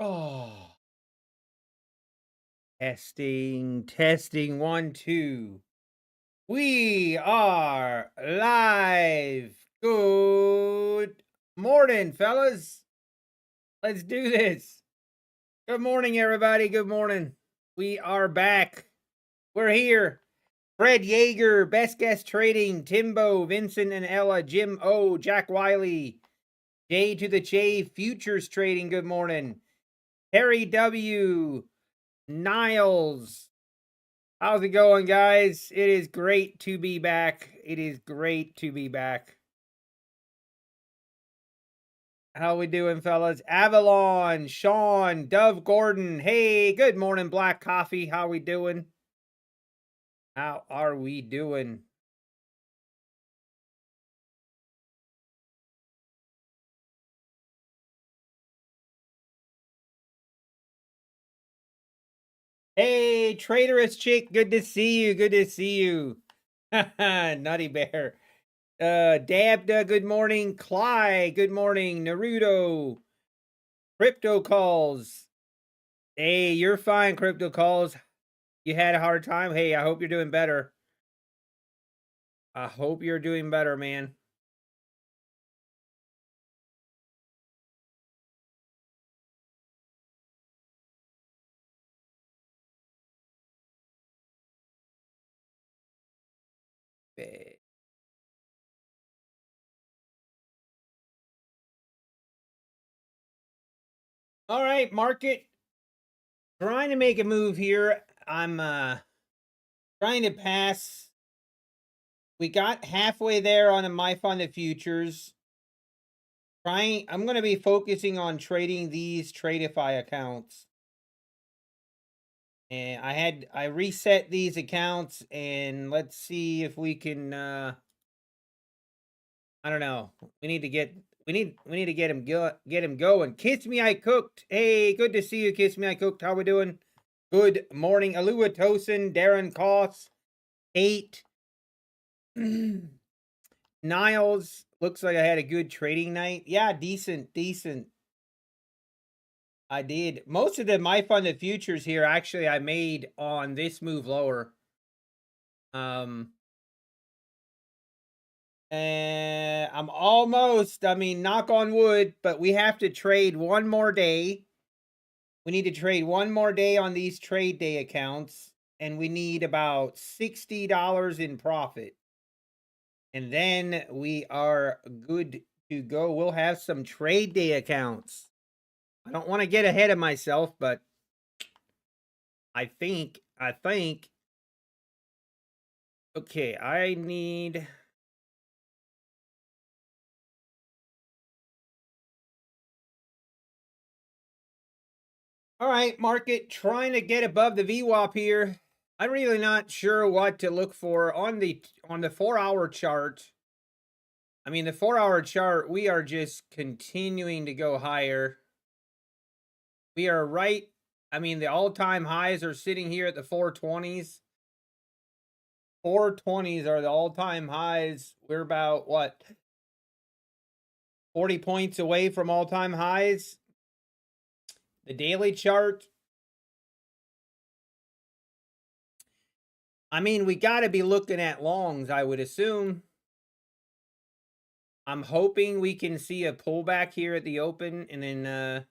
Oh, testing, 1, 2. We are live. Good morning, fellas. Let's do this. Good morning, everybody. Good morning. We are back. We're here. Fred Yeager, Best Guest Trading, Timbo, Vincent and Ella, Jim O, Jack Wiley, J to the J, Futures Trading. Good morning. Harry W, Niles. How's it going, guys? It is great to be back. It is great to be back. How we doing, fellas? Avalon, Sean, Dove Gordon. Hey, good morning, Black Coffee. How we doing? How are we doing? Hey, Traitorous Chick. Good to see you. Good to see you. Nutty Bear. Dabda, good morning. Cly, good morning. Naruto. Crypto Calls. Hey, you're fine, Crypto Calls. You had a hard time? Hey, I hope you're doing better. I hope you're doing better, man. All right, market. Trying to make a move here. I'm trying to pass. We got halfway there on my funded futures. I'm going to be focusing on trading these Tradeify accounts. And I reset these accounts, and let's see if we can I don't know. We need to get him going. Kiss Me I Cooked. Hey, good to see you, Kiss Me I Cooked. How we doing? Good morning. Alua Tosin, Darren Koss, 8. Niles, looks like I had a good trading night. Yeah, decent. I did. Most of my funded futures here, actually, I made on this move lower. I'm almost, knock on wood, but we have to trade one more day. We need to trade one more day on these trade day accounts, and we need about $60 in profit. And then we are good to go. We'll have some trade day accounts. I don't want to get ahead of myself, but I think, okay, I need, all right, market, trying to get above the VWAP here. I'm really not sure what to look for on the 4-hour chart. I mean, the 4-hour chart, we are just continuing to go higher. We are right. I mean, the all-time highs are sitting here at the 420s. 420s are the all-time highs. We're about, what, 40 points away from all-time highs. The daily chart, I mean, we got to be looking at longs, I would assume. I'm hoping we can see a pullback here at the open, and then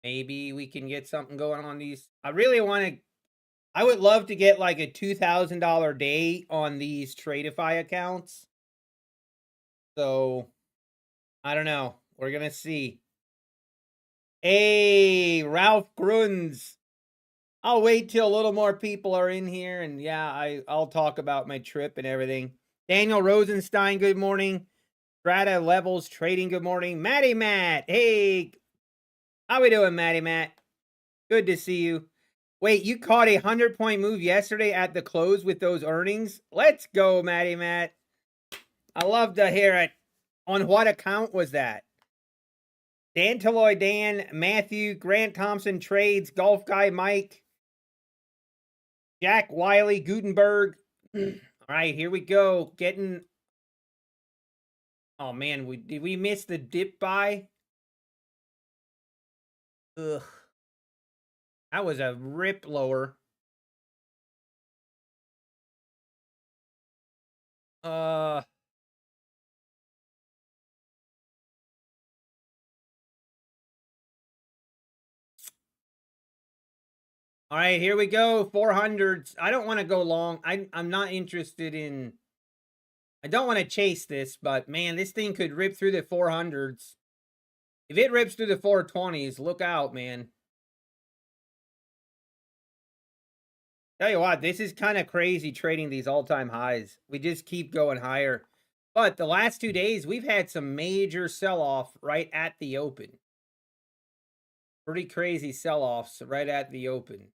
maybe we can get something going on these. I would love to get like a $2,000 day on these Tradeify accounts. So, I don't know. We're going to see. Hey, Ralph Gruns. I'll wait till a little more people are in here, and yeah, I'll talk about my trip and everything. Daniel Rosenstein, good morning. Strata Levels Trading, good morning. Matty Matt, hey. How we doing, Matty Matt? Good to see you. Wait, you caught a 100-point move yesterday at the close with those earnings? Let's go, Matty Matt. I love to hear it. On what account was that? Dan Taloy Dan, Matthew, Grant Thompson Trades, Golf Guy Mike, Jack Wiley, Gutenberg. All right, here we go. Oh man, did we miss the dip buy? Ugh. That was a rip lower. Uh, all right, here we go. 400s. I don't want to go long. I'm not interested in. I don't want to chase this, but man, this thing could rip through the 400s. If it rips through the 420s, look out, man. Tell you what, this is kind of crazy trading these all-time highs. We just keep going higher. But the last 2 days, we've had some major sell-off right at the open. Pretty crazy sell-offs right at the open.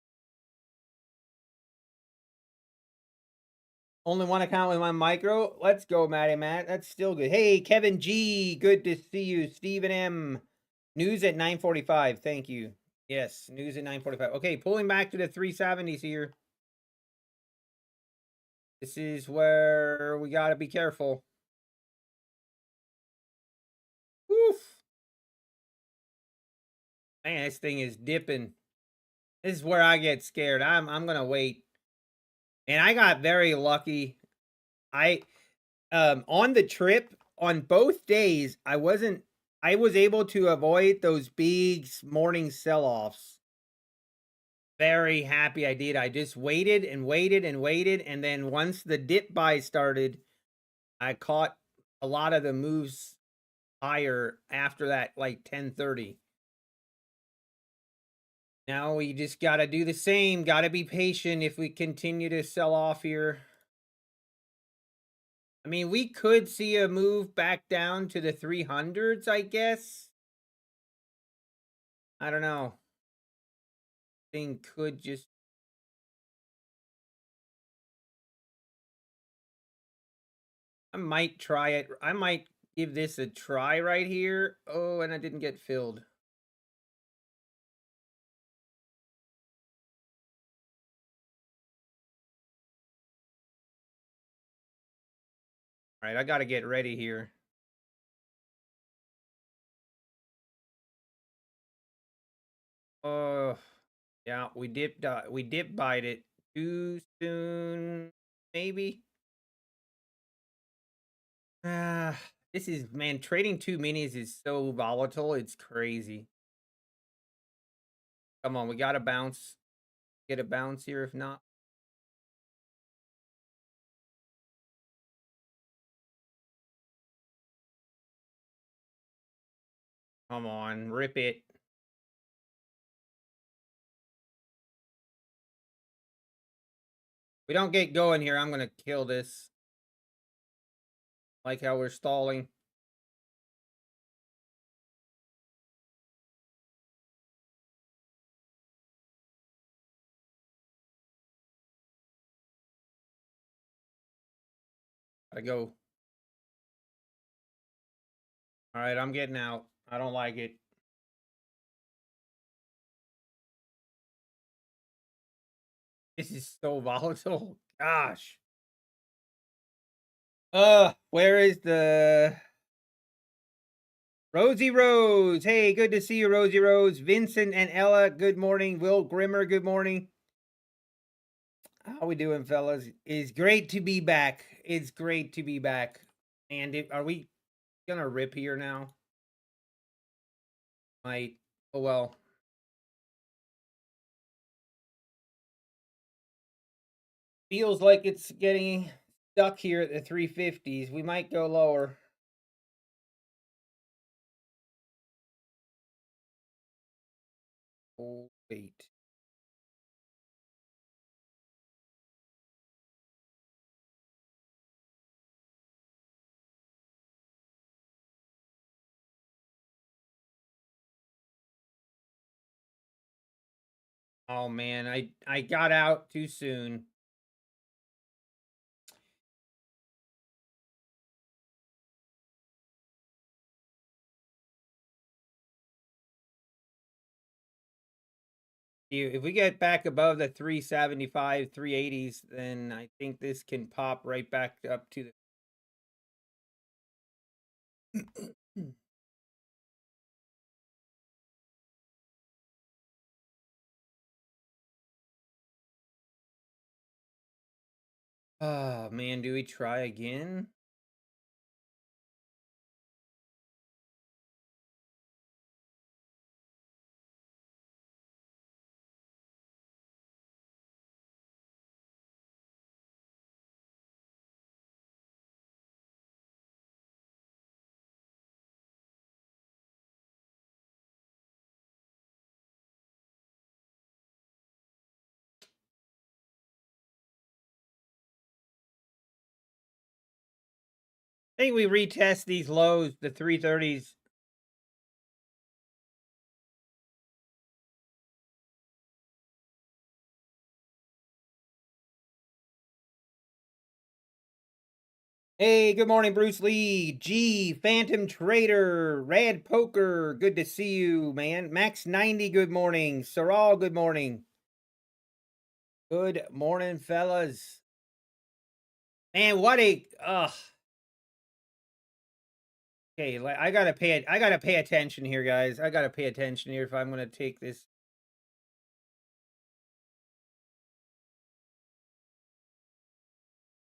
Only one account with my micro. Let's go, Matty Matt. That's still good. Hey, Kevin G. Good to see you. Stephen M. News at 9:45. Thank you. Yes, news at 9:45. Okay, pulling back to the 370s here. This is where we got to be careful. Woof. Man, this thing is dipping. This is where I get scared. I'm going to wait. And I got very lucky. I on the trip on both days, I was able to avoid those big morning sell-offs. Very happy I did. I just waited and waited and waited, and then once the dip buy started, I caught a lot of the moves higher after that, like 10:30. Now we just got to do the same. Got to be patient if we continue to sell off here. I mean, we could see a move back down to the 300s, I guess. I don't know. Thing could just. I might try it. I might give this a try right here. Oh, and I didn't get filled. All right, I got to get ready here. Oh, yeah, we dip bite it too soon, maybe. This is, man, trading 2 minis is so volatile. It's crazy. Come on, we got to bounce. Get a bounce here if not. Come on, rip it. We don't get going here, I'm going to kill this. Like how we're stalling. Gotta go. All right, I'm getting out. I don't like it. This is so volatile. Gosh. Where is the Rosie Rose? Hey, good to see you, Rosie Rose. Vincent and Ella, good morning. Will Grimmer, good morning. How we doing, fellas? It's great to be back. It's great to be back. And are we gonna rip here now? Might. Oh well. Feels like it's getting stuck here at the 350s. We might go lower. Oh, wait. Oh man, I got out too soon. If we get back above the 375, 380s, then I think this can pop right back up to the Oh, man, do we try again? I think we retest these lows, the 330s. Hey, good morning, Bruce Lee. G, Phantom Trader, Red Poker. Good to see you, man. Max 90, good morning. Saral, good morning. Good morning, fellas. Man, what a okay, I gotta pay attention here, guys. I gotta pay attention here if I'm gonna take this.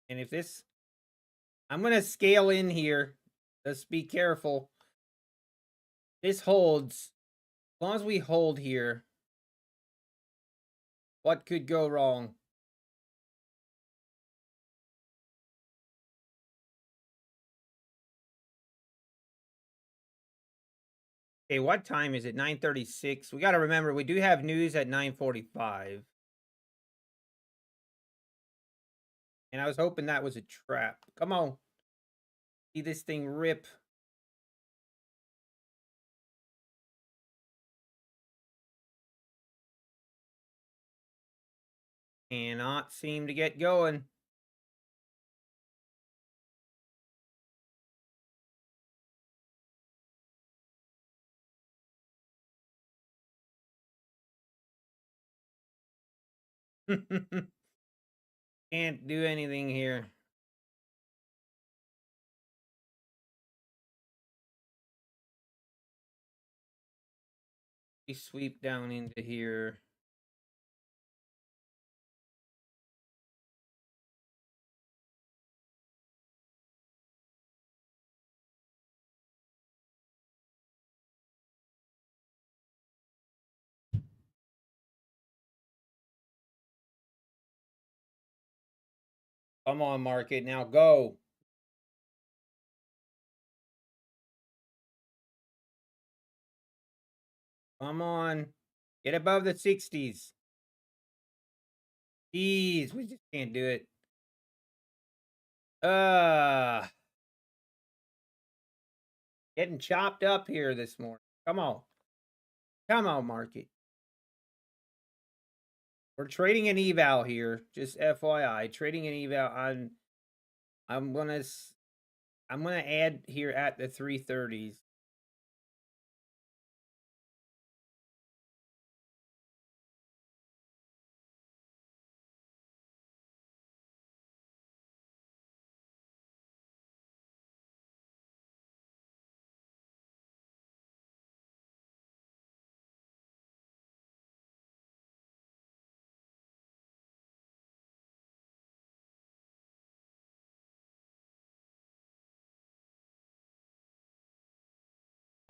And if this, I'm gonna scale in here. Just be careful. This holds. As long as we hold here, what could go wrong? Okay, what time is it? 9:36. We got to remember we do have news at 9:45. And I was hoping that was a trap. Come on. See this thing rip. Cannot seem to get going. Can't do anything here. We sweep down into here. Come on, market. Now go. Come on. Get above the 60s. Jeez, we just can't do it. Getting chopped up here this morning. Come on. Come on, market. We're trading an eval here. Just FYI, trading an eval. I'm gonna add here at the 330s.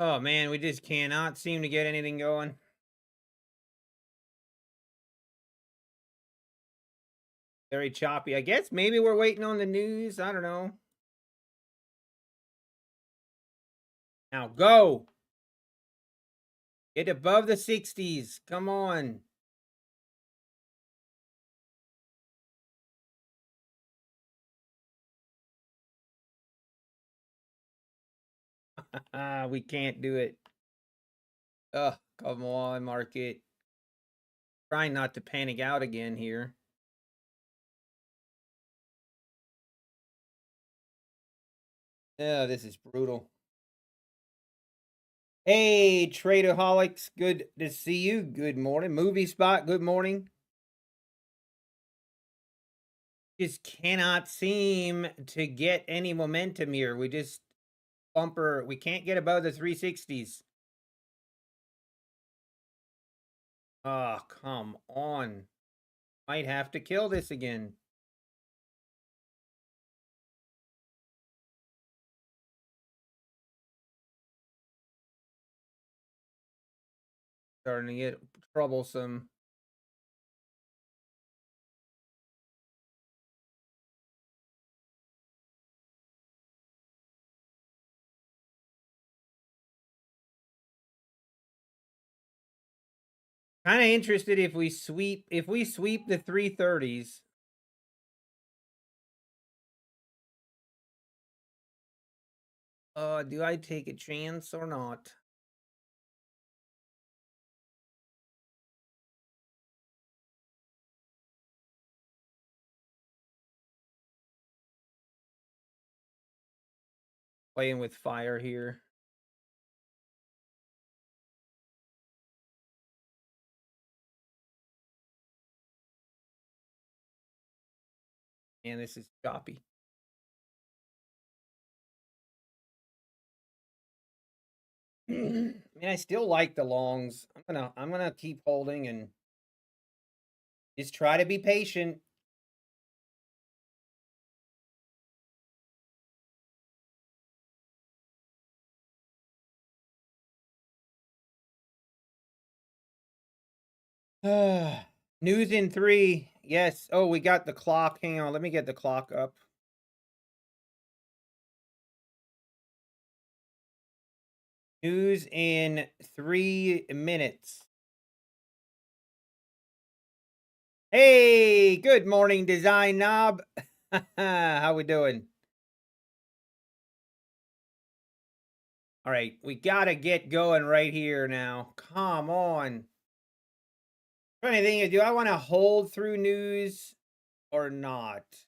Oh man, we just cannot seem to get anything going. Very choppy. I guess maybe we're waiting on the news. I don't know. Now go. Get above the 60s. Come on. We can't do it. Ugh, come on, market. Trying not to panic out again here. Yeah, this is brutal. Hey, Traderholics, good to see you. Good morning. Movie Spot, good morning. Just cannot seem to get any momentum here. We just bumper. We can't get above the 360s. Oh, come on. Might have to kill this again. starting to get troublesome. Kind of interested if we sweep the 330s. Do I take a chance or not? Playing with fire here. And this is choppy. I still like the longs. I'm gonna keep holding and just try to be patient. News in 3. Yes. Oh, we got the clock. Hang on. Let me get the clock up. News in 3 minutes. Hey, good morning, Design Knob. How we doing? All right, we gotta get going right here now. Come on. Funny thing is, do I want to hold through news or not? It's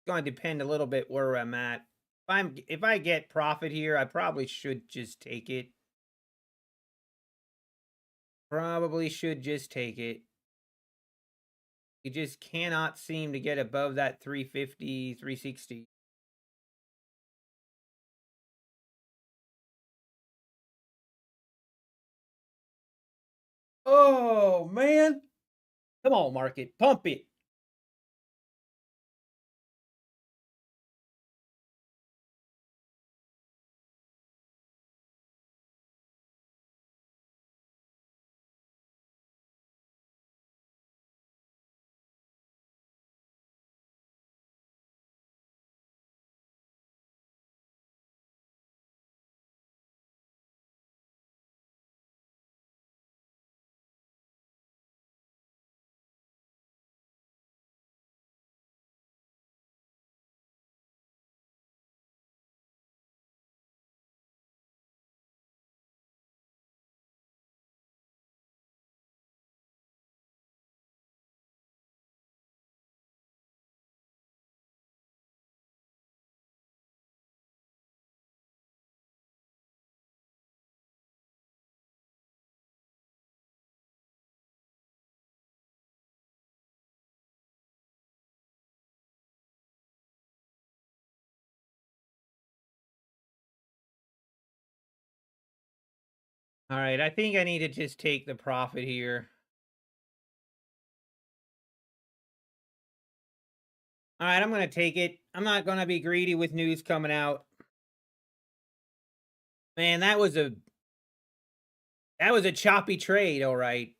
going to depend a little bit where I'm at. If I get profit here, I probably should just take it. Probably should just take it. You just cannot seem to get above that 350, 360. Oh, man. Come on, market. Pump it. All right, I think I need to just take the profit here. All right, I'm going to take it. I'm not going to be greedy with news coming out. Man, that was a choppy trade, all right.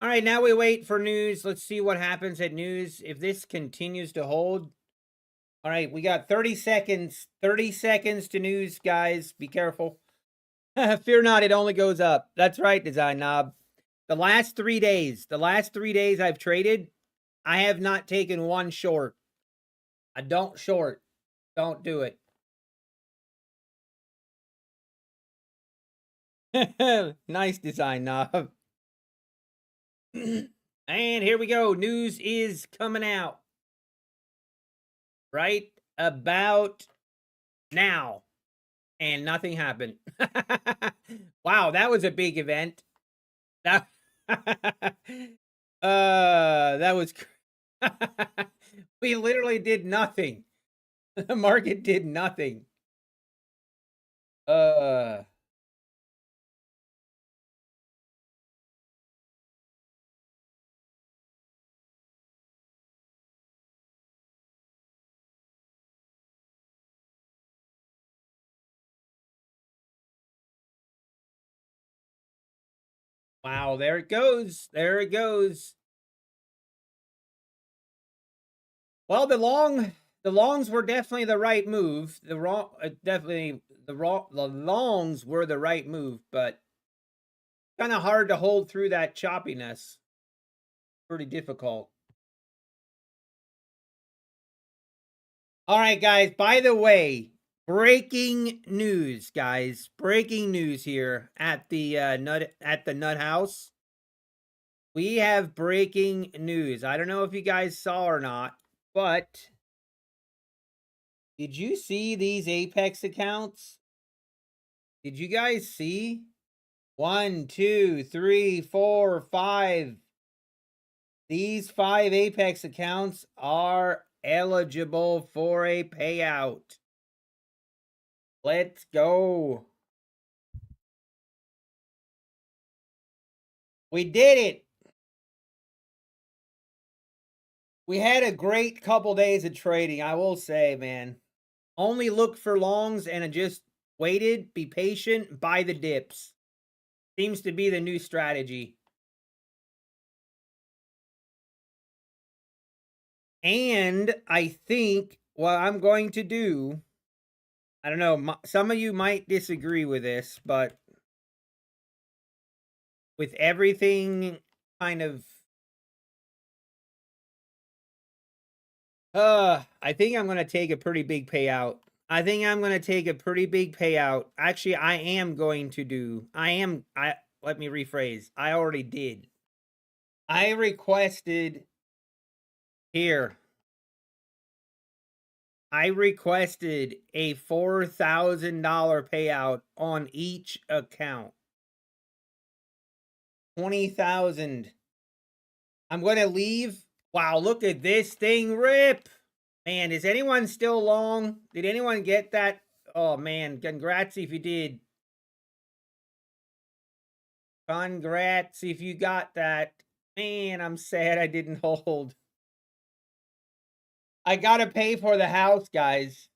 All right, now we wait for news. Let's see what happens at news. If this continues to hold. All right, we got 30 seconds. 30 seconds to news, guys. Be careful. Fear not, it only goes up. That's right, Design Knob. The last 3 days I've traded, I have not taken one short. I don't short. Don't do it. Nice, Design Knob. And here we go. News is coming out right about now. And nothing happened. Wow, that was a big event. That that was we literally did nothing. The market did nothing. Uh Wow, there it goes. There it goes. Well, the longs were definitely the right move. The longs were the right move, but kind of hard to hold through that choppiness. Pretty difficult. All right, guys. By the way, breaking news, guys. Breaking news here at the Nut House. We have breaking news. I don't know if you guys saw or not, but did you see these Apex accounts? Did you guys see? 1, 2, 3, 4, 5. These 5 Apex accounts are eligible for a payout. Let's go. We did it. We had a great couple days of trading, I will say, man. Only look for longs and just waited, be patient, buy the dips. Seems to be the new strategy. And I think what I'm going to do, I don't know, some of you might disagree with this, but with everything kind of I think I'm going to take a pretty big payout. I think I'm going to take a pretty big payout. Actually, I am going to do. Let me rephrase. I already did. I requested here. I requested a $4,000 payout on each account. 20,000. I'm going to leave. Wow, look at this thing rip. Man, is anyone still long? Did anyone get that? Oh, man, congrats if you did. Congrats if you got that. Man, I'm sad I didn't hold. I gotta pay for the house, guys.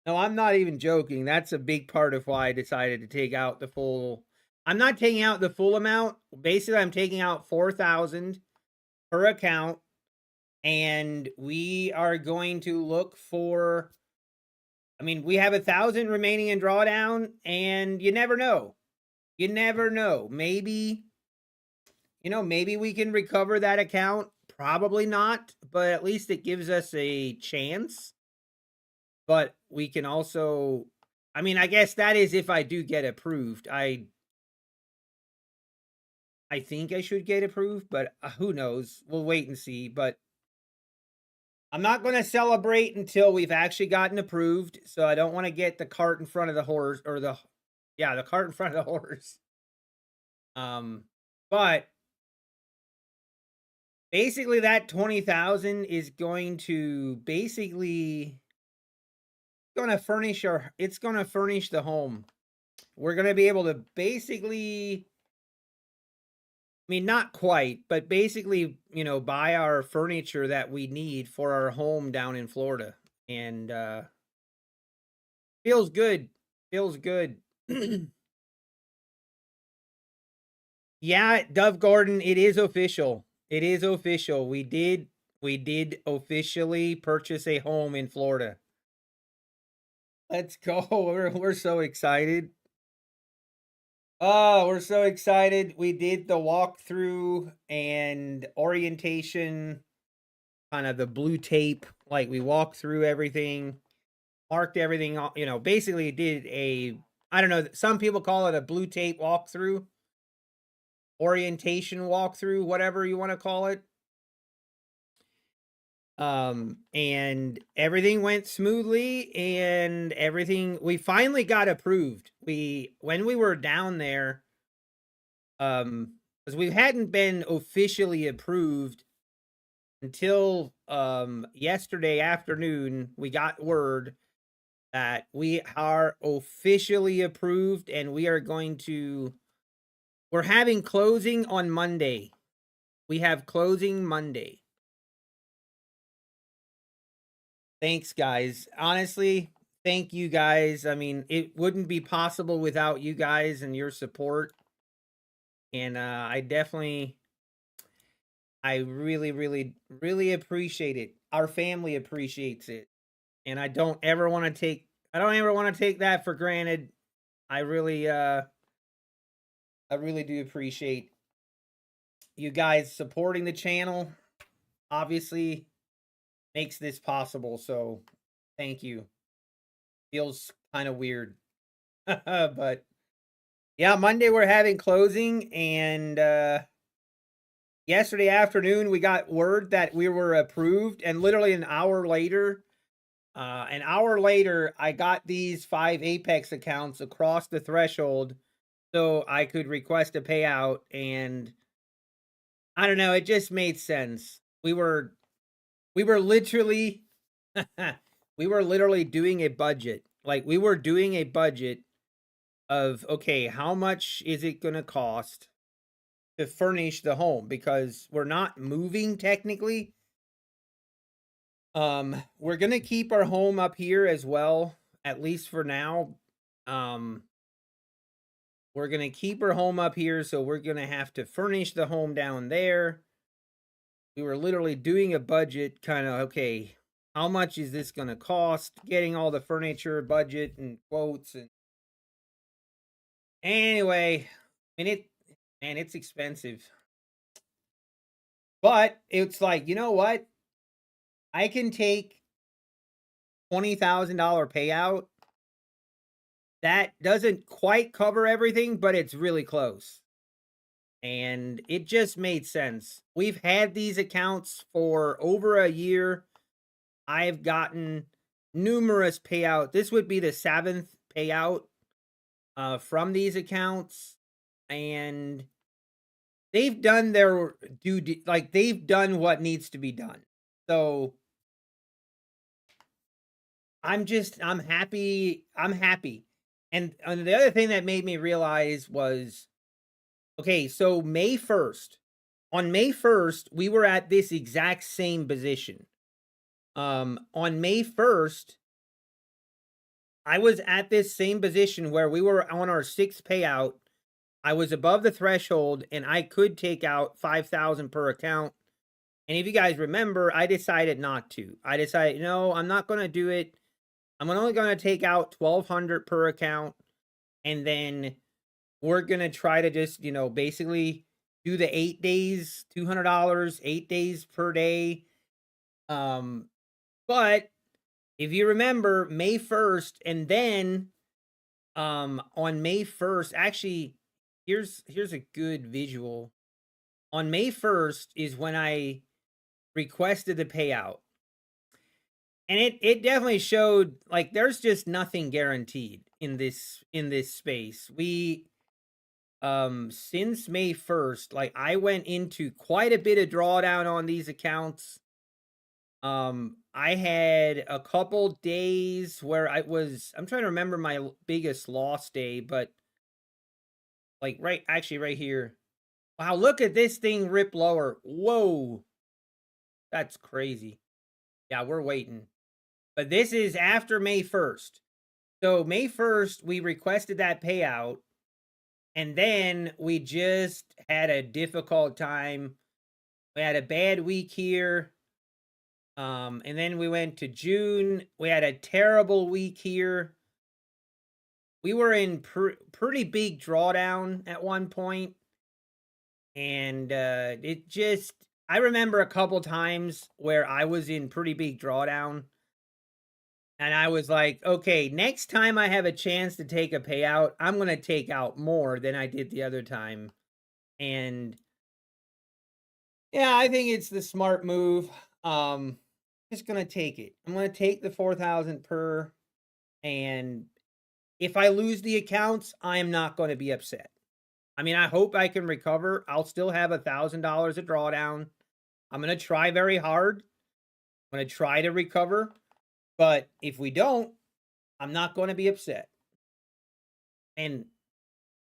No, I'm not even joking. That's a big part of why I decided to take out the full. I'm not taking out the full amount. Basically, I'm taking out 4,000 per account. And we are going to look for, I mean, we have 1,000 remaining in drawdown, and you never know. You never know. Maybe, maybe we can recover that account. Probably not, but at least it gives us a chance. But we can also, I mean, I guess that is if I do get approved. I think I should get approved, but who knows? We'll wait and see. But I'm not going to celebrate until we've actually gotten approved. So I don't want to get the cart in front of the horse, or the cart in front of the horse. But basically that 20,000 is going to basically it's going to furnish the home. We're going to be able to basically, I mean, not quite, but basically, buy our furniture that we need for our home down in Florida. And feels good. Feels good. Yeah, Dove Gordon, it is official. It is official. We did officially purchase a home in Florida. Let's go. We're so excited. Oh, we're so excited. We did the walkthrough and orientation, kind of the blue tape. Like, we walked through everything, marked everything, basically did I don't know, some people call it a blue tape walkthrough, orientation walkthrough, whatever you want to call it. And everything went smoothly, and we finally got approved. When we were down there, because we hadn't been officially approved until yesterday afternoon. We got word that we are officially approved, and we're having closing on Monday. We have closing Monday. Thanks, guys. Honestly, thank you guys. I mean, it wouldn't be possible without you guys and your support. And I really, really, really appreciate it. Our family appreciates it. And I don't ever want to take that for granted. I really I really do appreciate you guys supporting the channel. Obviously makes this possible, so thank you. Feels kind of weird. But yeah, Monday we're having closing, and yesterday afternoon we got word that we were approved, and literally an hour later I got these 5 Apex accounts across the threshold so I could request a payout. And I don't know, it just made sense. We were literally we were literally doing a budget. Like, we were doing a budget of, okay, how much is it going to cost to furnish the home, because we're not moving technically. We're going to keep our home up here as well, at least for now. We're going to keep our home up here, so we're going to have to furnish the home down there. We were literally doing a budget, kind of, okay, how much is this going to cost? Getting all the furniture, budget, and quotes. And anyway, it's expensive. But it's like, you know what? I can take $20,000 payout. That doesn't quite cover everything, but it's really close. And it just made sense. We've had these accounts for over a year. I've gotten numerous payout. This would be the 7th payout from these accounts, and they've done their they've done what needs to be done. So I'm happy. I'm happy. And the other thing that made me realize was, okay, so on May 1st, we were at this exact same position. On May 1st, I was at this same position where we were on our 6th payout. I was above the threshold and I could take out 5,000 per account. And if you guys remember, I decided not to. I decided, no, I'm not going to do it. I'm only going to take out 1,200 per account. And then we're going to try to just, basically do the 8 days, $200, 8 days per day. But if you remember, May 1st, and then on May 1st, actually, here's a good visual. On May 1st is when I requested the payout. And it definitely showed, like, there's just nothing guaranteed in this space. We since May 1st, like, I went into quite a bit of drawdown on these accounts. I had a couple days where I'm trying to remember my biggest loss day, but like right here. Wow, look at this thing rip lower. Whoa. That's crazy. Yeah, we're waiting. But this is after May 1st. So May 1st, we requested that payout. And then we just had a difficult time. We had a bad week here. And then we went to June. We had a terrible week here. We were in pretty big drawdown at one point. And I remember a couple times where I was in pretty big drawdown. And I was like, okay, next time I have a chance to take a payout, I'm going to take out more than I did the other time. And yeah, I think it's the smart move. Just going to take it. I'm going to take the 4,000 per. And if I lose the accounts, I am not going to be upset. I mean, I hope I can recover. I'll still have $1,000 of drawdown. I'm going to try very hard. I'm going to try to recover. But if we don't, I'm not going to be upset. And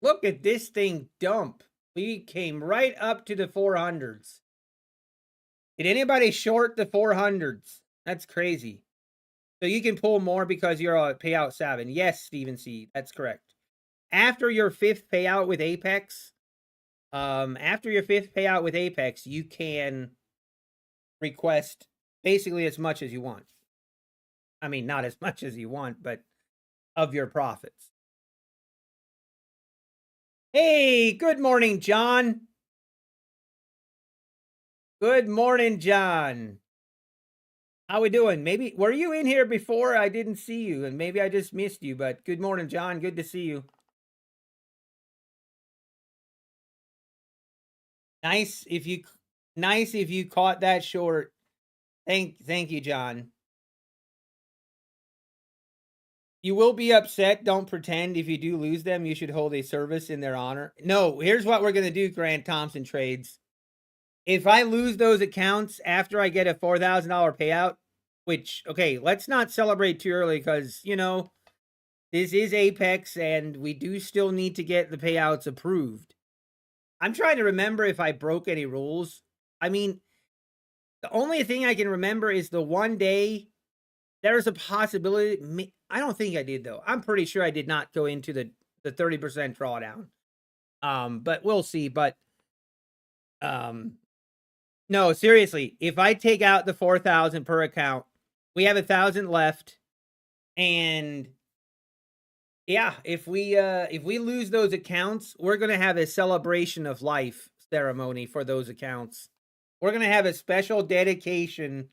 look at this thing dump. We came right up to the 400s. Did anybody short the 400s? That's crazy. So you can pull more because you're a payout 7. Yes, Steven C. That's correct. After your 5th payout with Apex, After your 5th payout with Apex, you can request basically as much as you want. I mean, not as much as you want, but of your profits. Hey, good morning, John. Good morning, John. How we doing? Maybe were you in here before? I didn't see you, and maybe I just missed you, but good morning, John. Good to see you. Nice if you caught that short. Thank you, John. You will be upset. Don't pretend. If you do lose them, you should hold a service in their honor. No, here's what we're gonna do, Grant Thompson Trades. If I lose those accounts after I get a $4,000 payout, which, okay, let's not celebrate too early because, you know, this is Apex and we do still need to get the payouts approved. I'm trying to remember if I broke any rules. I mean, the only thing I can remember is the one day there's a possibility. I don't think I did, though. I'm pretty sure I did not go into the 30% drawdown. But we'll see. But no, seriously, if I take out the 4,000 per account, we have 1,000 left, and yeah, if we lose those accounts, we're gonna have a celebration of life ceremony for those accounts. We're gonna have a special dedication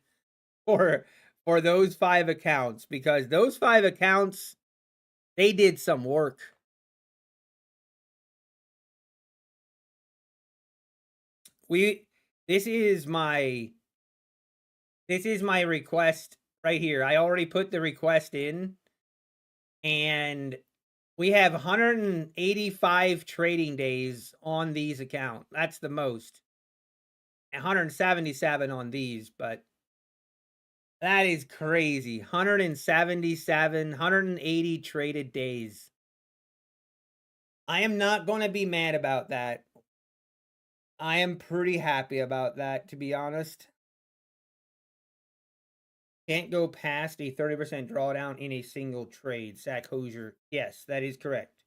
for those 5 accounts because those 5 accounts, they did some work. This is my request right here. I already put the request in, and we have 185 trading days on these accounts. That's the most. 177 on these, but that is crazy. 177, 180 traded days. I am not going to be mad about that. I am pretty happy about that, to be honest. Can't go past a 30% drawdown in a single trade. Zach Hosier. Yes, that is correct.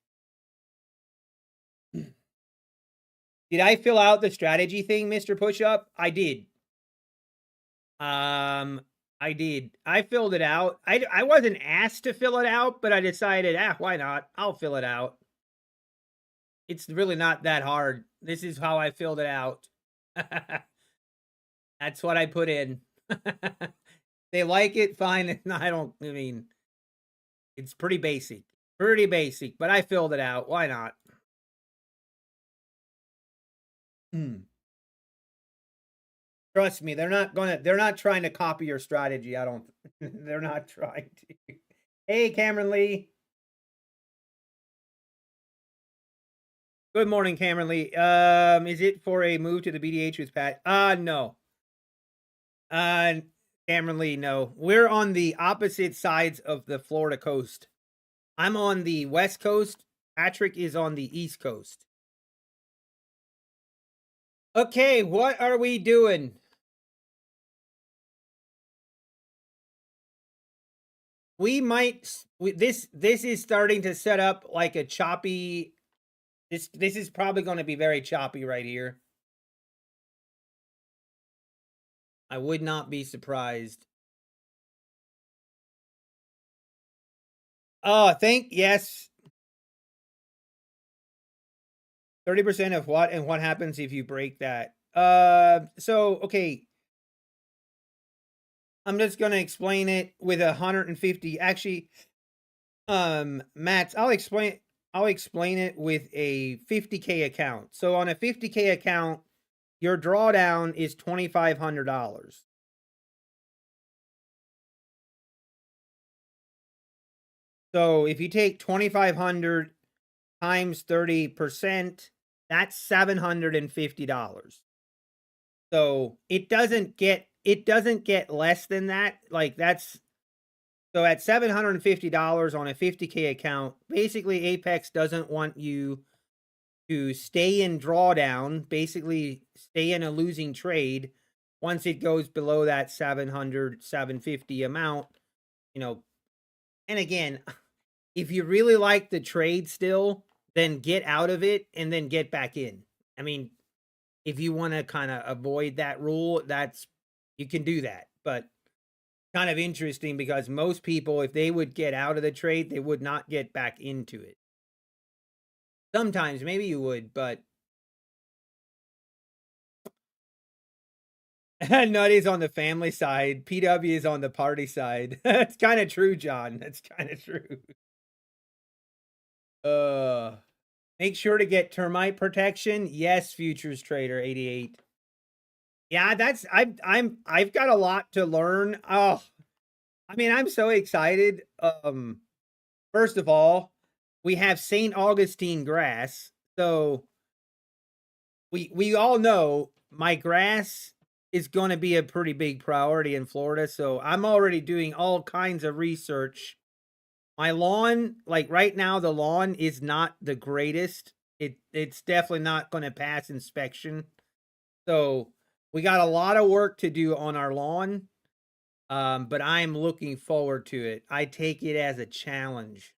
Did I fill out the strategy thing, Mr. Pushup? I did. I did. I filled it out. I wasn't asked to fill it out, but I decided, why not? I'll fill it out. It's really not that hard. This is how I filled it out. That's what I put in. They like it, fine. I mean, it's pretty basic. Pretty basic, but I filled it out. Why not? Trust me, they're not trying to copy your strategy. They're not trying to. Hey, Cameron Lee. Good morning, Cameron Lee. Is it for a move to the BDH with Pat? No. Cameron Lee, no. We're on the opposite sides of the Florida coast. I'm on the West Coast. Patrick is on the East Coast. Okay, what are we doing? We might. This is starting to set up like a choppy. This is probably going to be very choppy right here. I would not be surprised. Oh, yes. 30% of what, and what happens if you break that? So, okay. I'm just going to explain it with 150. Actually, Matt, I'll explain it with a 50K account. So on a 50K account, your drawdown is $2,500. So if you take 2,500 times 30%, that's $750. So it doesn't get less than that. Like so at $750 on a 50K account, basically Apex doesn't want you to stay in drawdown, basically stay in a losing trade once it goes below that 700, 750 amount, you know. And again, if you really like the trade still, then get out of it and then get back in. I mean, if you want to kind of avoid that rule, you can do that. But kind of interesting because most people, if they would get out of the trade, they would not get back into it. Sometimes maybe you would, but Nutty's on the family side, PW is on the party side. That's kind of true, John. That's kind of true. Make sure to get termite protection. Yes, futures trader 88. Yeah, that's I've got a lot to learn. Oh, I mean, I'm so excited. First of all, we have St. Augustine grass. So we all know my grass is going to be a pretty big priority in Florida. So I'm already doing all kinds of research. My lawn, like right now, the lawn is not the greatest. It's definitely not going to pass inspection. So we got a lot of work to do on our lawn. But I'm looking forward to it. I take it as a challenge.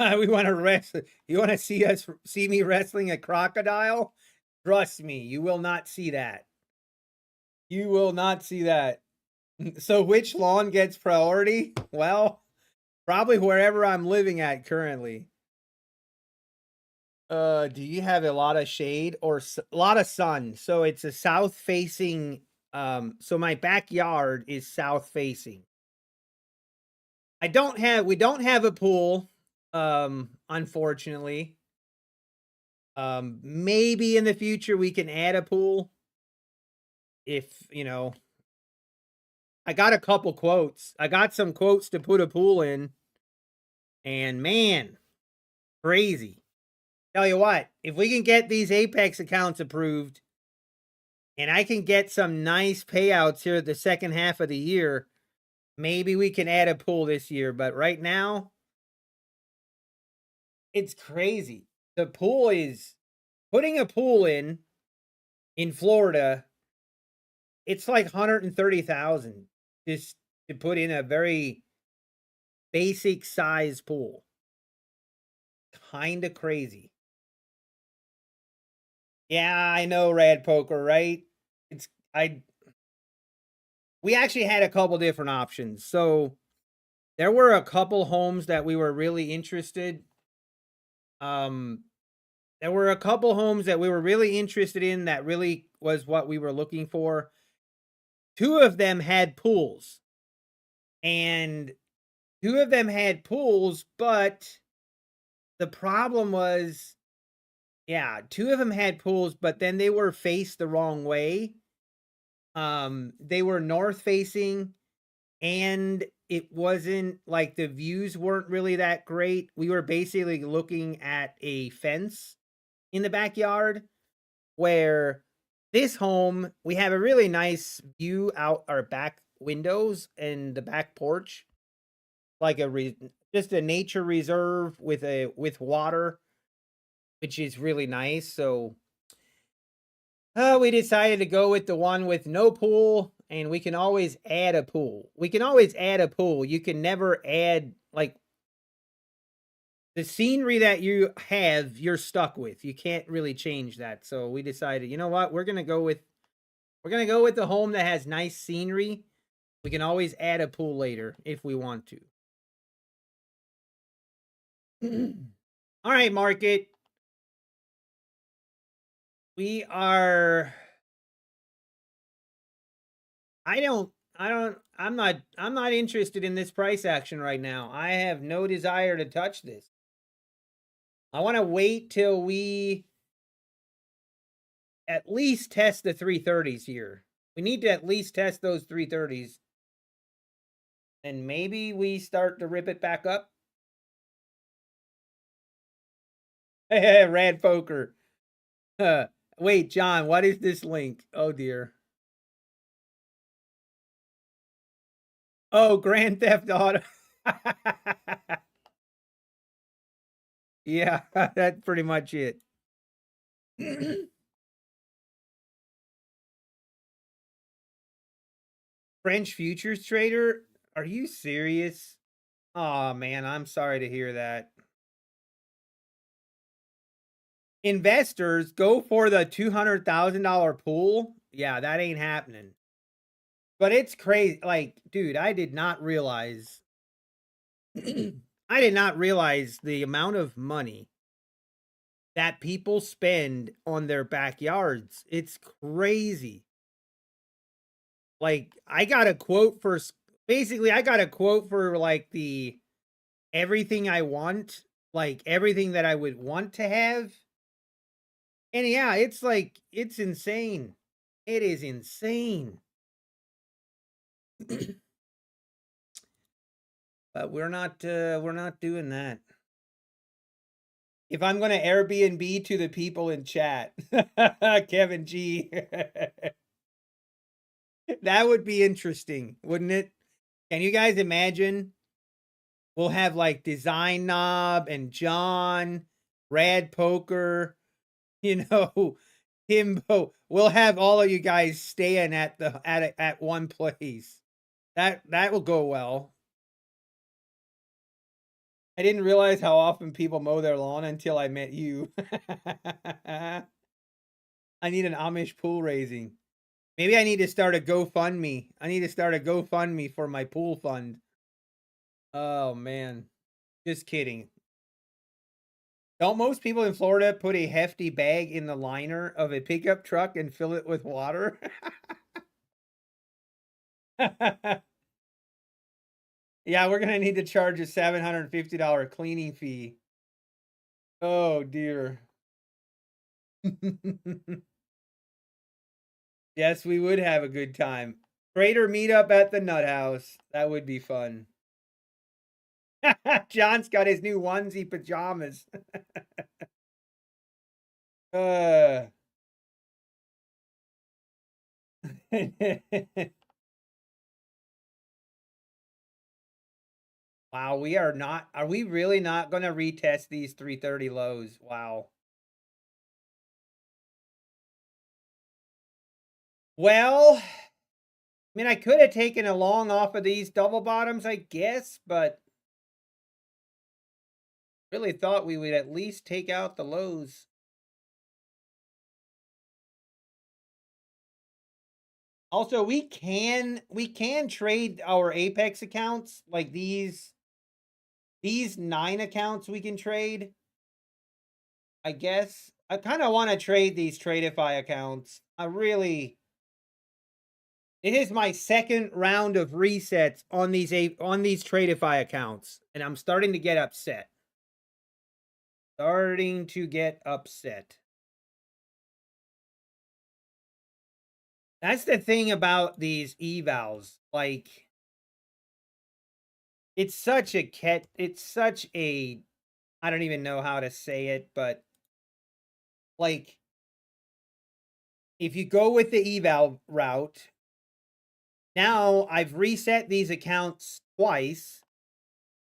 We want to wrestle. You want to see me wrestling a crocodile? Trust me, you will not see that. You will not see that. So which lawn gets priority? Well, probably wherever I'm living at currently. Do you have a lot of shade or a lot of sun? So it's a south facing, so my backyard is south facing. We don't have a pool, unfortunately. Maybe in the future we can add a pool if, I got a couple quotes. I got some quotes to put a pool in, and man, crazy. Tell you what, if we can get these Apex accounts approved and I can get some nice payouts here at the second half of the year, maybe we can add a pool this year. But right now, it's crazy. The pool is putting a pool in Florida. It's like 130,000 just to put in a very basic size pool. Kind of crazy. Yeah, I know, Rad Poker, right? We actually had a couple different options. So there were a couple homes that we were really interested. There were a couple homes that we were really interested in that really was what we were looking for. Two of them had pools. And two of them had pools, but the problem was, yeah, two of them had pools, but then they were faced the wrong way. They were north facing, and it wasn't like the views weren't really that great. We were basically looking at a fence in the backyard, where this home, we have a really nice view out our back windows and the back porch, like just a nature reserve with water, which is really nice. So we decided to go with the one with no pool, and we can always add a pool. We can always add a pool. You can never add, like, the scenery that you have, you're stuck with. You can't really change that. So we decided, you know what? We're going to go with the home that has nice scenery. We can always add a pool later if we want to. All right, market. We are I'm not interested in this price action right now. I have no desire to touch this. I want to wait till we at least test the 330s here. We need to at least test those 330s. And maybe we start to rip it back up. Rad Poker. Wait, John, what is this link? Oh, dear. Oh, Grand Theft Auto. Yeah, that's pretty much it. French futures trader? Are you serious? Oh man, I'm sorry to hear that. Investors go for the $200,000 pool. Yeah, that ain't happening. But it's crazy. Like, dude, I did not realize I did not realize the amount of money that people spend on their backyards. It's crazy. Like, I got a quote for basically I got a quote for like the everything I want, like everything that I would want to have. And yeah, it's like it's insane. It is insane. But we're not doing that. If I'm going to Airbnb to the people in chat, Kevin G, that would be interesting, wouldn't it? Can you guys imagine? We'll have like Design Knob and John, Rad Poker, you know, Himbo. We'll have all of you guys staying at the at one place. That will go well. I didn't realize how often people mow their lawn until I met you. I need an Amish pool raising. Maybe I need to start a GoFundMe. I need to start a GoFundMe for my pool fund. Oh man. Just kidding. Don't most people in Florida put a hefty bag in the liner of a pickup truck and fill it with water? Yeah, we're gonna need to charge a $750 cleaning fee. Oh dear. Yes, we would have a good time. Trader meetup at the Nut House. That would be fun. John's got his new onesie pajamas. uh. Wow, we are not. Are we really not going to retest these 330 lows? Wow. Well, I mean, I could have taken a long off of these double bottoms, I guess, but really thought we would at least take out the lows. Also, we can trade our Apex accounts, like these 9 accounts we can trade. I guess I kind of want to trade these Tradeify accounts. It is my second round of resets on these Tradeify accounts, and I'm starting to get upset. Starting to get upset. That's the thing about these evals. Like, it's such a I don't even know how to say it, but like, if you go with the eval route, now I've reset these accounts twice,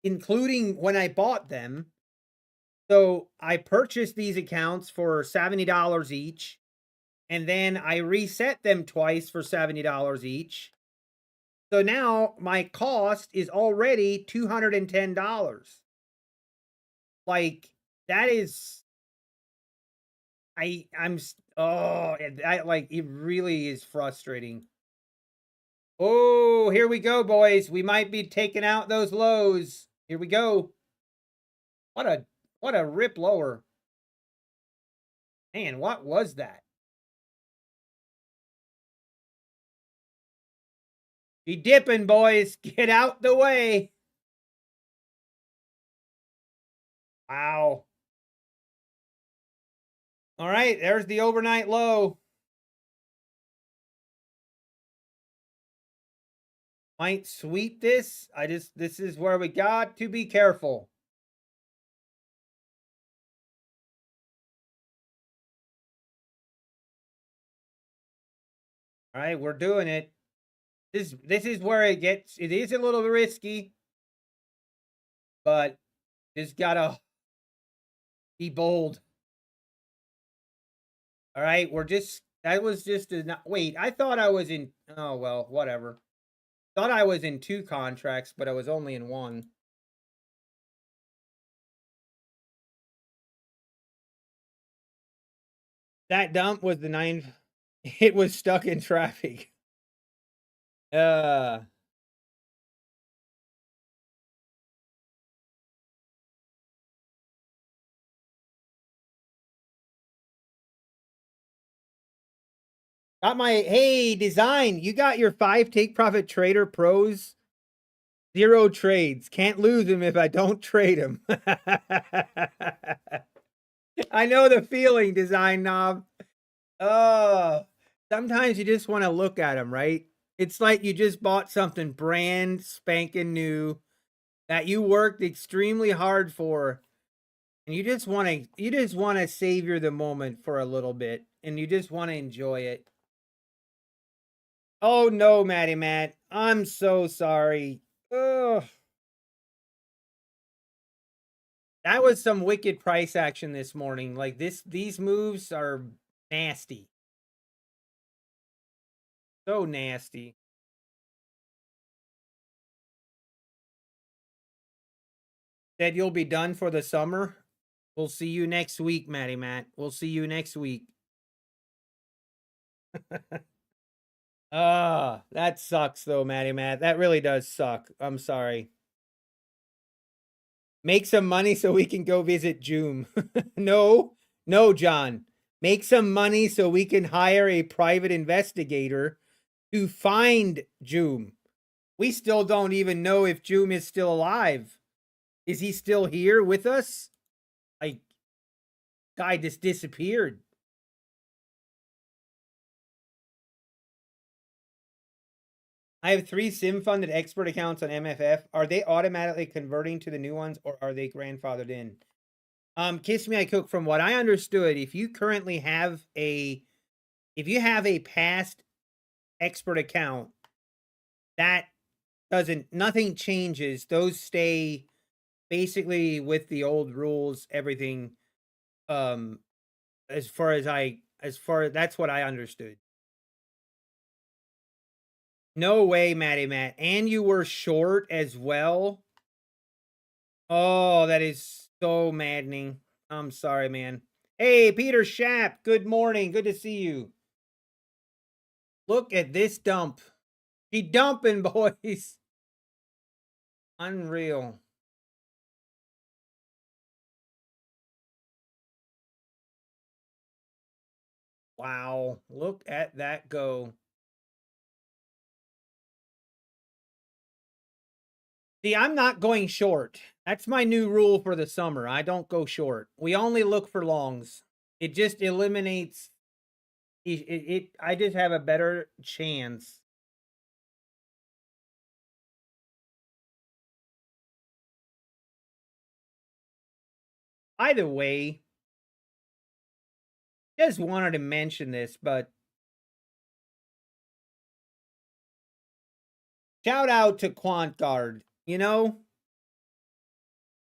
including when I bought them. So I purchased these accounts for $70 each, and then I reset them twice for $70 each. So now my cost is already $210. Like, that is, like, it really is frustrating. Oh, here we go, boys. We might be taking out those lows. Here we go. What a rip lower. Man, what was that? Be dipping, boys. Get out the way. Wow. All right, there's the overnight low. Might sweep this. This is where we got to be careful. All right, we're doing it. This is where it is a little risky, but just gotta be bold. All right, that was just wait, I thought I was in, oh, well, whatever. Thought I was in 2 contracts, but I was only in 1. That dump was the 9 it was stuck in traffic. Uh, got my hey, design, you got your 5 take profit trader pros, 0 trades. Can't lose them if I don't trade them. I know the feeling, design knob. Oh, sometimes you just want to look at them, right? It's like you just bought something brand spanking new that you worked extremely hard for, and you just want to savor the moment for a little bit, and you just want to enjoy it. Oh no, Matty Matt, I'm so sorry. Ugh. That was some wicked price action this morning. Like these moves are nasty. So nasty. Said you'll be done for the summer. We'll see you next week, Matty Matt. We'll see you next week. Ah, that sucks though, Matty Matt. That really does suck. I'm sorry. Make some money so we can go visit Joom. No, John. Make some money so we can hire a private investigator to find Joom. We still don't even know if Joom is still alive. Is he still here with us? Like, guy just disappeared. I have 3 sim funded expert accounts on MFF. Are they automatically converting to the new ones or are they grandfathered in? Kiss Me I Cook, from what I understood, if you currently have a past expert account, that nothing changes. Those stay basically with the old rules, everything. Um, that's what I understood. No way, Matty Matt. And you were short as well. Oh, that is so maddening. I'm sorry, man. Hey, Peter Schaap, good morning. Good to see you. Look at this dump. She dumping, boys. Unreal. Wow. Look at that go. See, I'm not going short. That's my new rule for the summer. I don't go short. We only look for longs. It just eliminates I just have a better chance. Either way, just wanted to mention this, but shout out to QuantGuard. You know,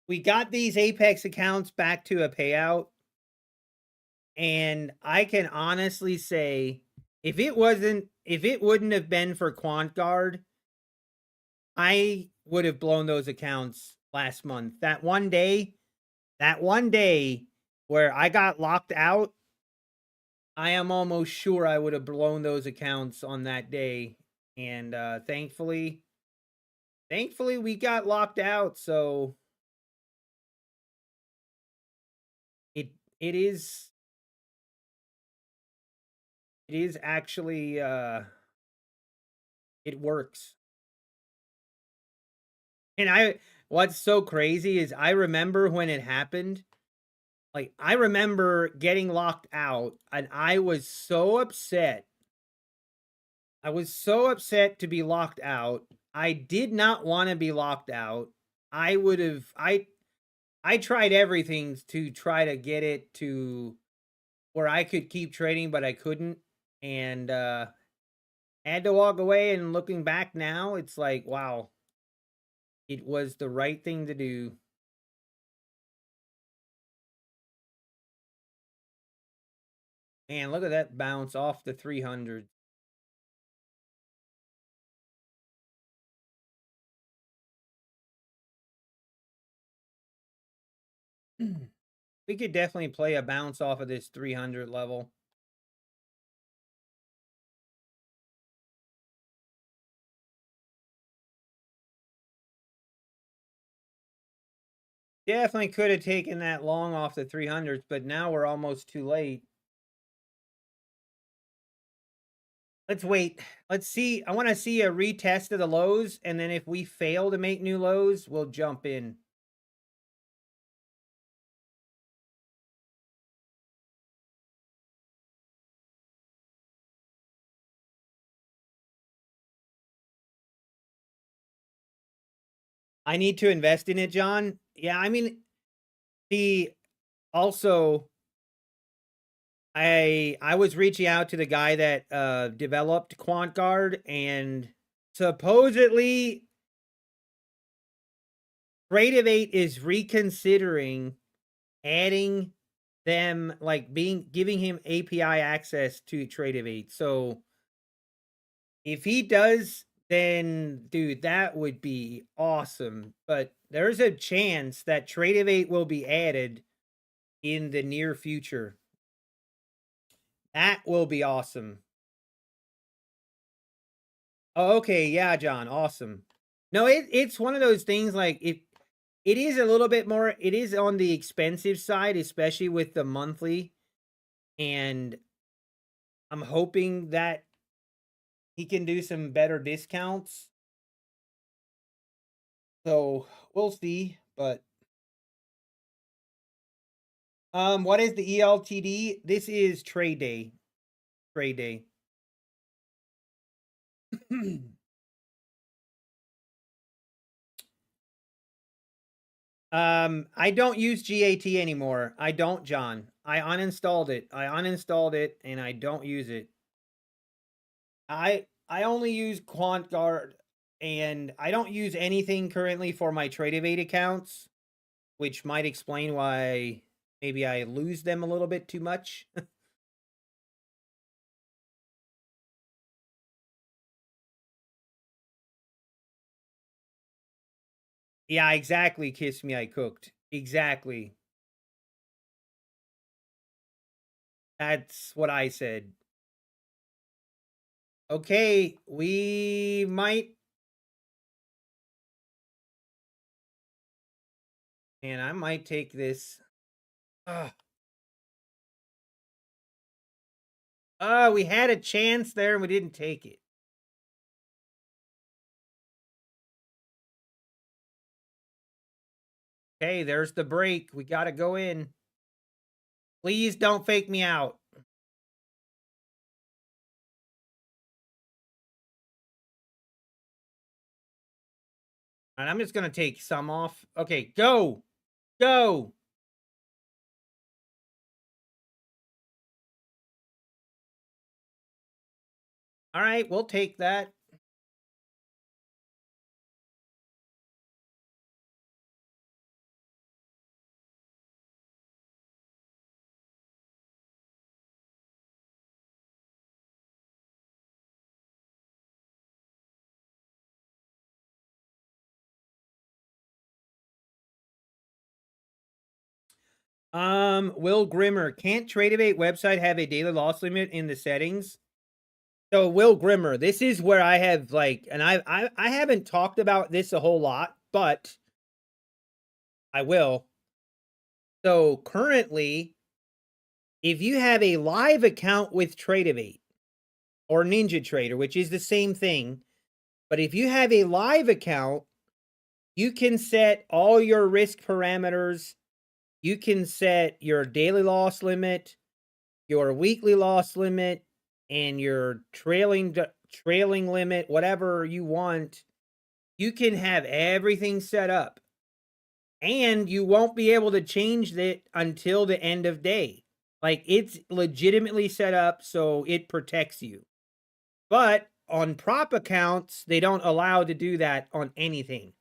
we got these Apex accounts back to a payout, and I can honestly say if it wouldn't have been for QuantGuard, I would have blown those accounts last month. That one day where I got locked out, I am almost sure I would have blown those accounts on that day. And thankfully we got locked out, so it it is actually it works. And what's so crazy is I remember when it happened. Like, I remember getting locked out, and I was so upset. I was so upset to be locked out. I did not want to be locked out. I would have I tried everything to try to get it to where I could keep trading, but I couldn't. And had to walk away, and looking back now, it's like, wow, it was the right thing to do. Man, look at that bounce off the 300. We could definitely play a bounce off of this 300 level. Definitely could have taken that long off the 300s, but now we're almost too late. Let's wait. Let's see. I want to see a retest of the lows, and then if we fail to make new lows, we'll jump in. I need to invest in it, John. Yeah, I mean, also I was reaching out to the guy that developed QuantGuard, and supposedly Creativate is reconsidering adding them, like giving him API access to Creativate. So if he does, then dude, that would be awesome. But there's a chance that Creativate will be added in the near future. That will be awesome. Oh, okay, yeah, John, awesome. No, it's one of those things, like, it is a little bit more, it is on the expensive side, especially with the monthly, and I'm hoping that he can do some better discounts. So, we'll see, but what is the ELTD? This is trade day. Trade day. I don't use GAT anymore. I don't, John. I uninstalled it and I don't use it. I only use QuantGuard, and I don't use anything currently for my Tradeovate accounts, which might explain why maybe I lose them a little bit too much. Yeah, exactly. Kiss me, I cooked. Exactly. That's what I said. Okay, we might. And I might take this. We had a chance there and we didn't take it. Okay, there's the break. We got to go in. Please don't fake me out. And I'm just going to take some off. Okay, go. Go. All right, we'll take that. Will Grimmer, can't Tradeovate website have a daily loss limit in the settings? So Will Grimmer, this is where I have, like, and I haven't talked about this a whole lot, but I will. So currently, if you have a live account with Tradeovate or Ninja Trader, which is the same thing, but if you have a live account, you can set all your risk parameters. You can set your daily loss limit, your weekly loss limit, and your trailing limit, whatever you want. You can have everything set up, and you won't be able to change it until the end of day. Like, it's legitimately set up so it protects you. But on prop accounts, they don't allow to do that on anything.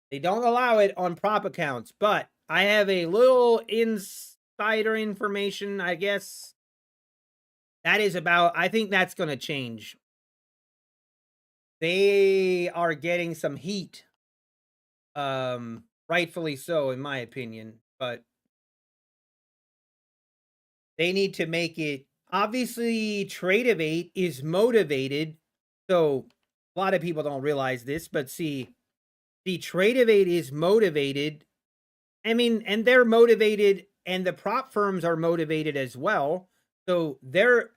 They don't allow it on prop accounts, but I have a little insider information, I guess. That is about, I think that's going to change. They are getting some heat. Rightfully so, in my opinion. But They need to make it obviously Trade-Evate is motivated. So a lot of people don't realize this, but see, the Trade-Evate is motivated. I mean, and they're motivated, and the prop firms are motivated as well. So their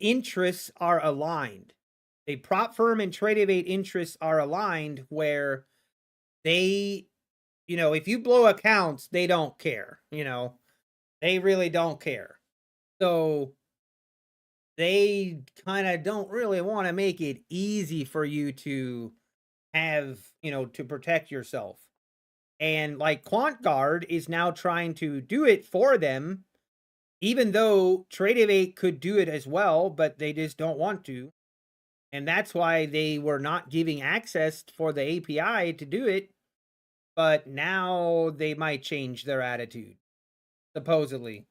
interests are aligned. The prop firm and Trade-Evate interests are aligned where they, if you blow accounts, they don't care, they really don't care. So they kind of don't really want to make it easy for you to have, to protect yourself. And like QuantGuard is now trying to do it for them, even though Trade-Evate could do it as well, but they just don't want to. And that's why they were not giving access for the API to do it. But now they might change their attitude, supposedly.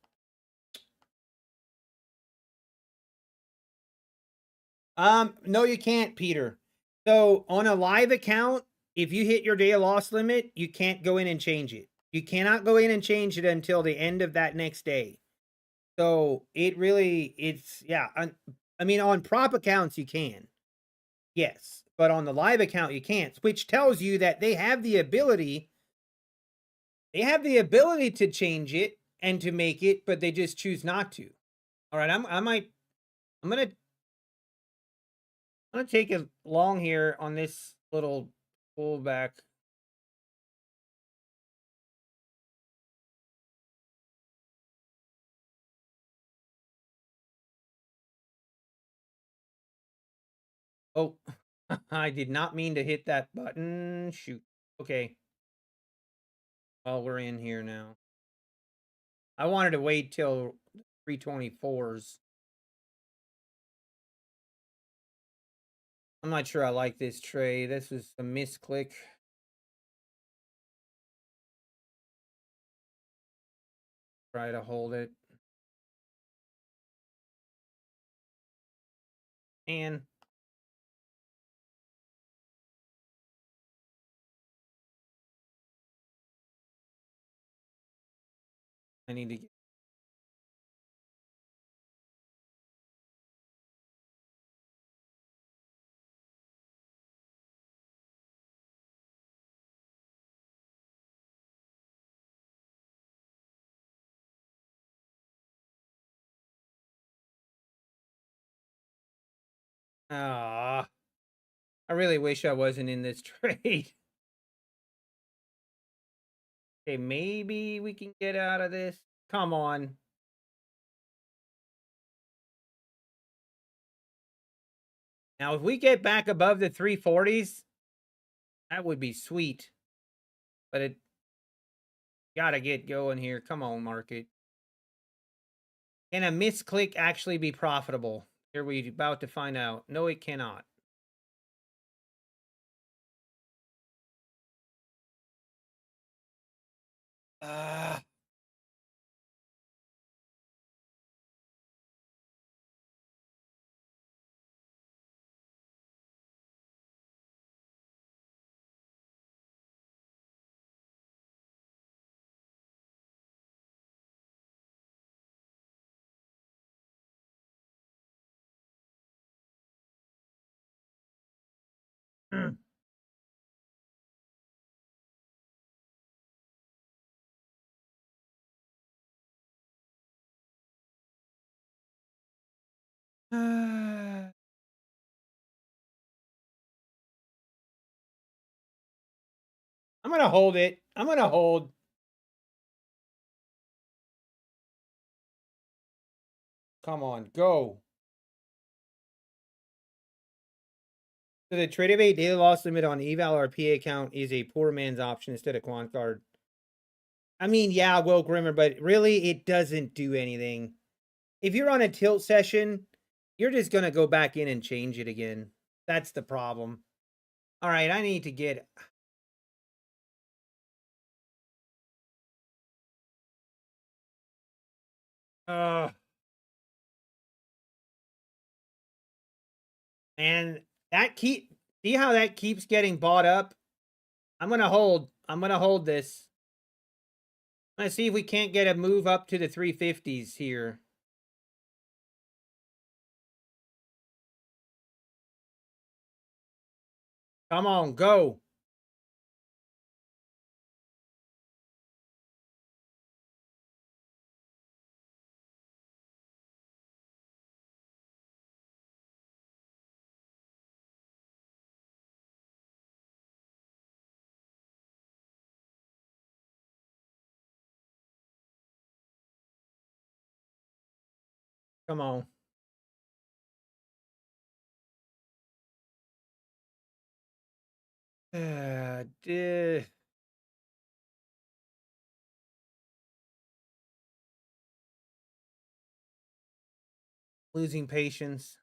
No, you can't, Peter. So on a live account, if you hit your day loss limit, you can't go in and change it. You cannot go in and change it until the end of that next day. So yeah. I mean, on prop accounts, you can. Yes. But on the live account, you can't, which tells you that they have the ability. They have the ability to change it and to make it, but they just choose not to. All right. I'm gonna take it long here on this little pullback. Oh, I did not mean to hit that button. Shoot. Okay. Well, we're in here now. I wanted to wait till 324s. I'm not sure I like this trade. This is a misclick. Try to hold it. And I need to get. Ah, I really wish I wasn't in this trade. Okay, maybe we can get out of this. Come on. Now, if we get back above the 340s, that would be sweet. But it gotta get going here. Come on, market. Can a misclick actually be profitable? Here we're about to find out. No, it cannot. I'm gonna hold it. I'm gonna hold. Come on, go. So the Trade-Evate daily loss limit on eval or PA account is a poor man's option instead of QuantGuard. I mean, yeah, Will Grimmer, but really it doesn't do anything. If you're on a tilt session, you're just gonna go back in and change it again. That's the problem. All right, I need to get. And see how that keeps getting bought up? I'm gonna hold this. Let's see if we can't get a move up to the 350s here. Come on, go. Come on. Duh. Losing patience.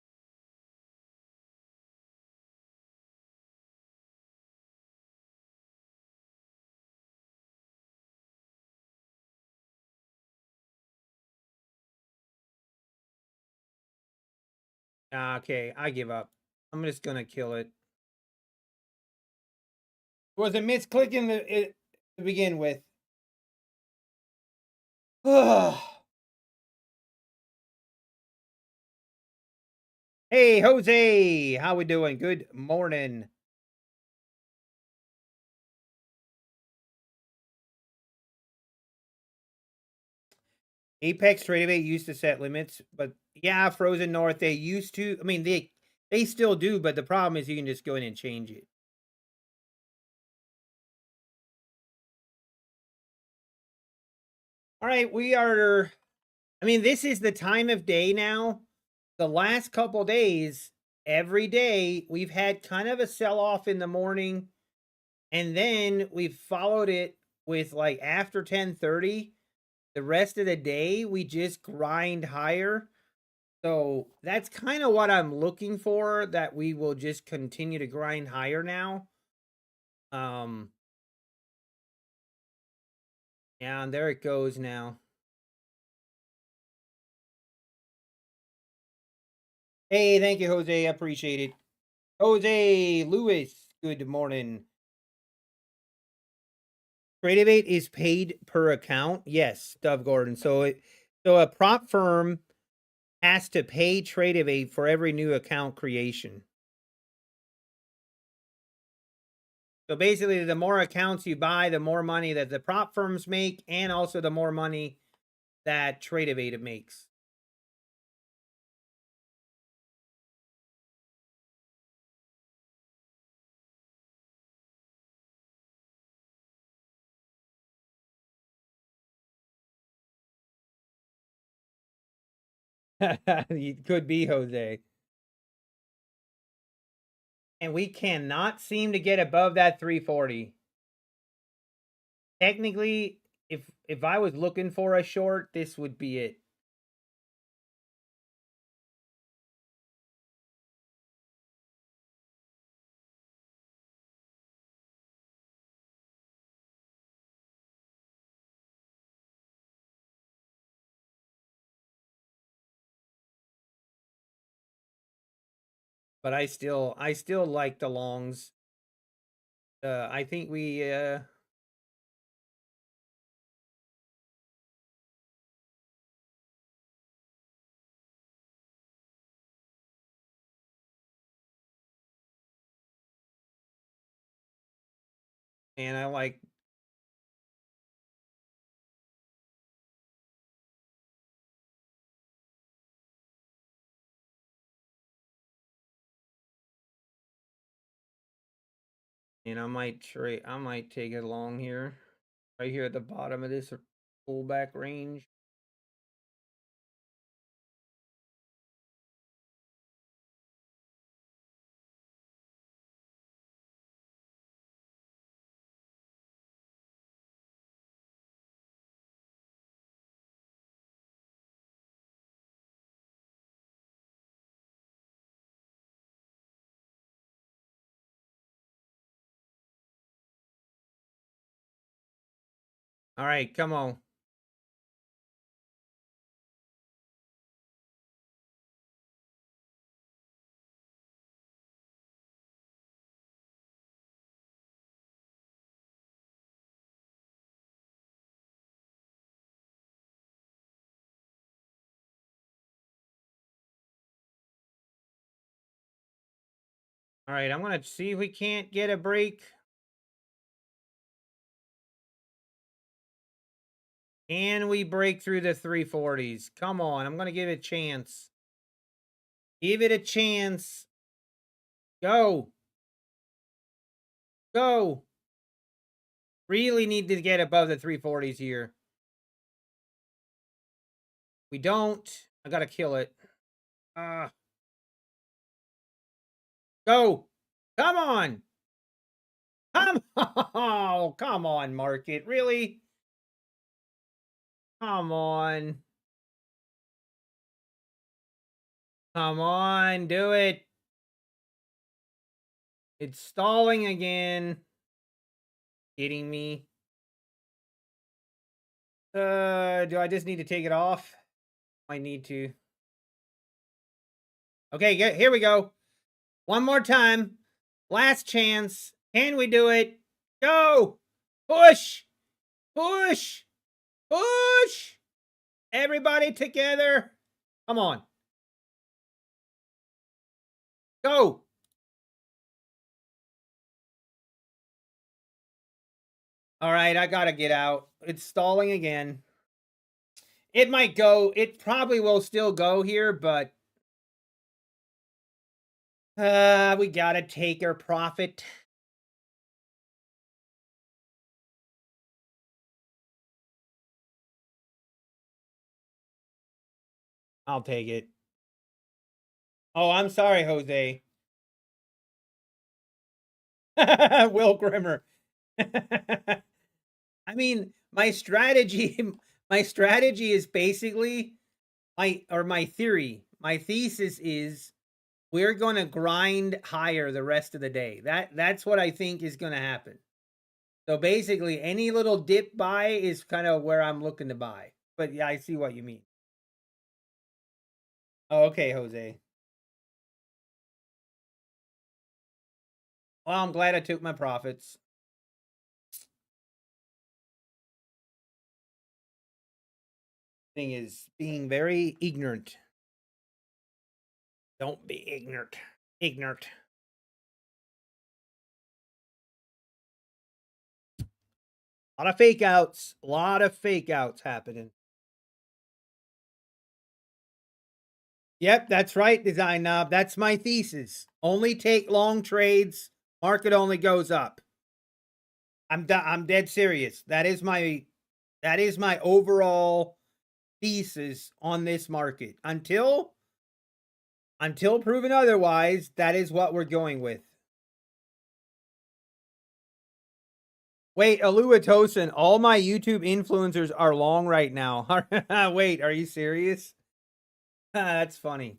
Okay, I give up. I'm just gonna kill it. Was a misclicking to begin with. Hey, Jose, how we doing? Good morning. Apex Trading used to set limits, but yeah, Frozen North, they used to. I mean, they still do, but the problem is you can just go in and change it. All right, we are. I mean, this is the time of day now. The last couple days, every day, we've had kind of a sell off in the morning, and then we've followed it with like after 10:30. The rest of the day, we just grind higher. So that's kind of what I'm looking for, that we will just continue to grind higher now. Um, yeah, and there it goes now. Hey, thank you, Jose. I appreciate it. Jose Lewis, good morning. Creativate is paid per account. Yes, Dove Gordon. So a prop firm has to pay Tradeovate for every new account creation. So basically, the more accounts you buy, the more money that the prop firms make, and also the more money that Tradeovate makes. It could be, Jose. And we cannot seem to get above that 340. Technically, if I was looking for a short, this would be it. But I still like the longs. I think we and I like. And I might take it long here. Right here at the bottom of this pullback range. All right, come on. All right, I'm going to see if we can't get a break. Can we break through the 340s? Come on, I'm going to give it a chance. Give it a chance. Go. Go. Really need to get above the 340s here. We don't. I got to kill it. Go. Come on. Come on. Come on, market. Really? Come on. Come on. Do it. It's stalling again. Kidding me? Do I just need to take it off? I need to. Okay, here we go. One more time. Last chance. Can we do it? Go! Push! Push! Push! Everybody together. Come on. Go! All right, I gotta get out. It's stalling again. It might go. It probably will still go here, but we gotta take our profit. I'll take it. Oh, I'm sorry, Jose. Will Grimmer. I mean, my strategy is basically my theory. My thesis is we're going to grind higher the rest of the day. That's what I think is going to happen. So basically any little dip buy is kind of where I'm looking to buy. But yeah, I see what you mean. Oh, okay, Jose. Well, I'm glad I took my profits. Thing is being very ignorant. Don't be ignorant. Ignorant. A lot of fake outs. A lot of fake outs happening. Yep, that's right, Design Knob. That's my thesis. Only take long trades. Market only goes up. I'm dead serious. That is my overall thesis on this market. Until proven otherwise, that is what we're going with. Wait, Aluatosin, all my YouTube influencers are long right now. Wait, are you serious? That's funny.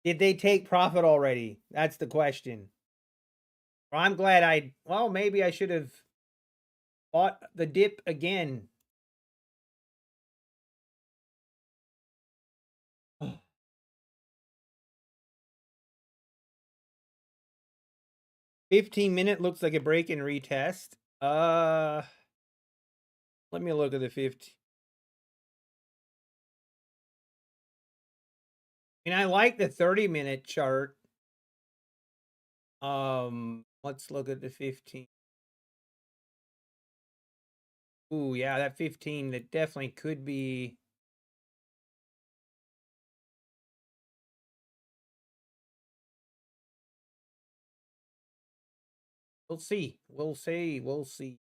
Did they take profit already? That's the question. Well, I'm glad well, maybe I should have bought the dip again. Oh. 15-minute looks like a break and retest. Let me look at the 15. I mean, I like the 30-minute chart. Let's look at the 15. Ooh, yeah, that 15, that definitely could be. We'll see. We'll see. We'll see.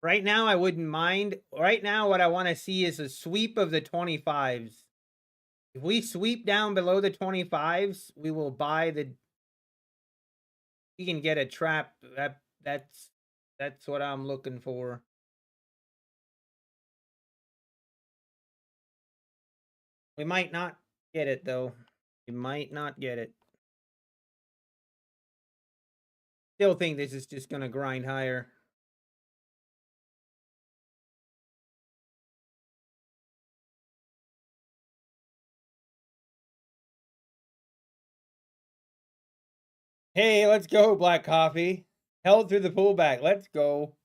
Right now, I wouldn't mind. Right now, what I want to see is a sweep of the 25s. If we sweep down below the 25s, we will buy the. We can get a trap. That's what I'm looking for. We might not get it though. We might not get it. Still think this is just gonna grind higher. Hey, let's go, Black Coffee. Held through the pullback. Let's go.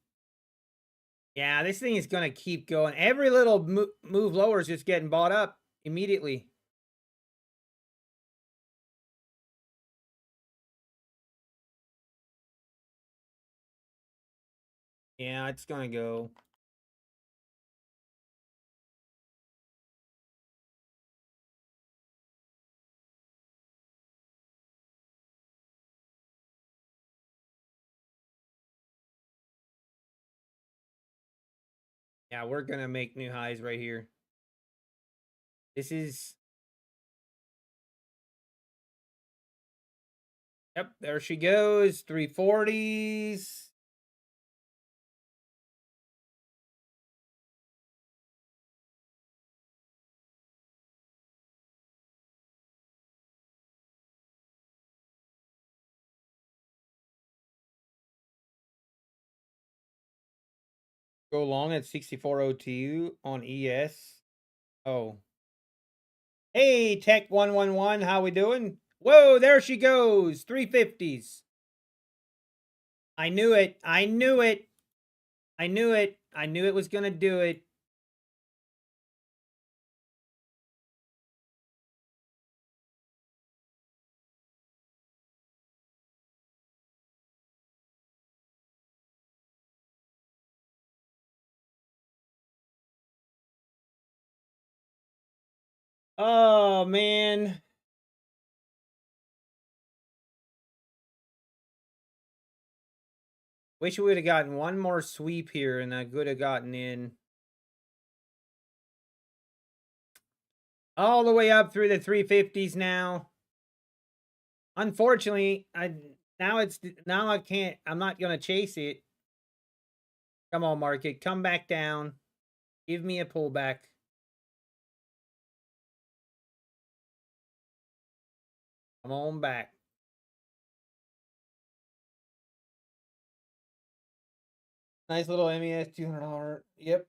Yeah, this thing is gonna keep going. Every little move lower is just getting bought up immediately. Yeah, it's gonna go. Yeah, we're gonna make new highs right here. This is... Yep, there she goes. 340s. Go long at 6402 on ES. Oh. Hey, Tech 111, how we doing? Whoa, there she goes. 350s. I knew it. I knew it. I knew it. I knew it was going to do it. Oh, man. Wish we would have gotten one more sweep here and I could have gotten in. All the way up through the 350s now. Unfortunately, now I can't, I'm not going to chase it. Come on, market, come back down. Give me a pullback. Come on back. Nice little MES $200. Yep.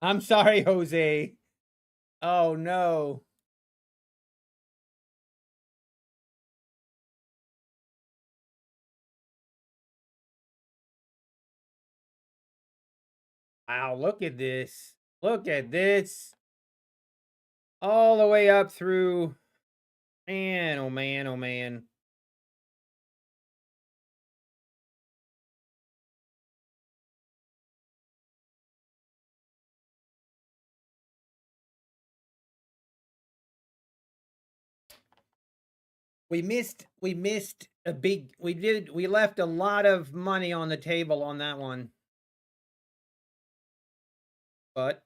I'm sorry, Jose. Oh, no. Wow, look at this. Look at this. All the way up through. Man, oh, man, oh, man. We missed a big, we left a lot of money on the table on that one. But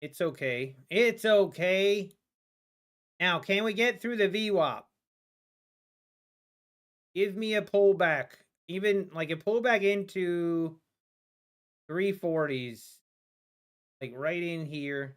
it's okay. It's okay. Now, can we get through the VWAP? Give me a pullback. Even like a pullback into 340s. Like right in here.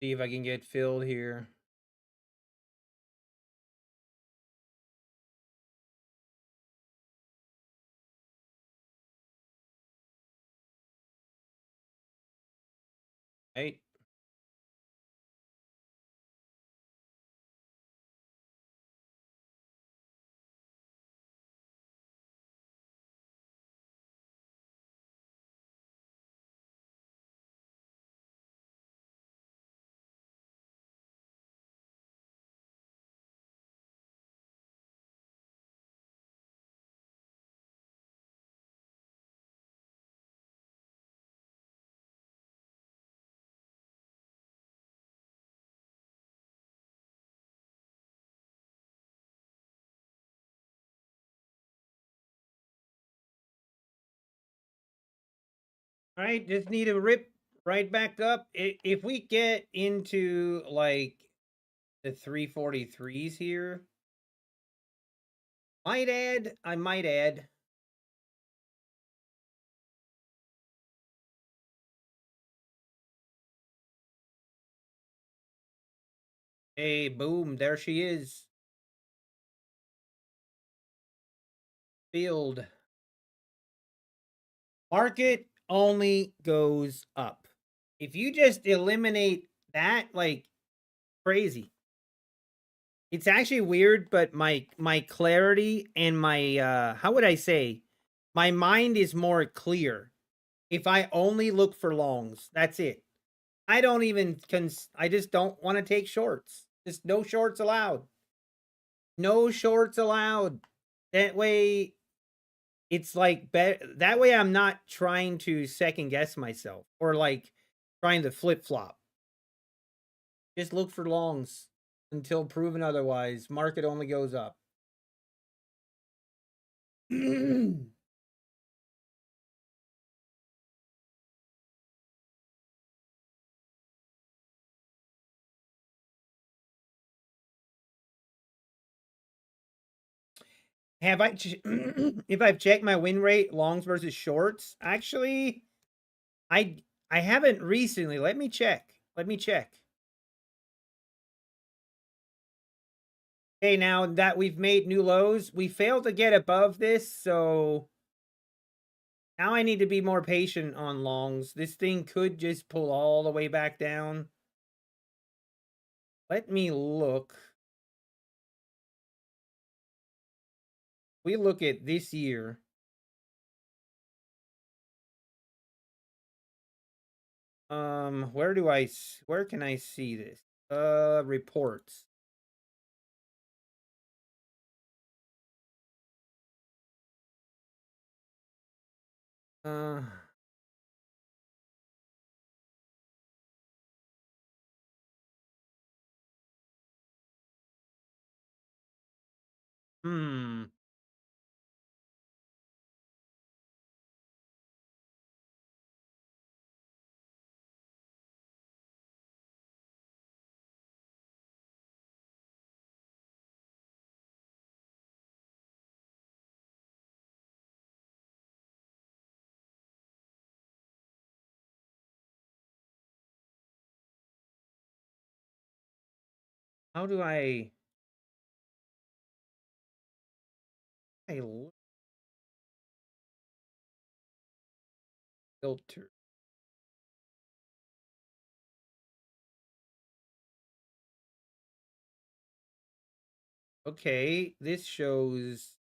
See if I can get filled here. Right. All right, just need to rip right back up. If we get into like the 343s here, I might add. Hey, boom, there she is. Filled. Market only goes up. If you just eliminate that, like crazy. It's actually weird, but my clarity and my how would I say? My mind is more clear if I only look for longs. That's it. I don't even I just don't want to take shorts. Just no shorts allowed. No shorts allowed. That way it's like that way I'm not trying to second guess myself or like trying to flip flop. Just look for longs until proven otherwise. Market only goes up. Have I if I've checked my win rate longs versus shorts? Actually, I I haven't recently. Let me check. Let me check. Okay, now that we've made new lows, we failed to get above this, so now I need to be more patient on longs. This thing could just pull all the way back down. Let me look. We look at this year. Where can I see this? Reports. Uh hmm. How do I filter? Okay, this shows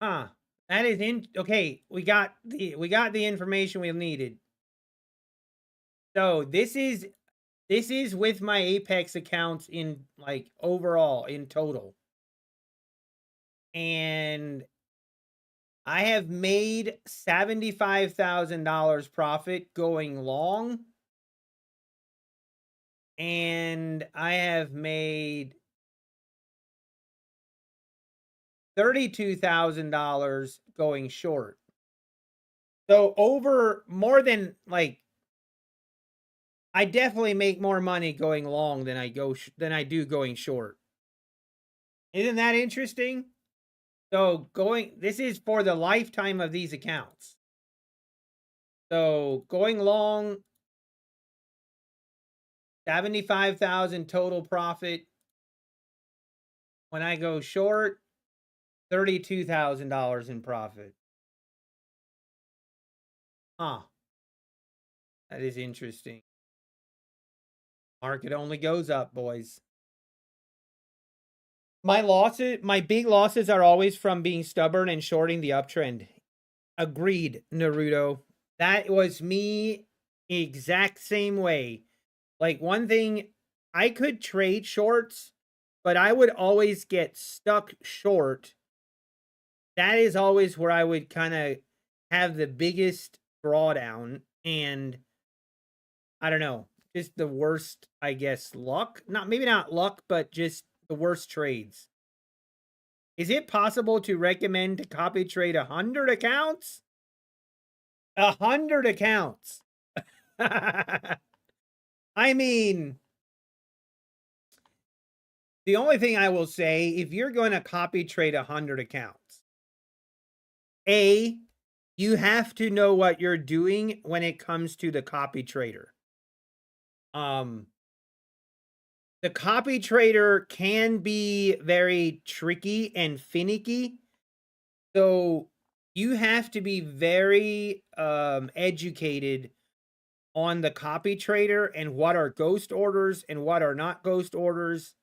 huh. That is in okay, we got the information we needed. So this is with my Apex accounts in like overall in total. And I have made $75,000 profit going long. And I have made $32,000 going short. So over more than like I definitely make more money going long than I do going short. Isn't that interesting? So this is for the lifetime of these accounts. So going long 75,000 total profit. When I go short $32,000 in profit. Huh. That is interesting. Market only goes up, boys. My big losses are always from being stubborn and shorting the uptrend. Agreed, Naruto. That was me exact same way. Like one thing, I could trade shorts, but I would always get stuck short. That is always where I would kind of have the biggest drawdown and I don't know, just the worst, I guess, luck. Not maybe not luck, but just the worst trades. Is it possible to recommend to copy trade 100 accounts? 100 accounts. I mean, the only thing I will say, if you're going to copy trade 100 accounts, A, you have to know what you're doing when it comes to the copy trader. The copy trader can be very tricky and finicky. So you have to be very educated on the copy trader and what are ghost orders and what are not ghost orders.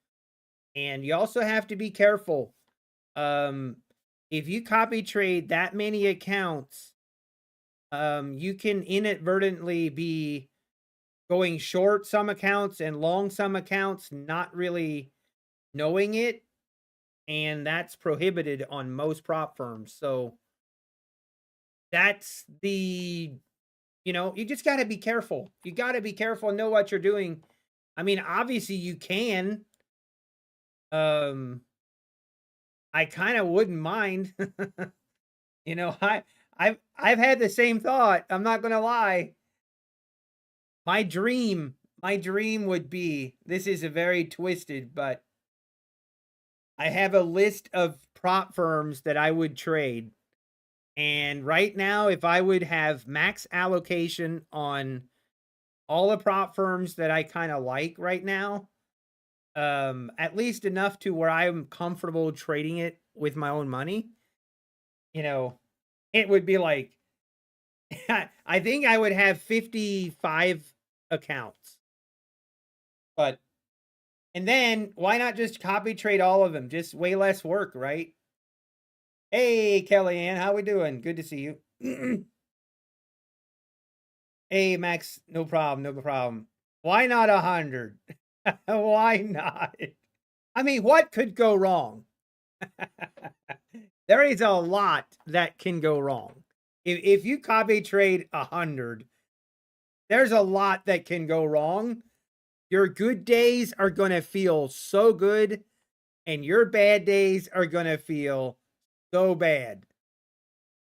And you also have to be careful. If you copy trade that many accounts, you can inadvertently be going short some accounts and long some accounts, not really knowing it. And that's prohibited on most prop firms. So that's the, you just got to be careful. You got to be careful and know what you're doing. I mean, obviously you can. I kind of wouldn't mind. I've had the same thought. I'm not going to lie. My dream would be, this is a very twisted, but I have a list of prop firms that I would trade. And right now, if I would have max allocation on all the prop firms that I kind of like right now, at least enough to where I'm comfortable trading it with my own money, it would be like, I think I would have 55 accounts. And then why not just copy trade all of them? Just way less work, right? Hey, Kellyanne, how we doing? Good to see you. Hey, Max, no problem, no problem. Why not 100? Why not? I mean, what could go wrong? There is a lot that can go wrong. If you copy trade 100, there's a lot that can go wrong. Your good days are going to feel so good, and your bad days are going to feel so bad.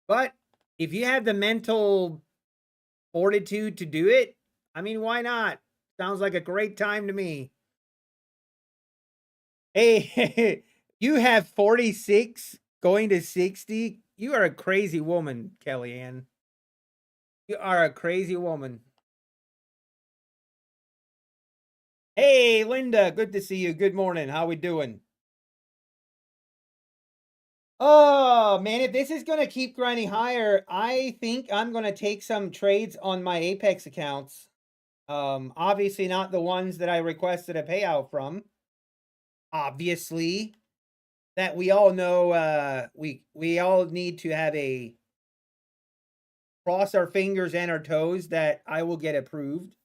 But if you have the mental fortitude to do it, I mean, why not? Sounds like a great time to me. Hey, you have 46 going to 60. You are a crazy woman, Kellyanne. You are a crazy woman. Hey, Linda, good to see you. Good morning. How we doing? Oh, man, if this is going to keep grinding higher, I think I'm going to take some trades on my Apex accounts. Obviously not the ones that I requested a payout from. Obviously, that we all know we all need to have a cross our fingers and our toes that I will get approved.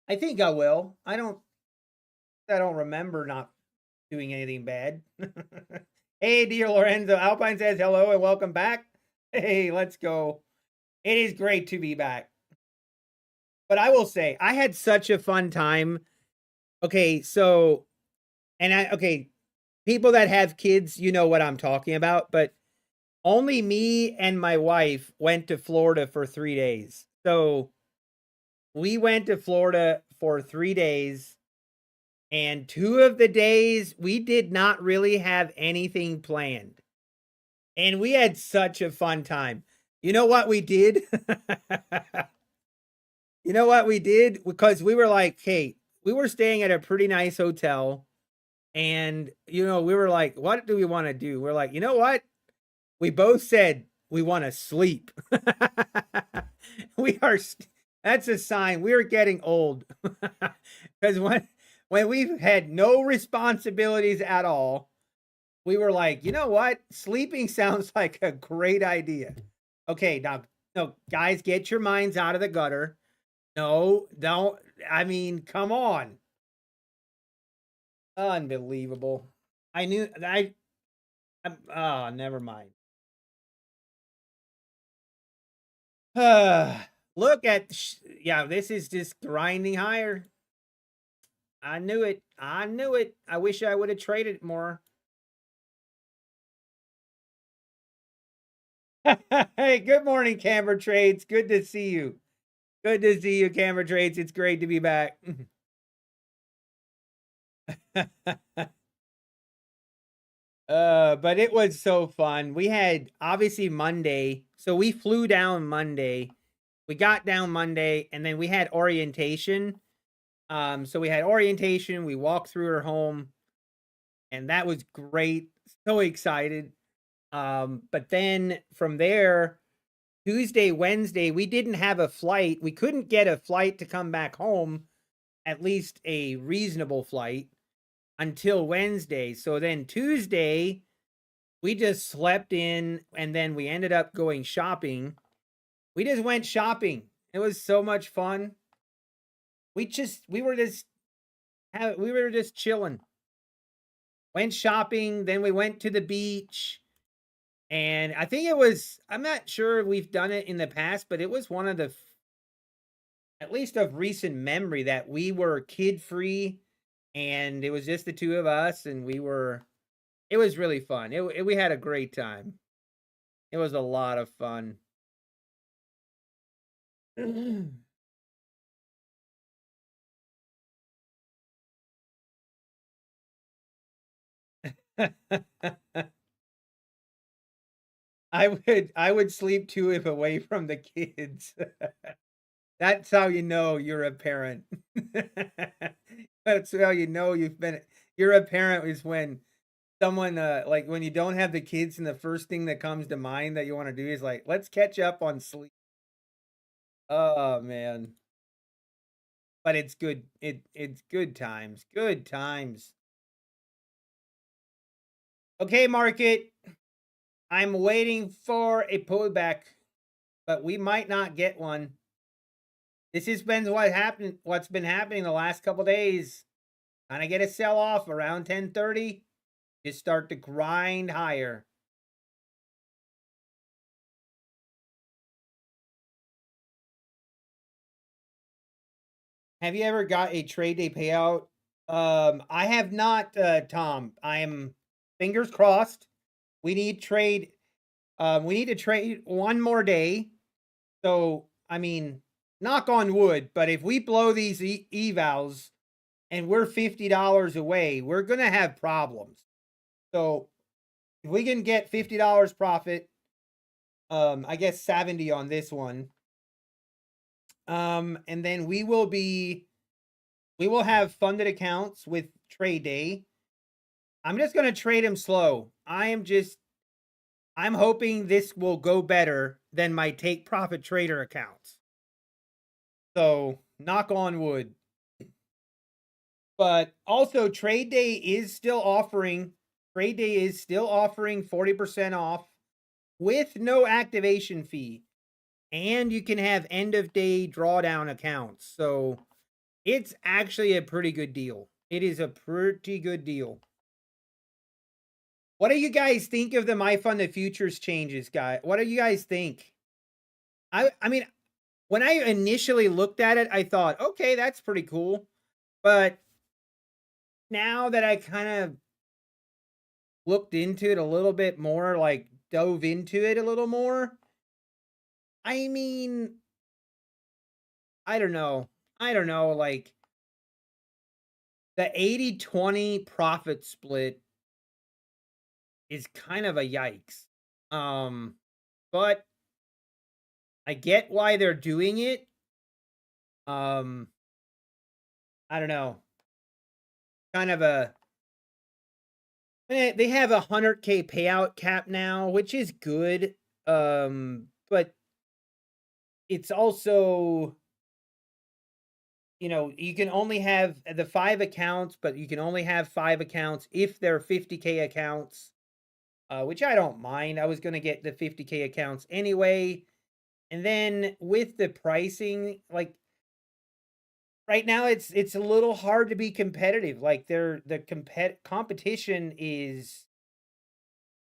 I think I will. I don't remember not doing anything bad. Hey, dear Lorenzo, Alpine says hello and welcome back. Hey, let's go. It is great to be back. But I will say, I had such a fun time. Okay, so, people that have kids, you know what I'm talking about, but only me and my wife went to Florida for 3 days. So we went to Florida for 3 days, and 2 of the days we did not really have anything planned. And we had such a fun time. You know what we did? You know what we did? Because we were like, hey, we were staying at a pretty nice hotel. And, we were like, what do we want to do? We're like, you know what? We both said we want to sleep. That's a sign we're getting old. Because when we've had no responsibilities at all, we were like, you know what? Sleeping sounds like a great idea. Okay, now, no, guys, get your minds out of the gutter. No, don't. I mean, come on. Unbelievable. I knew oh, never mind. Look at, yeah, this is just grinding higher. I knew it. I knew it. I wish I would have traded more. Hey, good morning, Camera Trades. Good to see you. Good to see you, Camera Trades. It's great to be back. But it was so fun. We had obviously Monday, so we flew down Monday. We got down Monday, and then we had orientation. So we had orientation. We walked through her home, and that was great. So excited. But then from there, Tuesday, Wednesday, we didn't have a flight. We couldn't get a flight to come back home, at least a reasonable flight, until Wednesday. So then Tuesday, we just slept in, and then we ended up going shopping. We just went shopping. It was so much fun. We were just chilling. Went shopping, then we went to the beach. And I think I'm not sure we've done it in the past, but it was one of the, at least of recent memory, that we were kid free and it was just the two of us, and it was really fun. We had a great time. It was a lot of fun. I would sleep too if away from the kids. That's how you know you're a parent. That's how you know you're a parent, is when someone, like, when you don't have the kids and the first thing that comes to mind that you wanna do is like, "Let's catch up on sleep." Oh, man. But it's good. It's good times, good times. Okay, market, I'm waiting for a pullback, but we might not get one. This has been what's been happening the last couple days. Kinda get a sell-off around 10:30, just start to grind higher. Have you ever got a trade day payout? I have not, Tom. I am, fingers crossed. We need trade. We need to trade one more day. So, I mean, knock on wood. But if we blow these evals and we're $50 away, we're gonna have problems. So, if we can get $50 profit, I guess 70 on this one. And then we will have funded accounts with trade day. I'm just going to trade him slow. I'm hoping this will go better than my take profit trader accounts. So, knock on wood. But also, trade day is still offering 40% off with no activation fee. And you can have end of day drawdown accounts. So, it's actually a pretty good deal. It is a pretty good deal. What do you guys think of the My Fund the Futures changes, guy? What do you guys think? I mean, when I initially looked at it, I thought, okay, that's pretty cool. But now that I kind of looked into it a little bit more, like dove into it a little more, I mean, I don't know. Like, the 80-20 profit split is kind of a yikes. But I get why they're doing it. I don't know. Kind of they have a 100K payout cap now, which is good. But it's also, you can only have the 5 accounts, but you can only have 5 accounts if they're 50K accounts, which I don't mind. I was going to get the 50K accounts anyway. And then with the pricing, like, right now it's a little hard to be competitive. Like, competition is,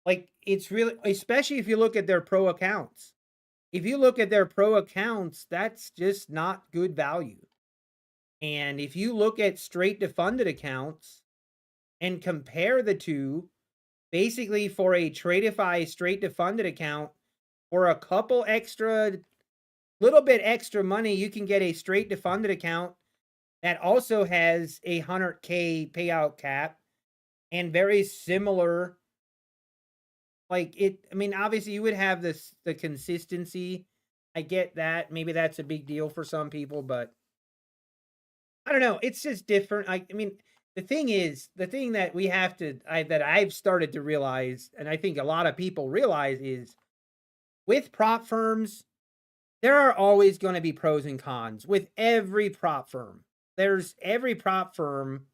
like, it's really, especially if you look at their pro accounts. If you look at their pro accounts, that's just not good value. And if you look at straight to funded accounts and compare the two, basically for a Tradeify straight to funded account, for a couple extra, little bit extra money, you can get a straight to funded account that also has a 100K payout cap and very similar. Like it, I mean, obviously you would have the consistency. I get that. Maybe that's a big deal for some people, but I don't know. It's just different. I mean, the thing is, the thing that we have to, that I've started to realize, and I think a lot of people realize, is with prop firms, there are always going to be pros and cons with every prop firm. Every prop firm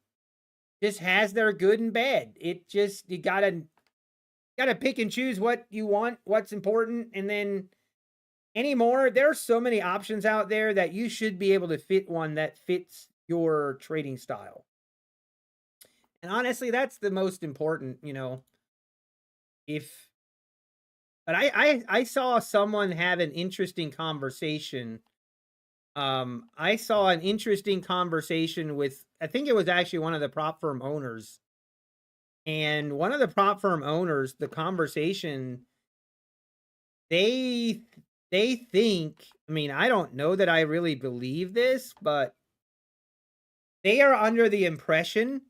just has their good and bad. It just, you gotta pick and choose what you want, what's important, and then anymore, there are so many options out there that you should be able to fit one that fits your trading style. And honestly, that's the most important, if but I saw someone have an interesting conversation. I saw an interesting conversation with, I think it was actually one of the prop firm owners. And one of the prop firm owners, the conversation, they think, I mean, I don't know that I really believe this, but they are under the impression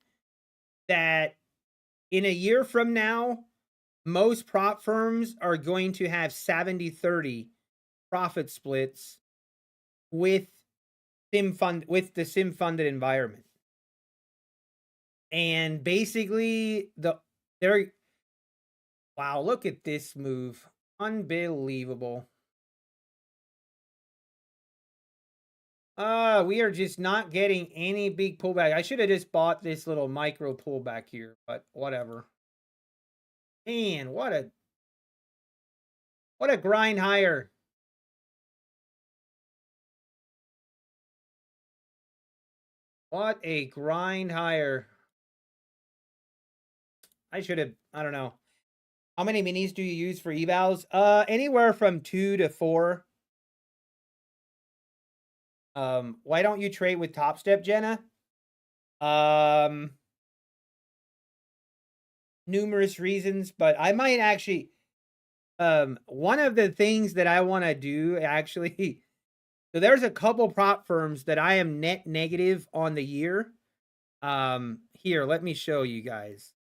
that in a year from now, most prop firms are going to have 70-30 profit splits with the sim funded environment. And basically they're wow, look at this move. Unbelievable. We are just not getting any big pullback. I should have just bought this little micro pullback here, but whatever. Man, what a grind higher. What a grind higher. I don't know. How many minis do you use for evals? Anywhere from 2 to 4. Why don't you trade with Top Step, Jenna? Numerous reasons, but I might actually, one of the things that I want to do actually, so there's a couple prop firms that I am net negative on the year. Here, let me show you guys.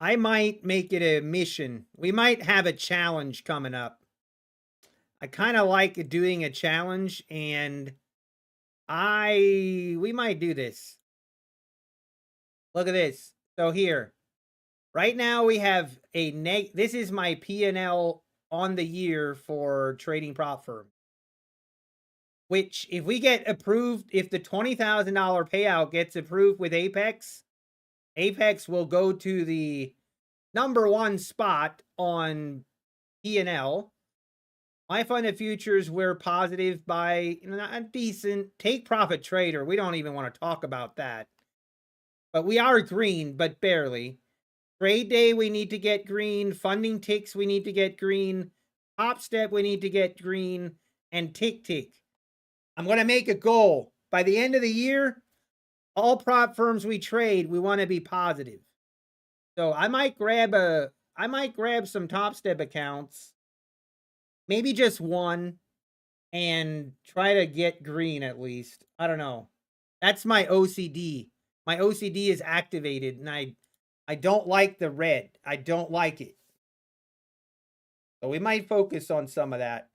I might make it a mission. We might have a challenge coming up. I kind of like doing a challenge, and we might do this. Look at this. So here, right now we have this is my P&L on the year for trading prop firm. Which, if we get approved, if the $20,000 payout gets approved with Apex will go to the #1 spot on P&L. My funded futures were positive by a decent take profit trader. We don't even want to talk about that. But we are green, but barely. Trade day, we need to get green. Funding ticks, we need to get green. Top step, we need to get green. And tick. I'm going to make a goal. By the end of the year, all prop firms we trade, we want to be positive. So I might grab some Top Step accounts, maybe just one, and try to get green at least. I don't know. That's my OCD. My OCD is activated, and I don't like the red. I don't like it. So we might focus on some of that.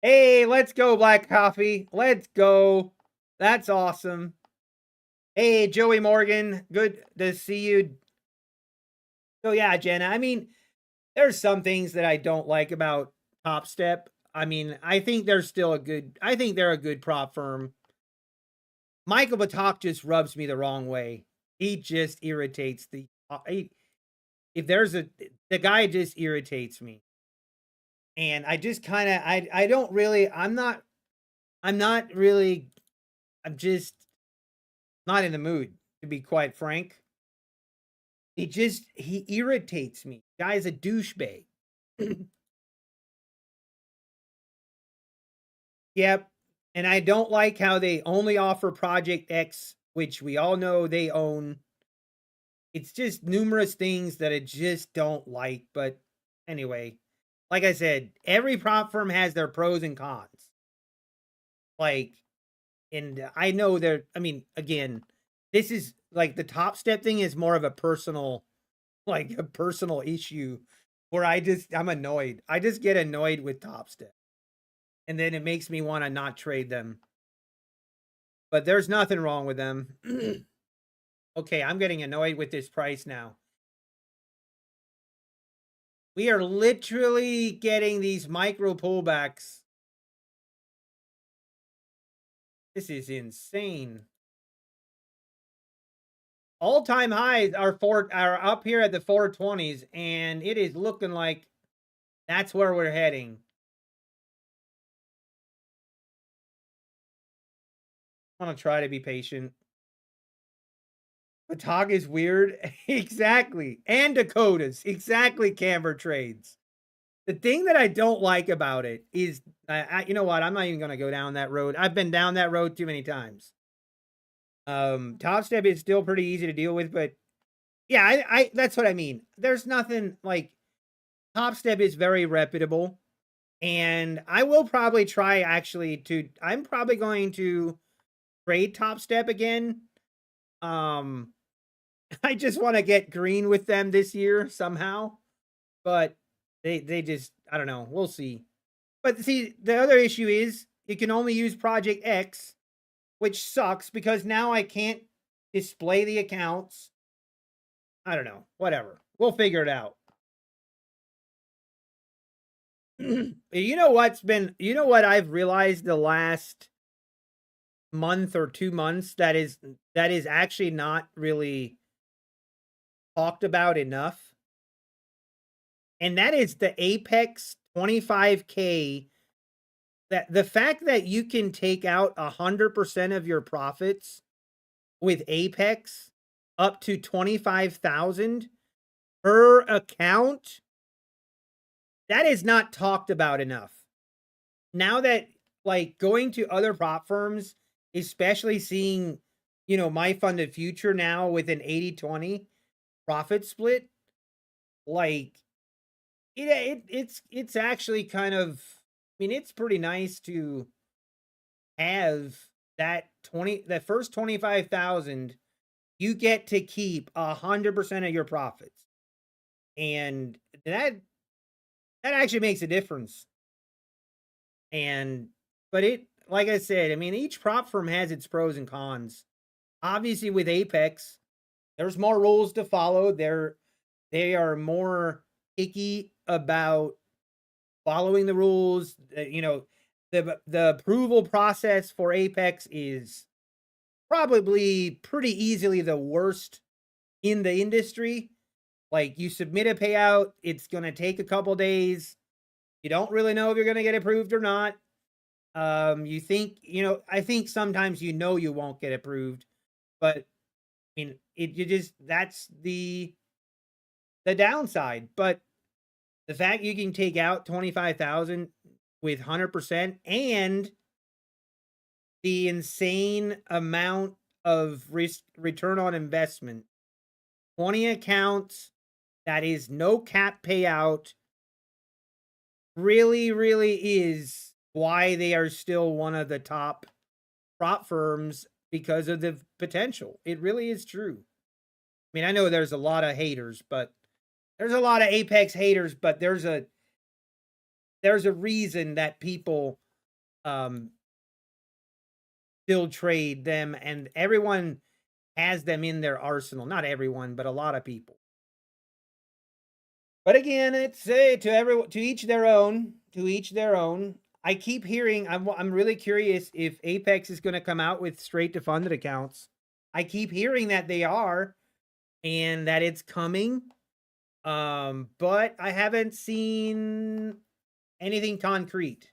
Hey, let's go, Black Coffee. Let's go. That's awesome. Hey, Joey Morgan. Good to see you. So yeah, Jenna, I mean, there's some things that I don't like about Top Step. I mean, I think they're a good prop firm. Michael Batok just rubs me the wrong way. He just irritates the guy just irritates me. And I just kind of, I don't really, I'm just not in the mood, to be quite frank. He irritates me. Guy's a douchebag. Yep. And I don't like how they only offer Project X, which we all know they own. It's just numerous things that I just don't like. But anyway, like I said, every prop firm has their pros and cons. Like, and I know there, I mean, again, this is like the Top Step thing is more of a personal, like a personal issue where I'm annoyed. I just get annoyed with Top Step. And then it makes me want to not trade them. But there's nothing wrong with them. Okay, I'm getting annoyed with this price now. We are literally getting these micro pullbacks. This is insane. All-time highs are up here at the 420s, and it is looking like that's where we're heading. I'm gonna try to be patient. Batag is weird. Exactly. And Dakotas. Exactly, Camber trades. The thing that I don't like about it is, you know what? I'm not even going to go down that road. I've been down that road too many times. Top Step is still pretty easy to deal with, but yeah, I that's what I mean. There's nothing like Top Step is very reputable, and I will probably try I'm probably going to trade Top Step again. I just want to get green with them this year somehow, but they just, I don't know. We'll see. But see, the other issue is you can only use Project X, which sucks because now I can't display the accounts. I don't know. Whatever. We'll figure it out. You know what I've realized the last month or 2 months that is actually not really talked about enough? And that is the Apex 25K. That the fact that you can take out 100% of your profits with Apex up to 25,000 per account, that is not talked about enough. Now that, like, going to other prop firms, especially seeing, you know, my funded future now with an 80-20 profit split, like, it's actually kind of, I mean, it's pretty nice to have that first 25,000, you get to keep 100% of your profits. And that actually makes a difference. And but it, like I said, I mean, each prop firm has its pros and cons. Obviously with Apex, there's more rules to follow. They are more picky about following the rules. You know, the approval process for Apex is probably pretty easily the worst in the industry. Like, you submit a payout, it's going to take a couple days. You don't really know if you're going to get approved or not. You think, you know, I think sometimes you know you won't get approved, but I mean, that's the downside. But the fact you can take out 25,000 with 100% and the insane amount of return on investment, 20 accounts, that is no cap payout, really, really is why they are still one of the top prop firms, because of the potential. It really is true. I mean, I know there's a lot of haters, but there's a lot of Apex haters, but there's a reason that people still trade them, and everyone has them in their arsenal. Not everyone, but a lot of people. But again, it's to each their own. To each their own. I keep hearing. I'm really curious if Apex is going to come out with straight to funded accounts. I keep hearing that they are, and that it's coming. But I haven't seen anything concrete.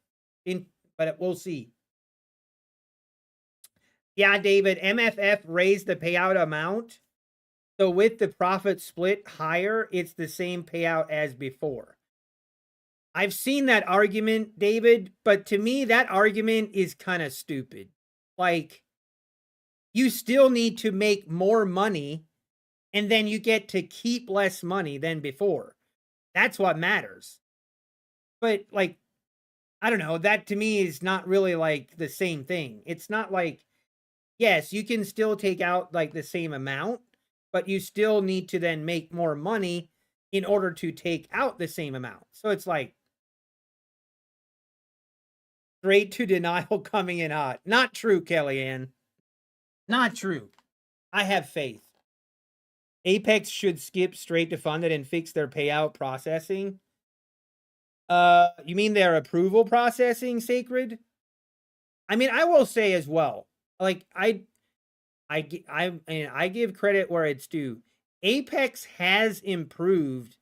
But we'll see. Yeah, David, MFF raised the payout amount. So with the profit split higher, it's the same payout as before. I've seen that argument, David, but to me, that argument is kind of stupid. Like, you still need to make more money and then you get to keep less money than before. That's what matters. But like, I don't know, that to me is not really like the same thing. It's not like, yes, you can still take out like the same amount, but you still need to then make more money in order to take out the same amount. So it's like straight to denial coming in hot. Not true, Kellyanne. Not true. I have faith. Apex should skip straight to funded and fix their payout processing. You mean their approval processing, Sacred? I mean, I will say as well, like I give credit where it's due. Apex has improved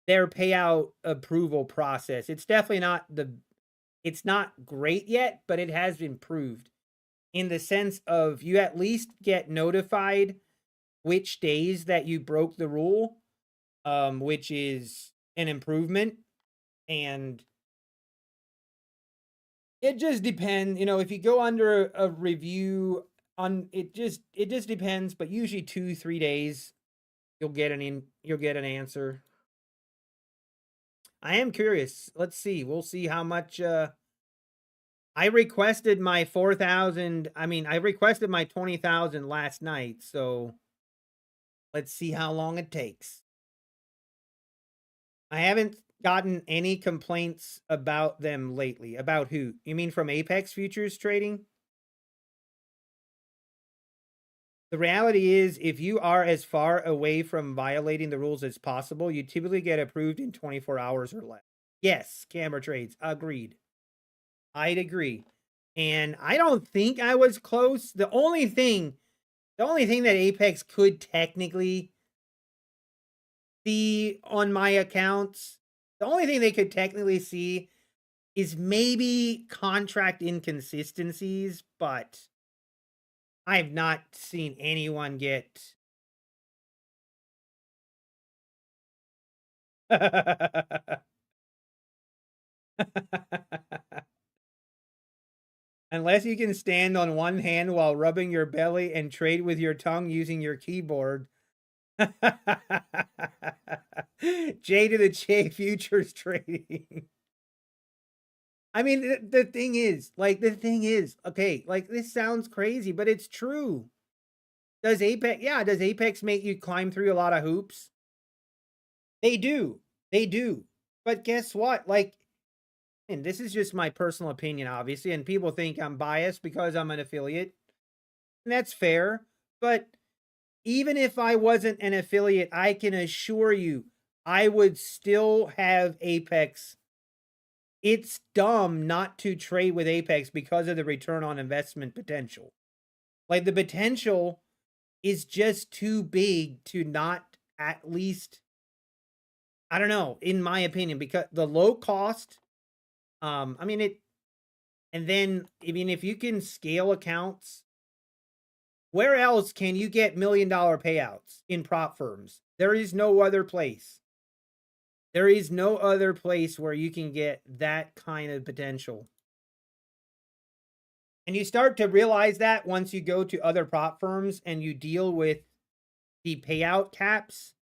their payout approval process. It's definitely not it's not great yet, but it has improved in the sense of you at least get notified which days that you broke the rule, which is an improvement. And it just depends, if you go under a review on it just depends, but usually 2-3 days you'll get an answer. I am curious. Let's see. We'll see how much I requested my 4,000. I requested my 20,000 last night, so let's see how long it takes. I haven't gotten any complaints about them lately. About who? You mean from Apex Futures Trading? The reality is, if you are as far away from violating the rules as possible, you typically get approved in 24 hours or less. Yes, camera trades. Agreed. I'd agree. And I don't think I was close. The only thing that Apex could technically see on my accounts, the only thing they could technically see is maybe contract inconsistencies, but I've not seen anyone get unless you can stand on one hand while rubbing your belly and trade with your tongue using your keyboard. J to the J futures trading. I mean, the thing is, okay, like this sounds crazy, but it's true. Does Apex make you climb through a lot of hoops? They do. They do. But guess what? Like, and this is just my personal opinion, obviously, and people think I'm biased because I'm an affiliate. And that's fair. But even if I wasn't an affiliate, I can assure you I would still have Apex. It's dumb not to trade with Apex because of the return on investment potential. Like, the potential is just too big to not at least, I don't know, in my opinion, because the low cost, and then, if you can scale accounts, where else can you get $1 million payouts in prop firms? There is no other place. There is no other place where you can get that kind of potential. And you start to realize that once you go to other prop firms and you deal with the payout caps,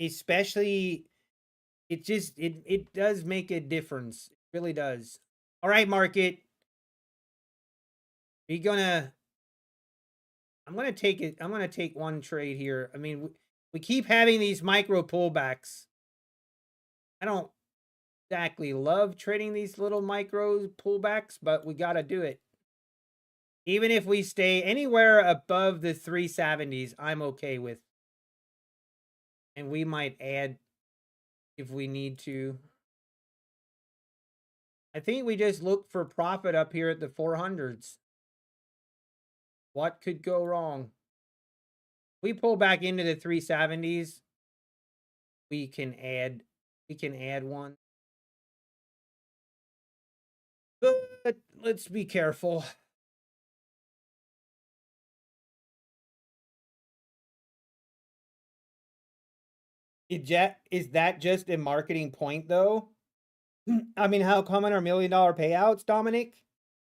especially, it does make a difference. It really does. All right, market. I'm gonna take it. I'm gonna take one trade here. I mean, we keep having these micro pullbacks. I don't exactly love trading these little micro pullbacks, but we got to do it. Even if we stay anywhere above the 370s, I'm okay with. And we might add if we need to. I think we just look for profit up here at the 400s. What could go wrong? We pull back into the 370s. We can add one. But let's be careful. Is that just a marketing point, though? I mean, how common are $1 million payouts, Dominic?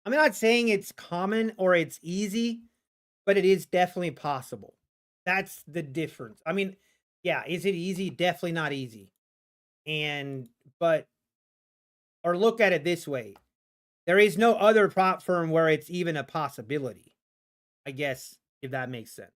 I'm not saying it's common or it's easy, but it is definitely possible. That's the difference. I mean, yeah, is it easy? Definitely not easy. But or look at it this way. There is no other prop firm where it's even a possibility. I guess if that makes sense.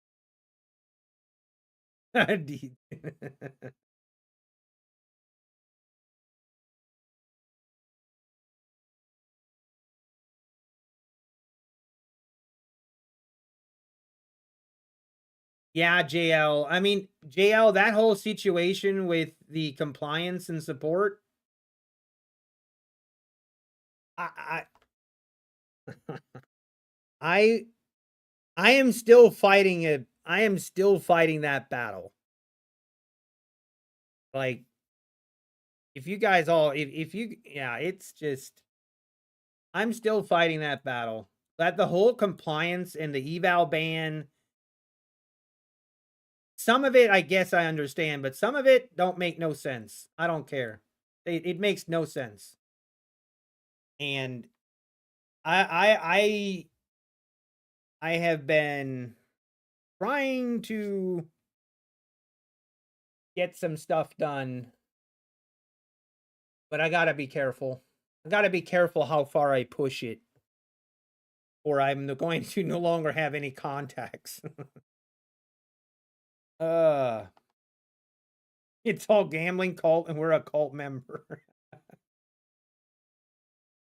Yeah, JL. I mean, JL, that whole situation with the compliance and support, I I I am still fighting it. I am still fighting that battle. Like, if you guys all if you yeah, it's just I'm still fighting that battle. That the whole compliance and the eval ban, some of it I guess I understand, but some of it don't make no sense. I don't care. It makes no sense. And I I have been trying to get some stuff done, but I gotta be careful. I gotta be careful how far I push it, or I'm going to no longer have any contacts. uh, it's all gambling cult, and we're a cult member.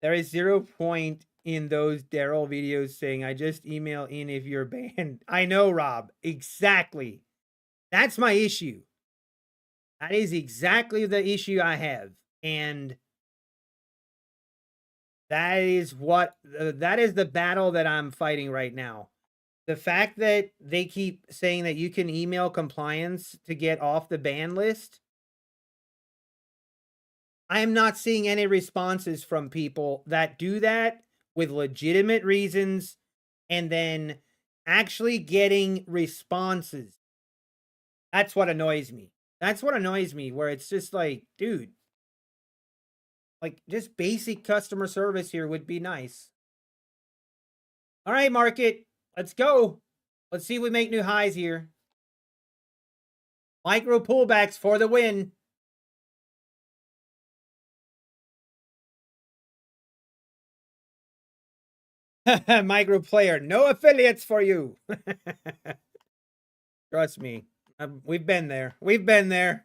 There is 0 point in those Daryl videos saying, "I just email in if you're banned." I know, Rob. Exactly. That's my issue. That is exactly the issue I have, and that is what that is the battle that I'm fighting right now. The fact that they keep saying that you can email compliance to get off the ban list, I am not seeing any responses from people that do that with legitimate reasons and then actually getting responses. That's what annoys me. That's what annoys me, where it's just like, dude, like just basic customer service here would be nice. All right, market, let's go. Let's see if we make new highs here. Micro pullbacks for the win. Micro player, no affiliates for you. Trust me. We've been there. We've been there.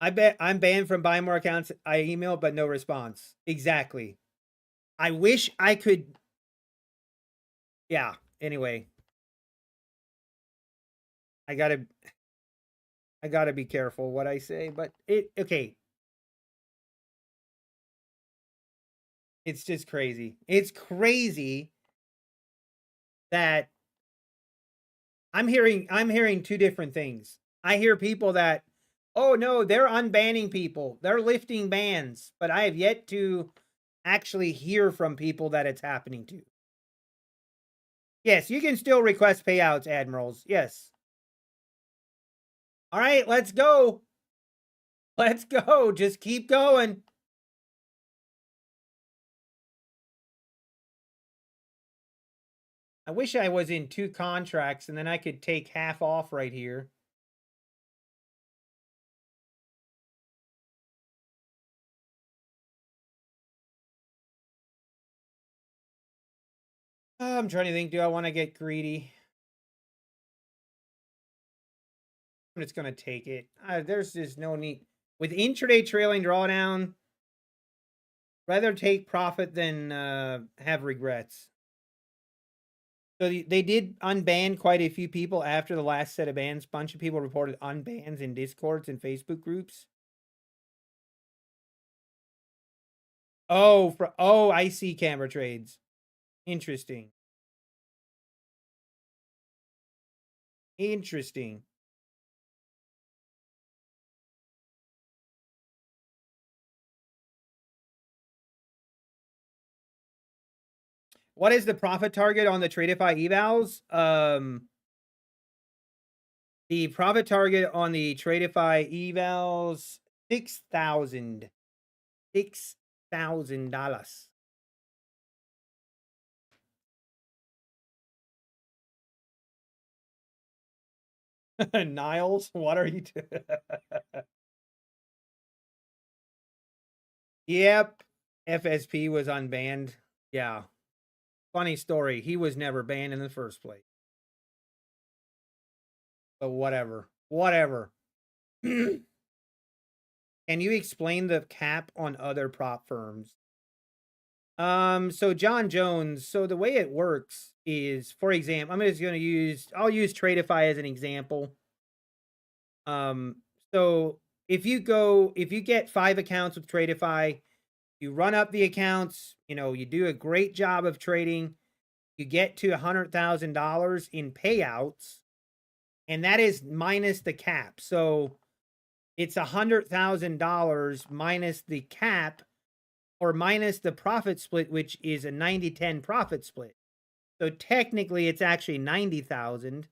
I bet I'm banned from buying more accounts. I email, but no response. Exactly. I wish I could. Yeah. Anyway, I gotta be careful what I say, but okay. It's just crazy. It's crazy that I'm hearing two different things. I hear people that, oh no, they're unbanning people. They're lifting bans, but I have yet to actually hear from people that it's happening to. Yes, you can still request payouts, admirals. Yes. All right, let's go. Let's go. Just keep going. I wish I was in 2 contracts and then I could take half off right here. I'm trying to think, do I want to get greedy? I'm just going to take it. There's just no need. With intraday trailing drawdown, rather take profit than have regrets. So they did unban quite a few people after the last set of bans. Bunch of people reported unbans in Discords and Facebook groups. Oh, I see camera trades. Interesting. Interesting. What is the profit target on the Tradeify evals? The profit target on the Tradeify evals, $6,000. $6,000. Niles, what are you doing? Yep. FSP was unbanned. Yeah. Funny story. He was never banned in the first place. But whatever. Whatever. Can you explain the cap on other prop firms? So John Jones, so the way it works is, for example, I'll use Tradeify as an example. So if you get 5 accounts with Tradeify, you run up the accounts, you do a great job of trading, you get to $100,000 in payouts, and that is minus the cap. So it's $100,000 minus the cap, or minus the profit split, which is a 90-10 profit split. So technically it's actually 90,000,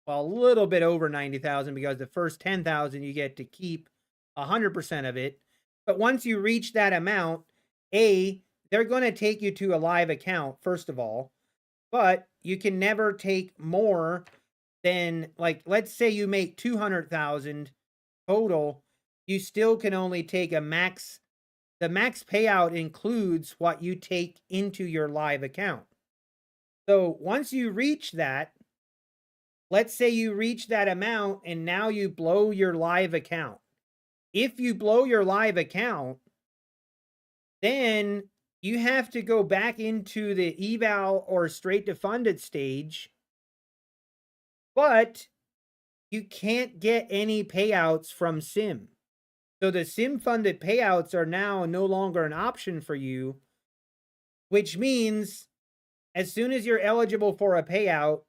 well, a little bit over 90,000, because the first 10,000 you get to keep 100% of it. But once you reach that amount, they're going to take you to a live account, first of all, but you can never take more than, like, let's say you make 200,000 total, you still can only take a max. The max payout includes what you take into your live account. So once you reach that, let's say you reach that amount and now you blow your live account. If you blow your live account, then you have to go back into the eval or straight to funded stage, but you can't get any payouts from sim. So the sim funded payouts are now no longer an option for you, which means as soon as you're eligible for a payout,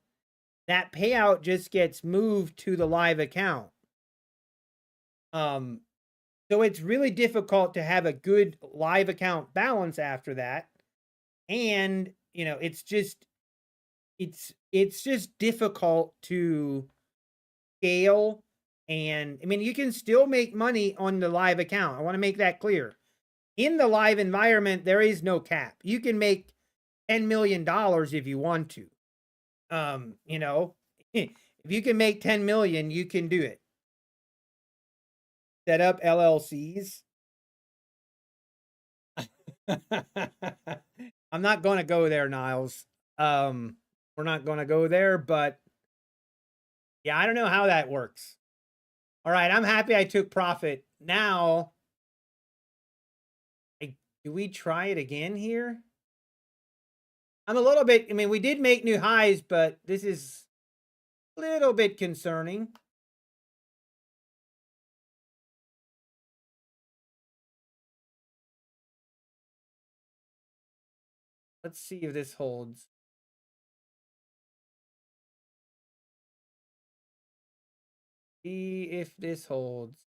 that payout just gets moved to the live account. So it's really difficult to have a good live account balance after that. And, it's just difficult to scale. And I mean, you can still make money on the live account. I want to make that clear. In the live environment, there is no cap. You can make $10 million if you want to. If you can make 10 million, you can do it. Set up LLCs. I'm not going to go there, Niles. We're not going to go there, but yeah, I don't know how that works. All right, I'm happy I took profit. Now, do we try it again here? I'm a little bit, I mean, we did make new highs, but this is a little bit concerning. Let's see if this holds. See if this holds.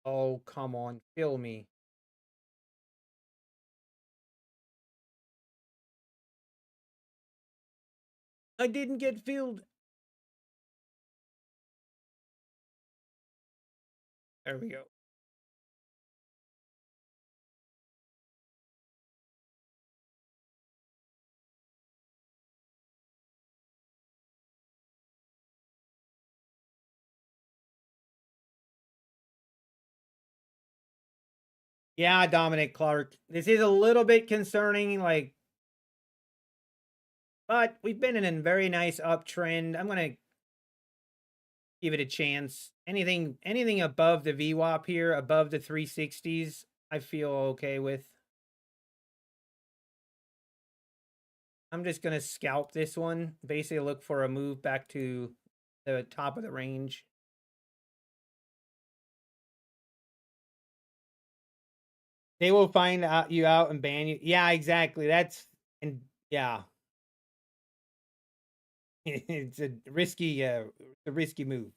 Oh, come on, fill me. I didn't get filled. There we go. Yeah, Dominic Clark. This is a little bit concerning, but we've been in a very nice uptrend. I'm gonna give it a chance. Anything above the VWAP here, above the 360s, I feel okay with. I'm just gonna scalp this one. Basically look for a move back to the top of the range. They will find you out and ban you. Yeah, exactly. Yeah. It's a risky move.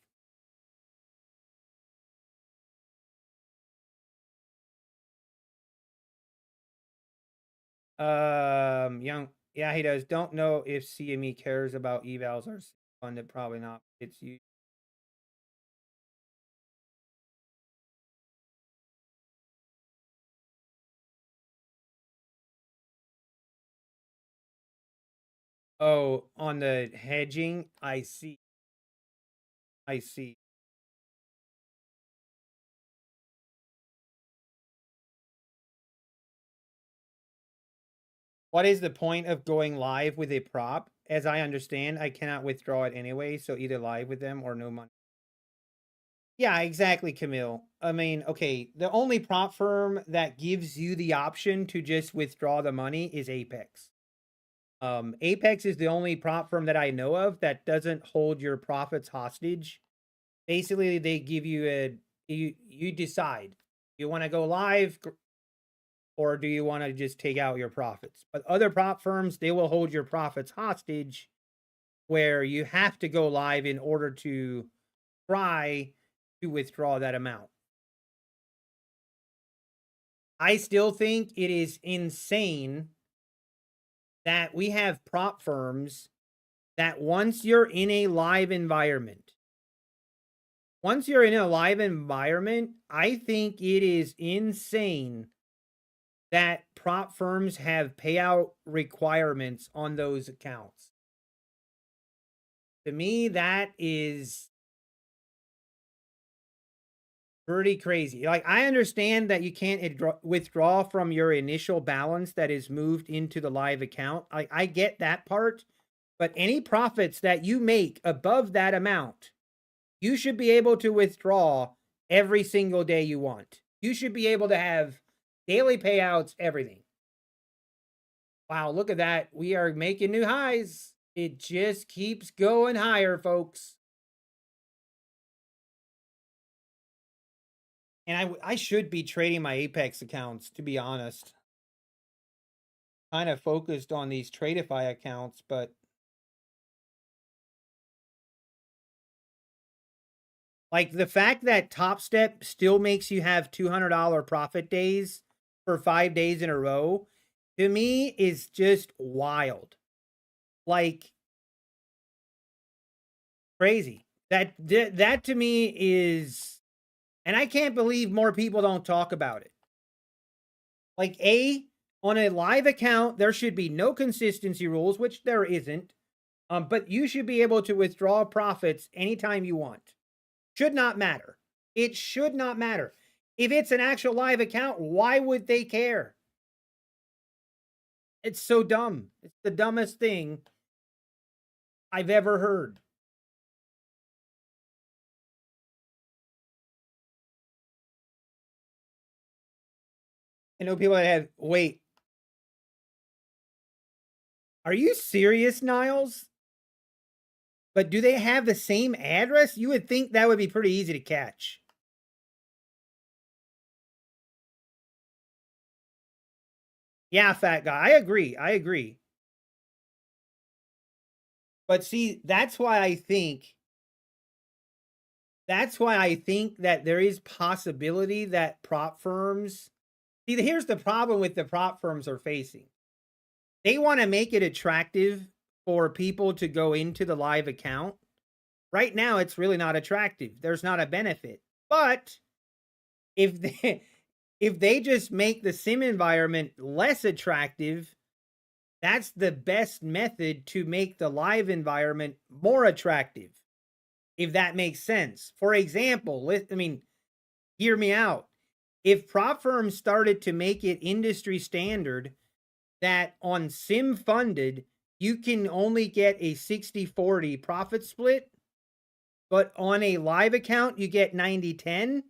Young, yeah, he does. Don't know if CME cares about evals or funded. Probably not. It's you. Oh, on the hedging, I see. I see. What is the point of going live with a prop? As I understand, I cannot withdraw it anyway, so either live with them or no money. Yeah, exactly, Camille. I mean, okay, the only prop firm that gives you the option to just withdraw the money is Apex. Apex is the only prop firm that I know of that doesn't hold your profits hostage. Basically, they give you you decide. You want to go live or do you want to just take out your profits? But other prop firms, they will hold your profits hostage where you have to go live in order to try to withdraw that amount. I still think it is insane that we have prop firms that once you're in a live environment, I think it is insane that prop firms have payout requirements on those accounts. To me, that is pretty crazy. Like, I understand that you can't withdraw from your initial balance that is moved into the live account. I get that part, but any profits that you make above that amount, you should be able to withdraw every single day you want. You should be able to have daily payouts, everything. Wow, look at that. We are making new highs. It just keeps going higher, folks. And I should be trading my Apex accounts, to be honest. Kind of focused on these Tradeify accounts, but like the fact that Top Step still makes you have $200 profit days for 5 days in a row, to me is just wild. Like crazy. That to me is, and I can't believe more people don't talk about it. Like on a live account, there should be no consistency rules, which there isn't. But you should be able to withdraw profits anytime you want. Should not matter. It should not matter. If it's an actual live account, why would they care? It's so dumb. It's the dumbest thing I've ever heard. I know people that have, wait, are you serious, Niles? But do they have the same address? You would think that would be pretty easy to catch. Yeah, fat guy. I agree. I agree. But see, that's why I think that there is possibility that prop firms, see, here's the problem with the prop firms are facing. They want to make it attractive for people to go into the live account. Right now, it's really not attractive. There's not a benefit. But if they if they just make the sim environment less attractive, that's the best method to make the live environment more attractive. If that makes sense. For example, hear me out. If prop firms started to make it industry standard that on sim funded, you can only get a 60-40 profit split, but on a live account, you get 90-10.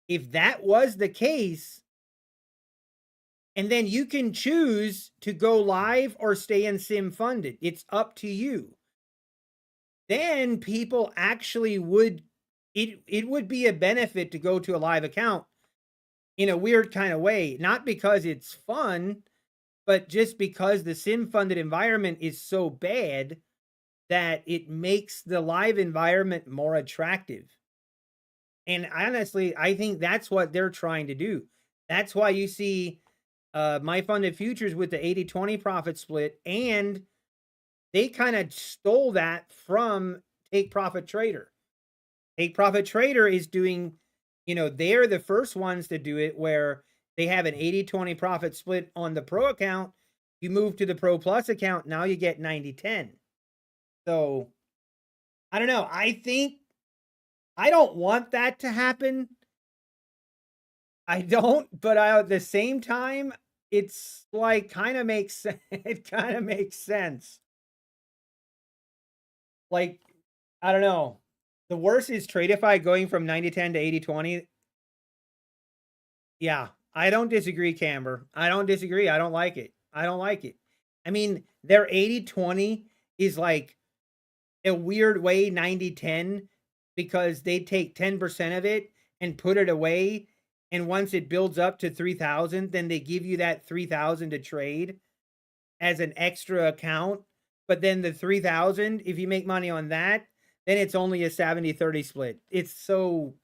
If that was the case, and then you can choose to go live or stay in sim funded, it's up to you. Then people actually would, it would be a benefit to go to a live account in a weird kind of way, not because it's fun, but just because the sim funded environment is so bad that it makes the live environment more attractive. And honestly, I think that's what they're trying to do. That's why you see my funded futures with the 80-20 profit split, and they kind of stole that from Take Profit Trader. Take Profit Trader is doing, they're the first ones to do it where they have an 80-20 profit split on the pro account, You move to the Pro Plus account, now you get 90-10. So, I don't know. I think I don't want that to happen. I don't, but at the same time, it's like kind of makes it kind of makes sense. Like, I don't know. The worst is Tradeify going from 90-10 to 80-20. Yeah, I don't disagree, Camber. I don't disagree. I don't like it. I don't like it. I mean, their 80-20 is like a weird way 90-10 because they take 10% of it and put it away. And once it builds up to 3,000, then they give you that 3,000 to trade as an extra account. But then the 3,000, if you make money on that, then it's only a 70-30 split. It's so,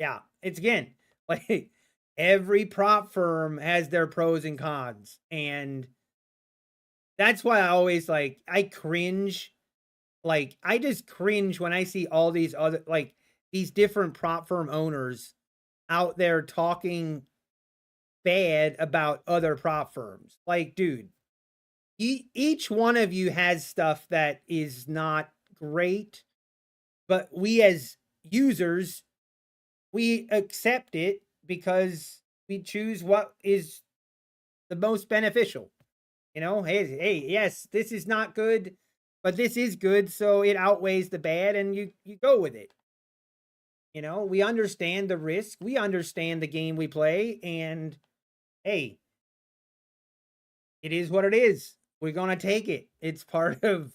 yeah, it's again, like every prop firm has their pros and cons. And that's why I always I cringe. Like, I just cringe when I see all these other, like, these different prop firm owners out there talking bad about other prop firms. Like, dude, each one of you has stuff that is not great, but we as users, we accept it because we choose what is the most beneficial. You know, hey, yes, this is not good, but this is good, so it outweighs the bad, and you go with it. You know, we understand the risk, we understand the game we play, and hey, it is what it is. We're gonna take it. It's part of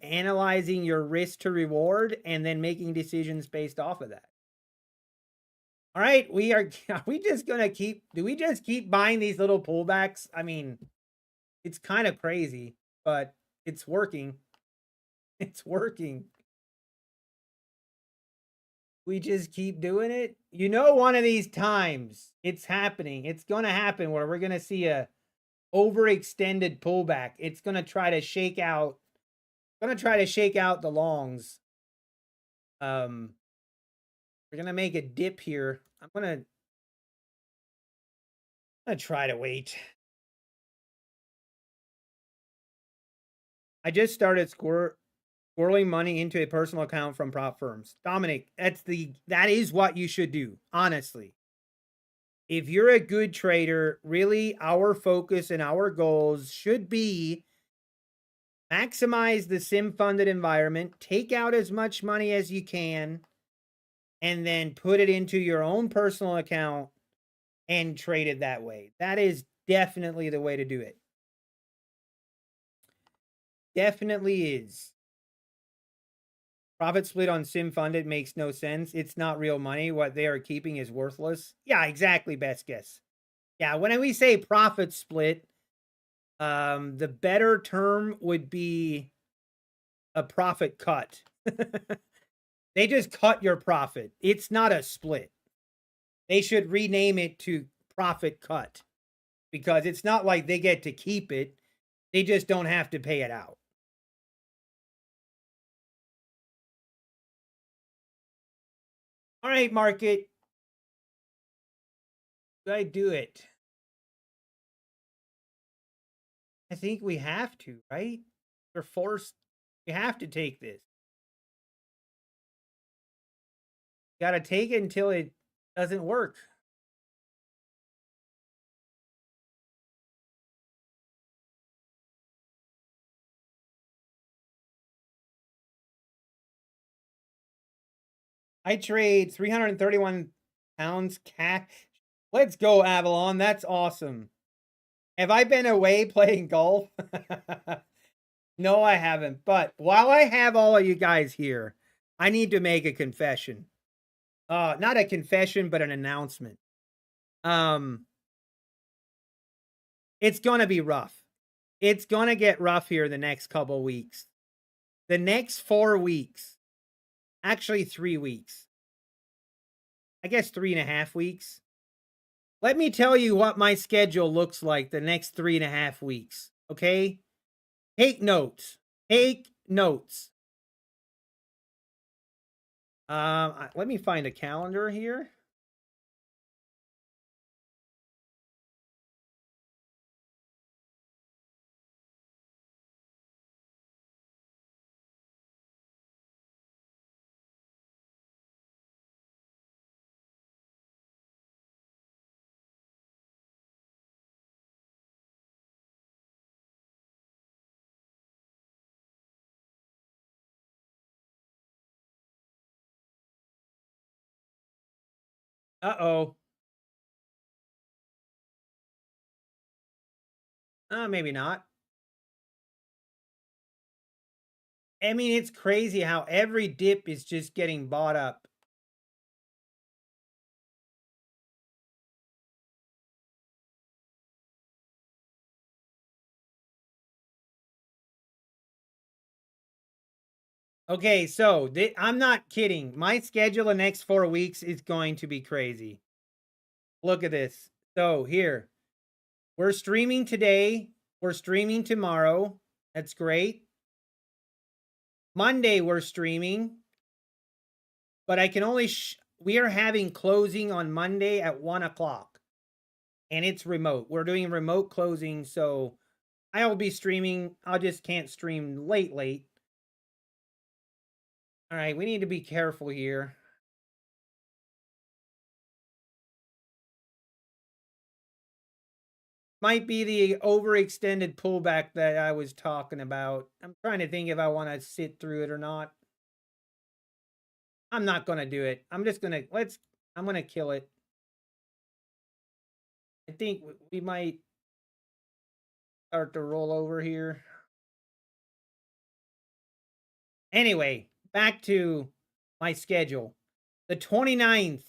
analyzing your risk to reward and then making decisions based off of that. All right, are we just gonna do we just keep buying these little pullbacks? I mean, it's kind of crazy, but it's working. It's working. We just keep doing it. You know, one of these times it's happening. It's going to happen where we're going to see a overextended pullback. It's going to try to shake out the longs. We're going to make a dip here. I'm going to try to wait. I just started squirreling money into a personal account from prop firms. Dominic, that is what you should do, honestly. If you're a good trader, really our focus and our goals should be maximize the sim funded environment, take out as much money as you can, and then put it into your own personal account and trade it that way. That is definitely the way to do it. Definitely is. Profit split on sim funded makes no sense. It's not real money. What they are keeping is worthless. Yeah, exactly. Best guess. Yeah, when we say profit split, the better term would be a profit cut. They just cut your profit. It's not a split. They should rename it to profit cut because it's not like they get to keep it. They just don't have to pay it out. All right, market. Should I do it? I think we have to, right? We're forced. We have to take this. Got to take it until it doesn't work. I trade 331 pounds cash. Let's go, Avalon. That's awesome. Have I been away playing golf? No, I haven't. But while I have all of you guys here, I need to make a confession. Not a confession, but an announcement. It's going to be rough. It's going to get rough here the next couple weeks. The next 4 weeks. Actually, 3 weeks. I guess 3.5 weeks. Let me tell you what my schedule looks like the next 3.5 weeks. Okay? Take notes. Take notes. Let me find a calendar here. Uh-oh. Maybe not. I mean, it's crazy how every dip is just getting bought up. Okay, so I'm not kidding. My schedule the next 4 weeks is going to be crazy. Look at this. So here, we're streaming today. We're streaming tomorrow. That's great. Monday, we're streaming. But I can only, we are having closing on Monday at 1 o'clock. And it's remote. We're doing remote closing. So I will be streaming. I just can't stream late. All right, we need to be careful here. Might be the overextended pullback that I was talking about. I'm trying to think if I want to sit through it or not. I'm not going to do it. I'm just going to, I'm going to kill it. I think we might start to roll over here. Anyway, back to my schedule. The 29th,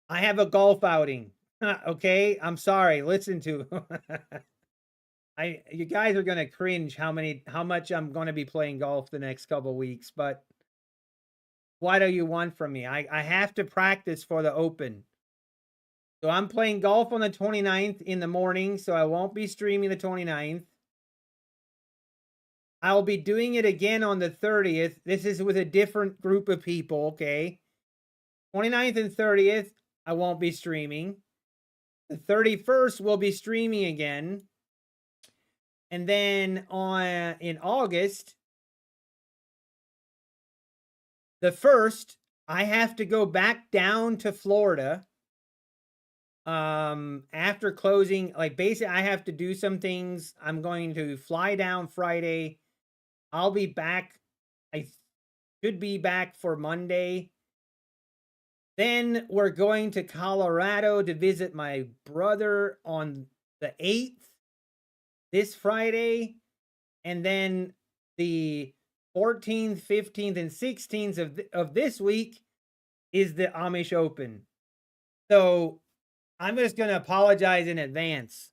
I have a golf outing. Okay, I'm sorry. Listen to you guys are gonna cringe how much I'm gonna be playing golf the next couple weeks, but what do you want from me? I have to practice for the Open. So I'm playing golf on the 29th in the morning, so I won't be streaming the 29th. I'll be doing it again on the 30th. This is with a different group of people, okay? 29th and 30th, I won't be streaming. The 31st, we'll be streaming again. And then in August, the 1st, I have to go back down to Florida. After closing, like basically I have to do some things. I'm going to fly down Friday. I'll be back. I should be back for Monday. Then we're going to Colorado to visit my brother on the 8th, this Friday. And then the 14th, 15th, and 16th of this week is the Amish Open. So I'm just going to apologize in advance.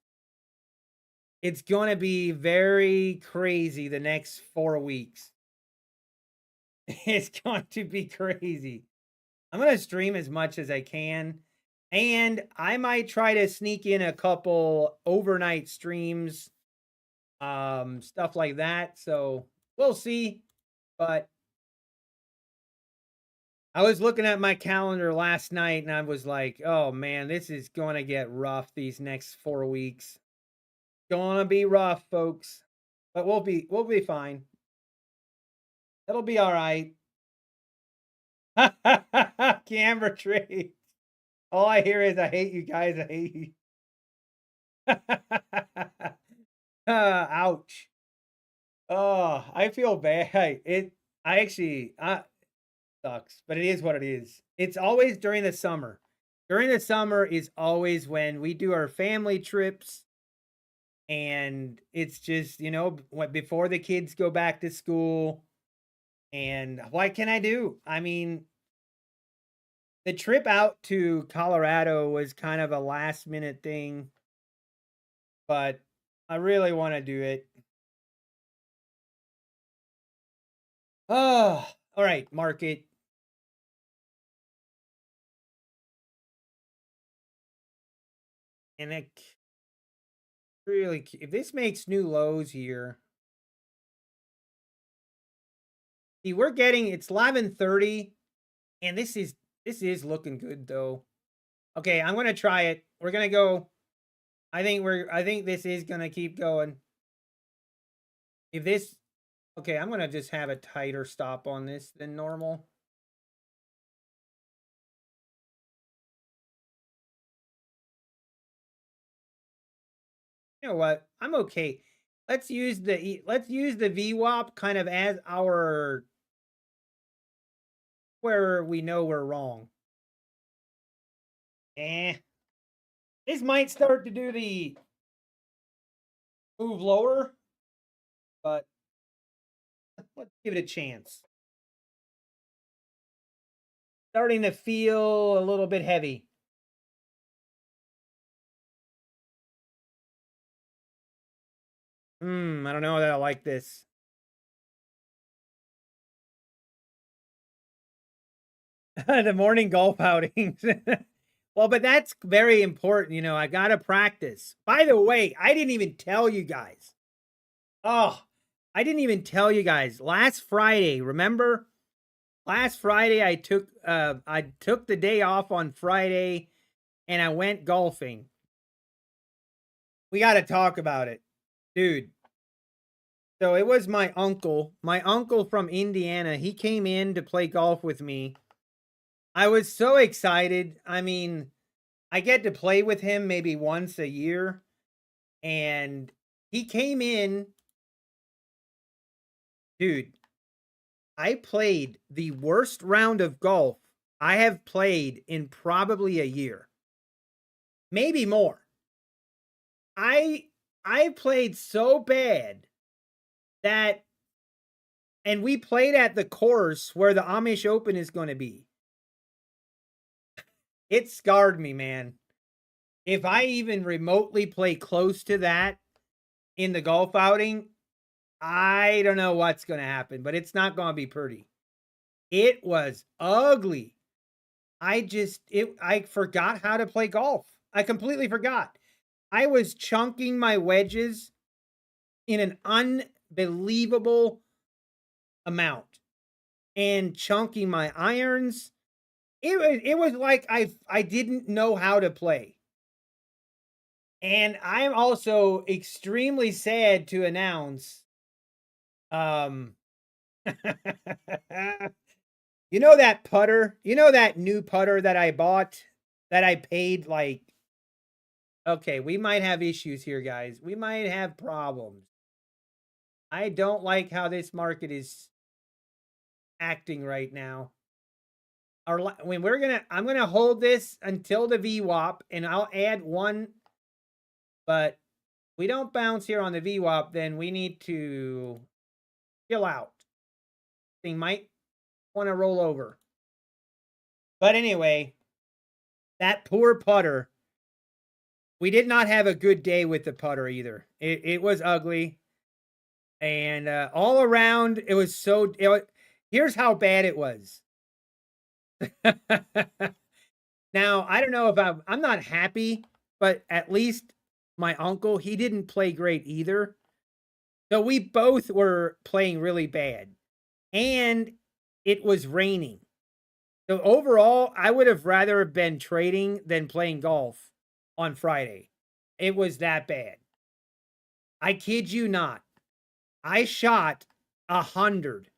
It's going to be very crazy the next 4 weeks. It's going to be crazy. I'm going to stream as much as I can. And I might try to sneak in a couple overnight streams, stuff like that. So we'll see. But I was looking at my calendar last night and I was like, oh man, this is going to get rough these next 4 weeks. Gonna be rough, folks. But we'll be fine. It'll be all right. Camera trade. All I hear is I hate you guys. I hate you. Ouch. Oh, I feel bad. I actually sucks, but it is what it is. It's always during the summer. During the summer is always when we do our family trips. And it's just, before the kids go back to school. And what can I do? I mean, the trip out to Colorado was kind of a last minute thing, but I really want to do it. Oh, all right, market. And it really, if this makes new lows here, see, we're getting, it's 11:30, and this is looking good though. Okay, I'm gonna try it. We're gonna go. I think this is gonna keep going. If this, okay, I'm gonna just have a tighter stop on this than normal. You know what? I'm okay. Let's use the VWAP kind of as our where we know we're wrong. Eh. This might start to do the move lower, but let's give it a chance. Starting to feel a little bit heavy. I don't know that I like this. The morning golf outings. Well, but that's very important. You know, I got to practice. By the way, I didn't even tell you guys. Oh, I didn't even tell you guys. Last Friday, remember? Last Friday I took the day off on Friday and I went golfing. We got to talk about it. Dude. So it was my uncle from Indiana. He came in to play golf with me. I was so excited. I mean, I get to play with him maybe once a year. And he came in. Dude, I played the worst round of golf I have played in probably a year. Maybe more. I played so bad that, and we played at the course where the Amish Open is going to be. It scarred me, man. If I even remotely play close to that in the golf outing, I don't know what's going to happen, but it's not going to be pretty. It was ugly. I forgot how to play golf. I completely forgot. I was chunking my wedges in an unbelievable amount and chunking my irons. It was like I didn't know how to play. And I'm also extremely sad to announce you know that putter? You know that new putter that I bought that I paid like, okay, we might have issues here, guys. We might have problems. I don't like how this market is acting right now. When I'm gonna hold this until the VWAP, and I'll add one. But we don't bounce here on the VWAP, then we need to chill out. Thing might want to roll over. But anyway, that poor putter. We did not have a good day with the putter either. It was ugly. And all around, it was so... here's how bad it was. Now, I don't know if I'm not happy, but at least my uncle, he didn't play great either. So we both were playing really bad. And it was raining. So overall, I would have rather been trading than playing golf on Friday. It was that bad. I kid you not. I shot 100.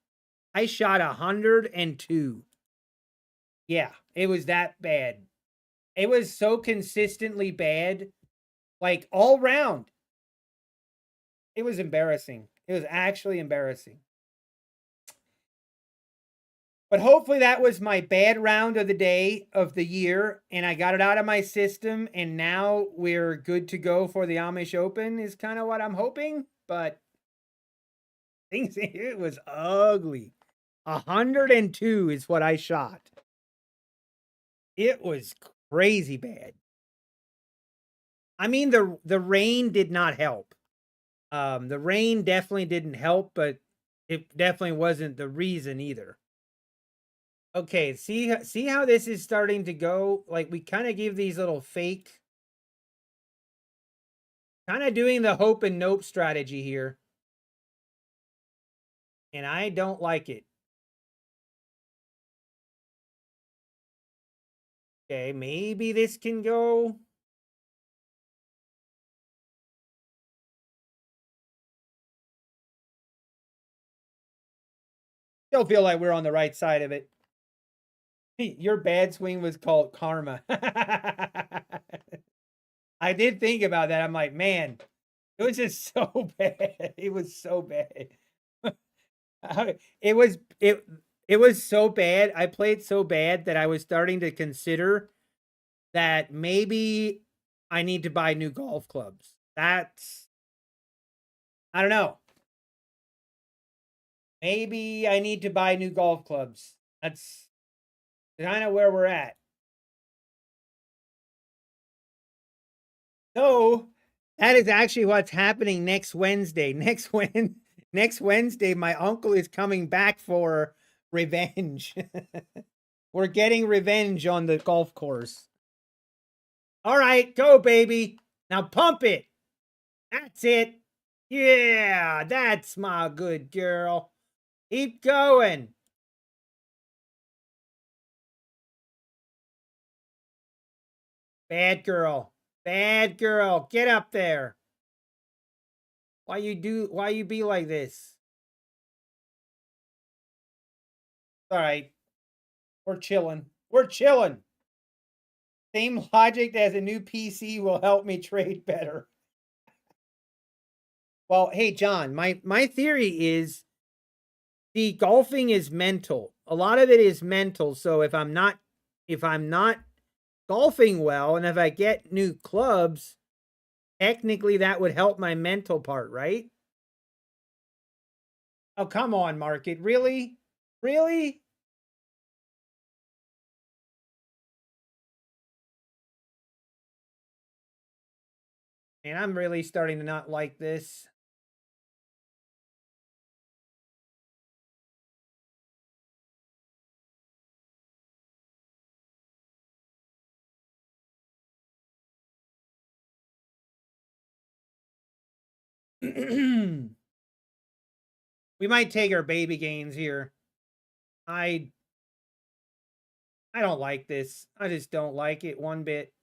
I shot 102. Yeah, it was that bad. It was so consistently bad, like all round. It was embarrassing. It was actually embarrassing. But hopefully that was my bad round of the day of the year, and I got it out of my system, and now we're good to go for the Amish Open is kind of what I'm hoping, but things, it was ugly. 102 is what I shot. It was crazy bad. I mean, the rain did not help. The rain definitely didn't help, but it definitely wasn't the reason either. Okay, see how this is starting to go? Like, we kind of give these little fake, kind of doing the hope and nope strategy here. And I don't like it. Okay, maybe this can go. Still feel like we're on the right side of it. Your bad swing was called karma. I did think about that. I'm like, man, it was just so bad. It was so bad. It was so bad. I played so bad that I was starting to consider that maybe I need to buy new golf clubs. That's, I don't know. Maybe I need to buy new golf clubs. That's kind of where we're at. So that is actually what's happening next Wednesday. Next Wednesday, my uncle is coming back for revenge. We're getting revenge on the golf course. All right, go, baby. Now pump it. That's it. Yeah, that's my good girl. Keep going. Bad girl. Bad girl. Get up there. Why you be like this? All right. We're chilling. We're chilling. Same logic as a new PC will help me trade better. Well, hey John, my theory is the golfing is mental. A lot of it is mental. So if I'm not golfing well and if I get new clubs, technically that would help my mental part, right? Oh, come on, market. Really? Really? Man, I'm really starting to not like this. We might take our baby gains here. I don't like this. I just don't like it one bit.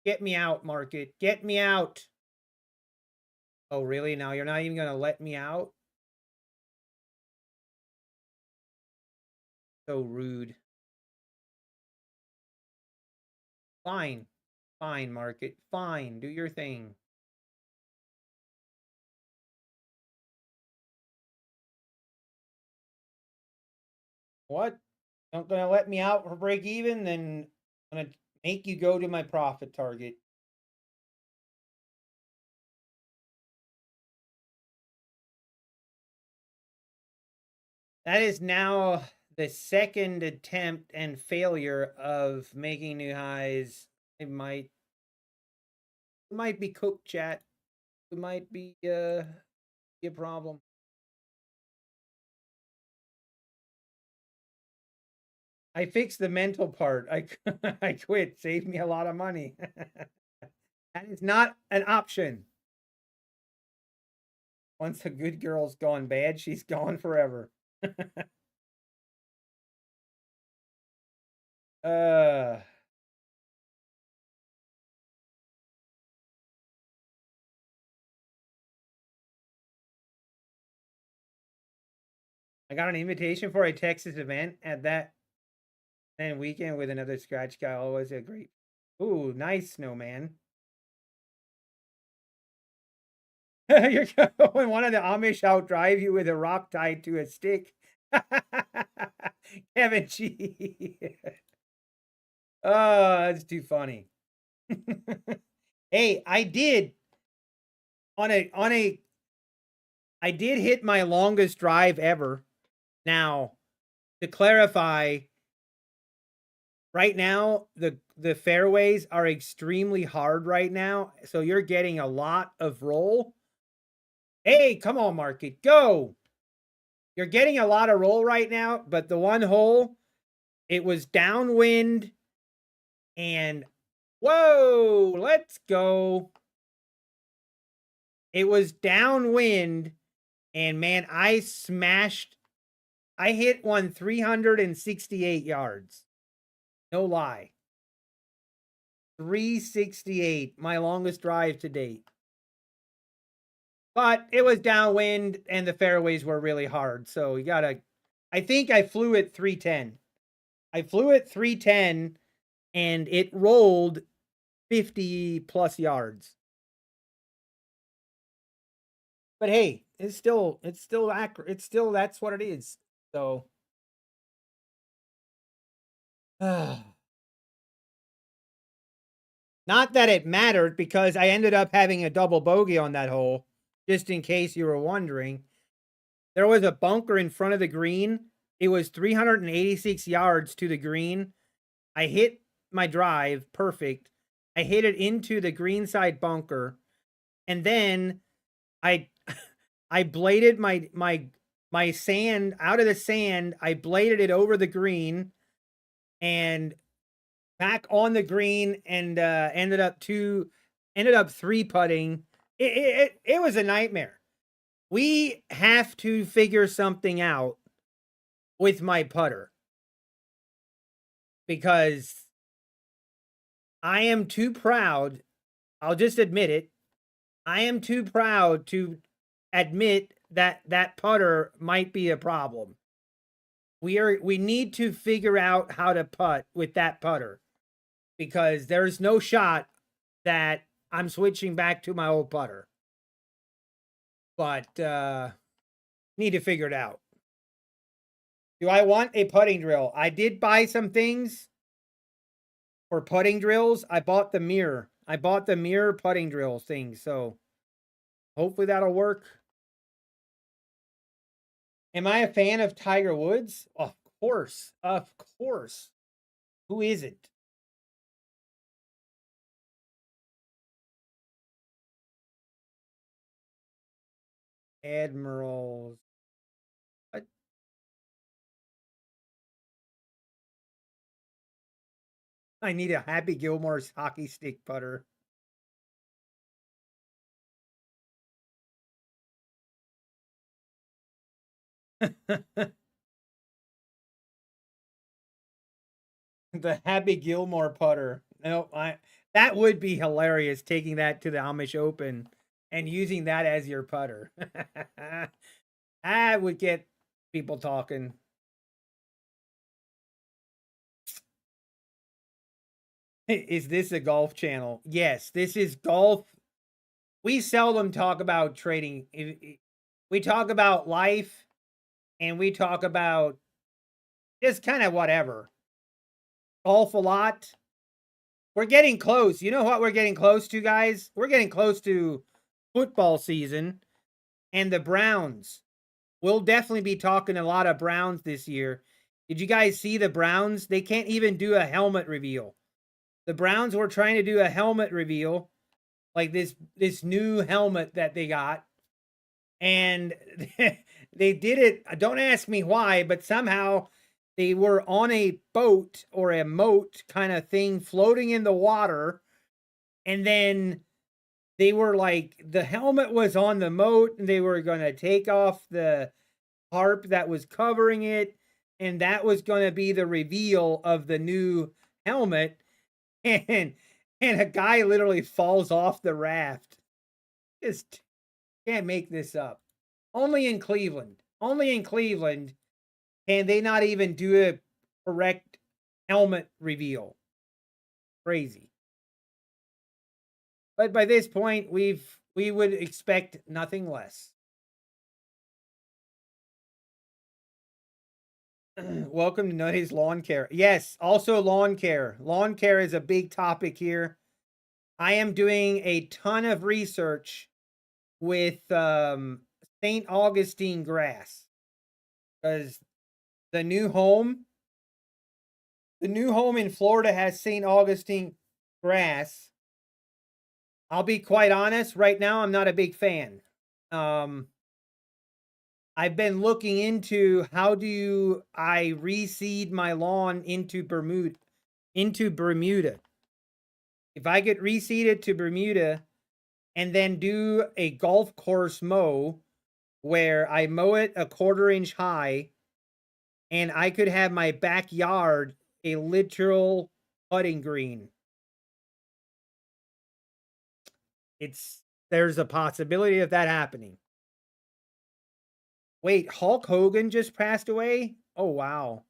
Get me out, market. Get me out. Oh, really? Now you're not even going to let me out? So rude. Fine. Fine, market. Fine. Do your thing. What? Not going to let me out for break even? Then I'm going to make you go to my profit target. That is now the second attempt and failure of making new highs. It might be cooked, chat. It might be a problem. I fixed the mental part. I quit. Saved me a lot of money. That is not an option. Once a good girl's gone bad, she's gone forever. uh I got an invitation for a Texas event at that and weekend with another scratch guy. Always a great. Ooh, nice, snowman. You're going one of the Amish outdrive you with a rock tied to a stick. Kevin G. Oh, that's too funny. Hey, I did I did hit my longest drive ever. Now, to clarify, right now the fairways are extremely hard right now, so you're getting a lot of roll. Hey, come on, market, go. You're getting a lot of roll right now, but the one hole, it was downwind and whoa, let's go. It was downwind and man, I hit one 368 yards. No lie. 368, my longest drive to date. But it was downwind and the fairways were really hard. So you gotta, I think I flew at 310. I flew at 310 and it rolled 50 plus yards. But hey, it's still accurate. It's still, that's what it is. So Not that it mattered because I ended up having a double bogey on that hole, just in case you were wondering. There was a bunker in front of the green. It was 386 yards to the green. I hit my drive, perfect. I hit it into the green side bunker, and then I I bladed my sand out of the sand. I bladed it over the green and back on the green, and ended up three putting. It was a nightmare. We have to figure something out with my putter because I am too proud. I'll just admit it. I am too proud to admit that that putter might be a problem. We need to figure out how to putt with that putter because there's no shot that I'm switching back to my old putter. But need to figure it out. Do I want a putting drill? I did buy some things for putting drills. I bought the mirror. I bought the mirror putting drill thing, so hopefully that'll work. Am I a fan of Tiger Woods? Of course. Of course. Who isn't? Admirals. What? I need a Happy Gilmore's hockey stick putter. The Happy Gilmore putter. No, that would be hilarious, taking that to the Amish Open and using that as your putter. That would get people talking. Is this a golf channel? Yes, this is golf. We seldom talk about trading. We talk about life and we talk about just kind of whatever. Golf a lot. We're getting close. You know what we're getting close to, guys? We're getting close to football season and the Browns. We'll definitely be talking a lot of Browns this year. Did you guys see the Browns? They can't even do a helmet reveal. The Browns were trying to do a helmet reveal, like this new helmet that they got, and they did it. Don't ask me why, but somehow they were on a boat or a moat kind of thing floating in the water, and then they were like, the helmet was on the moat and they were going to take off the tarp that was covering it, and that was going to be the reveal of the new helmet. And a guy literally falls off the raft. Just can't make this up. Only in Cleveland. Only in Cleveland can they not even do a correct helmet reveal. Crazy. But by this point, we would expect nothing less. Welcome to Nutty's Lawn Care. Yes, also lawn care. Lawn care is a big topic here. I am doing a ton of research with St. Augustine grass because the new home in Florida has St. Augustine grass. I'll be quite honest, right now I'm not a big fan. I've been looking into how do I reseed my lawn into Bermuda. If I get reseeded to Bermuda and then do a golf course mow where I mow it a 1/4 inch high, and I could have my backyard a literal putting green. There's a possibility of that happening. Wait, Hulk Hogan just passed away? Oh wow.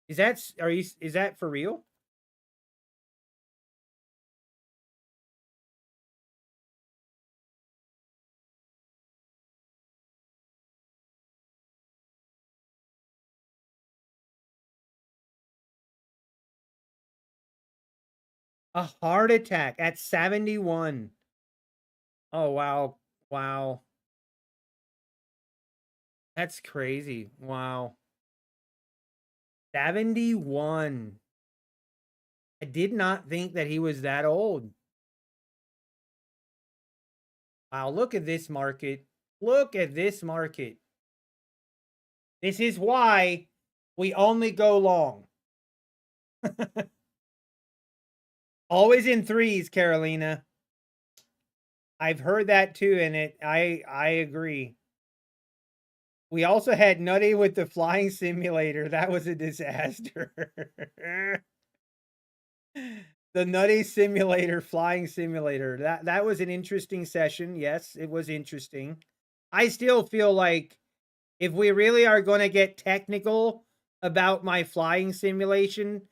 Is that for real? A heart attack at 71. Oh, wow. Wow. That's crazy. Wow. 71. I did not think that he was that old. Wow, look at this market. Look at this market. This is why we only go long. Always in threes, Carolina. I've heard that too, and I agree. We also had Nutty with the flying simulator. That was a disaster. The Nutty simulator, flying simulator. That was an interesting session. Yes, it was interesting. I still feel like if we really are going to get technical about my flying simulation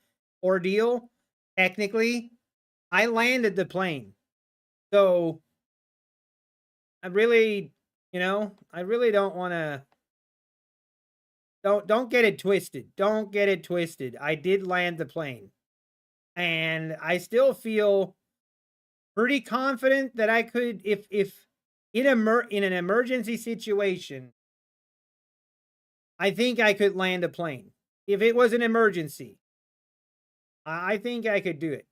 ordeal, technically, I landed the plane. So I really, I really don't want to. Don't get it twisted. Don't get it twisted. I did land the plane. And I still feel pretty confident that I could, if in an emergency situation, I think I could land a plane. If it was an emergency, I think I could do it.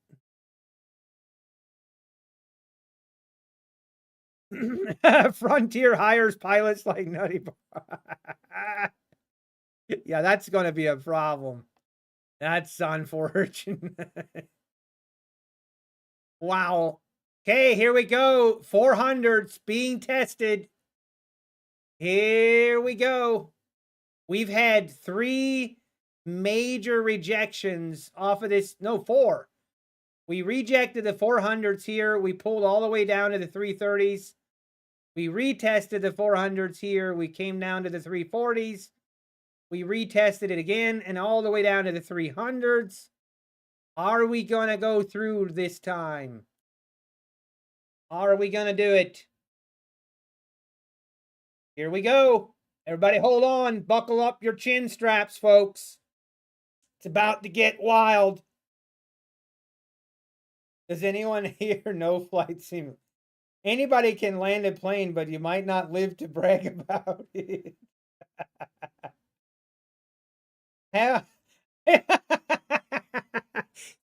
Frontier hires pilots like Nutty Bar. Yeah, that's going to be a problem. That's unfortunate. Wow. Okay, here we go. 400s being tested. Here we go. We've had 3 major rejections off of this. No, 4. We rejected the 400s here. We pulled all the way down to the 330s. We retested the 400s here. We came down to the 340s. We retested it again and all the way down to the 300s. Are we going to go through this time? Are we going to do it? Here we go. Everybody hold on. Buckle up your chin straps, folks. It's about to get wild. Does anyone here know flight sim? Anybody can land a plane, but you might not live to brag about it.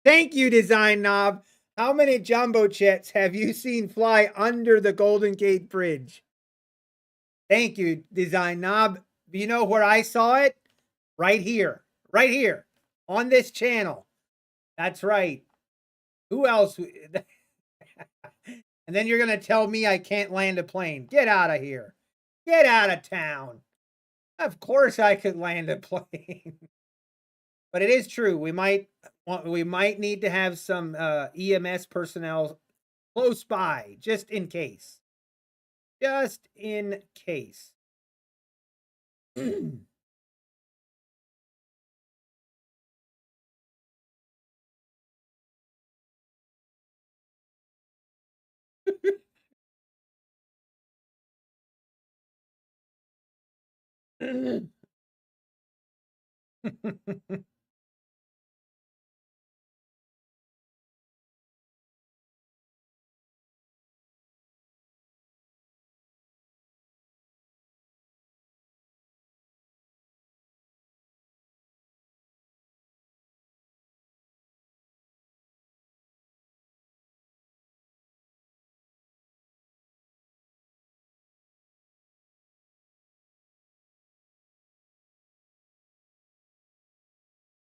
Thank you, Design Knob. How many jumbo jets have you seen fly under the Golden Gate Bridge? Thank you, Design Knob. You know where I saw it? Right here on this channel. That's right. Who else? And then you're going to tell me I can't land a plane. Get out of here. Get out of town. Of course I could land a plane. But it is true. We might need to have some EMS personnel close by, just in case. Just in case.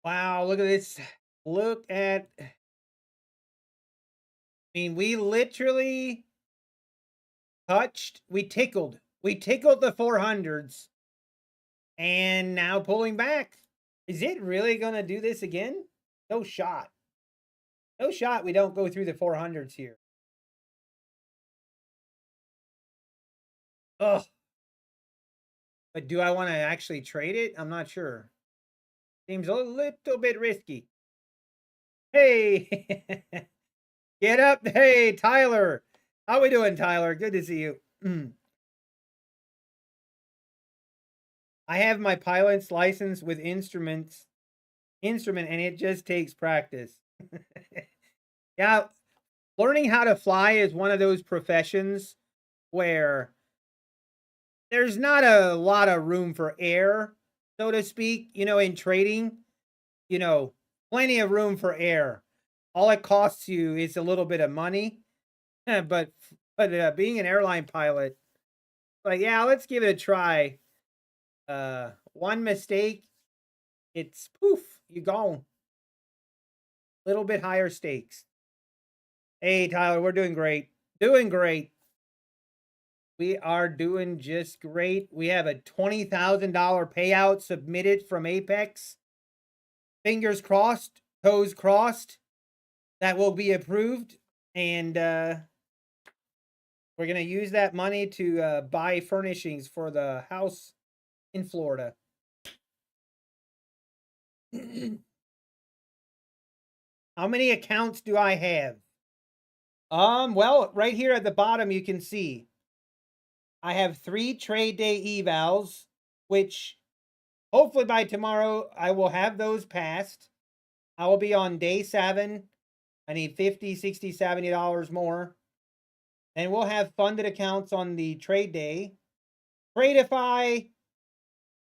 Wow, look at this. Look at, I mean, we literally we tickled the 400s and now pulling back. Is it really going to do this again? No shot. No shot we don't go through the 400s here. Ugh. But do I want to actually trade it? I'm not sure. Seems a little bit risky. Hey, get up. Hey, Tyler. How we doing, Tyler? Good to see you. I have my pilot's license with instrument, and it just takes practice. Yeah, learning how to fly is one of those professions where there's not a lot of room for error, so to speak, in trading, you know, plenty of room for error. All it costs you is a little bit of money, but being an airline pilot, like, yeah, let's give it a try. One mistake, it's poof, you gone. Little bit higher stakes. Hey, Tyler, we're doing great. Doing great. We are doing just great. We have a $20,000 payout submitted from Apex. Fingers crossed, toes crossed. That will be approved. And we're going to use that money to buy furnishings for the house in Florida. How many accounts do I have? Well, right here at the bottom, you can see I have 3 trade day evals, which hopefully by tomorrow I will have those passed. I will be on day 7. I need 50, 60, $70 more. And we'll have funded accounts on the trade day. Tradeify,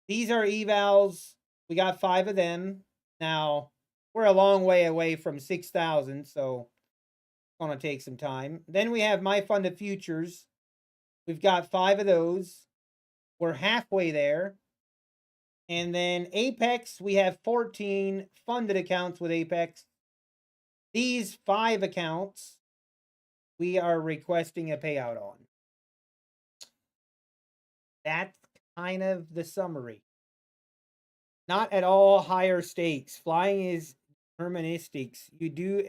these are evals. We got 5 of them. Now, we're a long way away from 6,000, so it's going to take some time. Then we have my funded futures. We've got 5 of those. We're halfway there. And then Apex, we have 14 funded accounts with Apex. These 5 accounts we are requesting a payout on. That's kind of the summary. Not at all higher stakes. Flying is deterministics. You do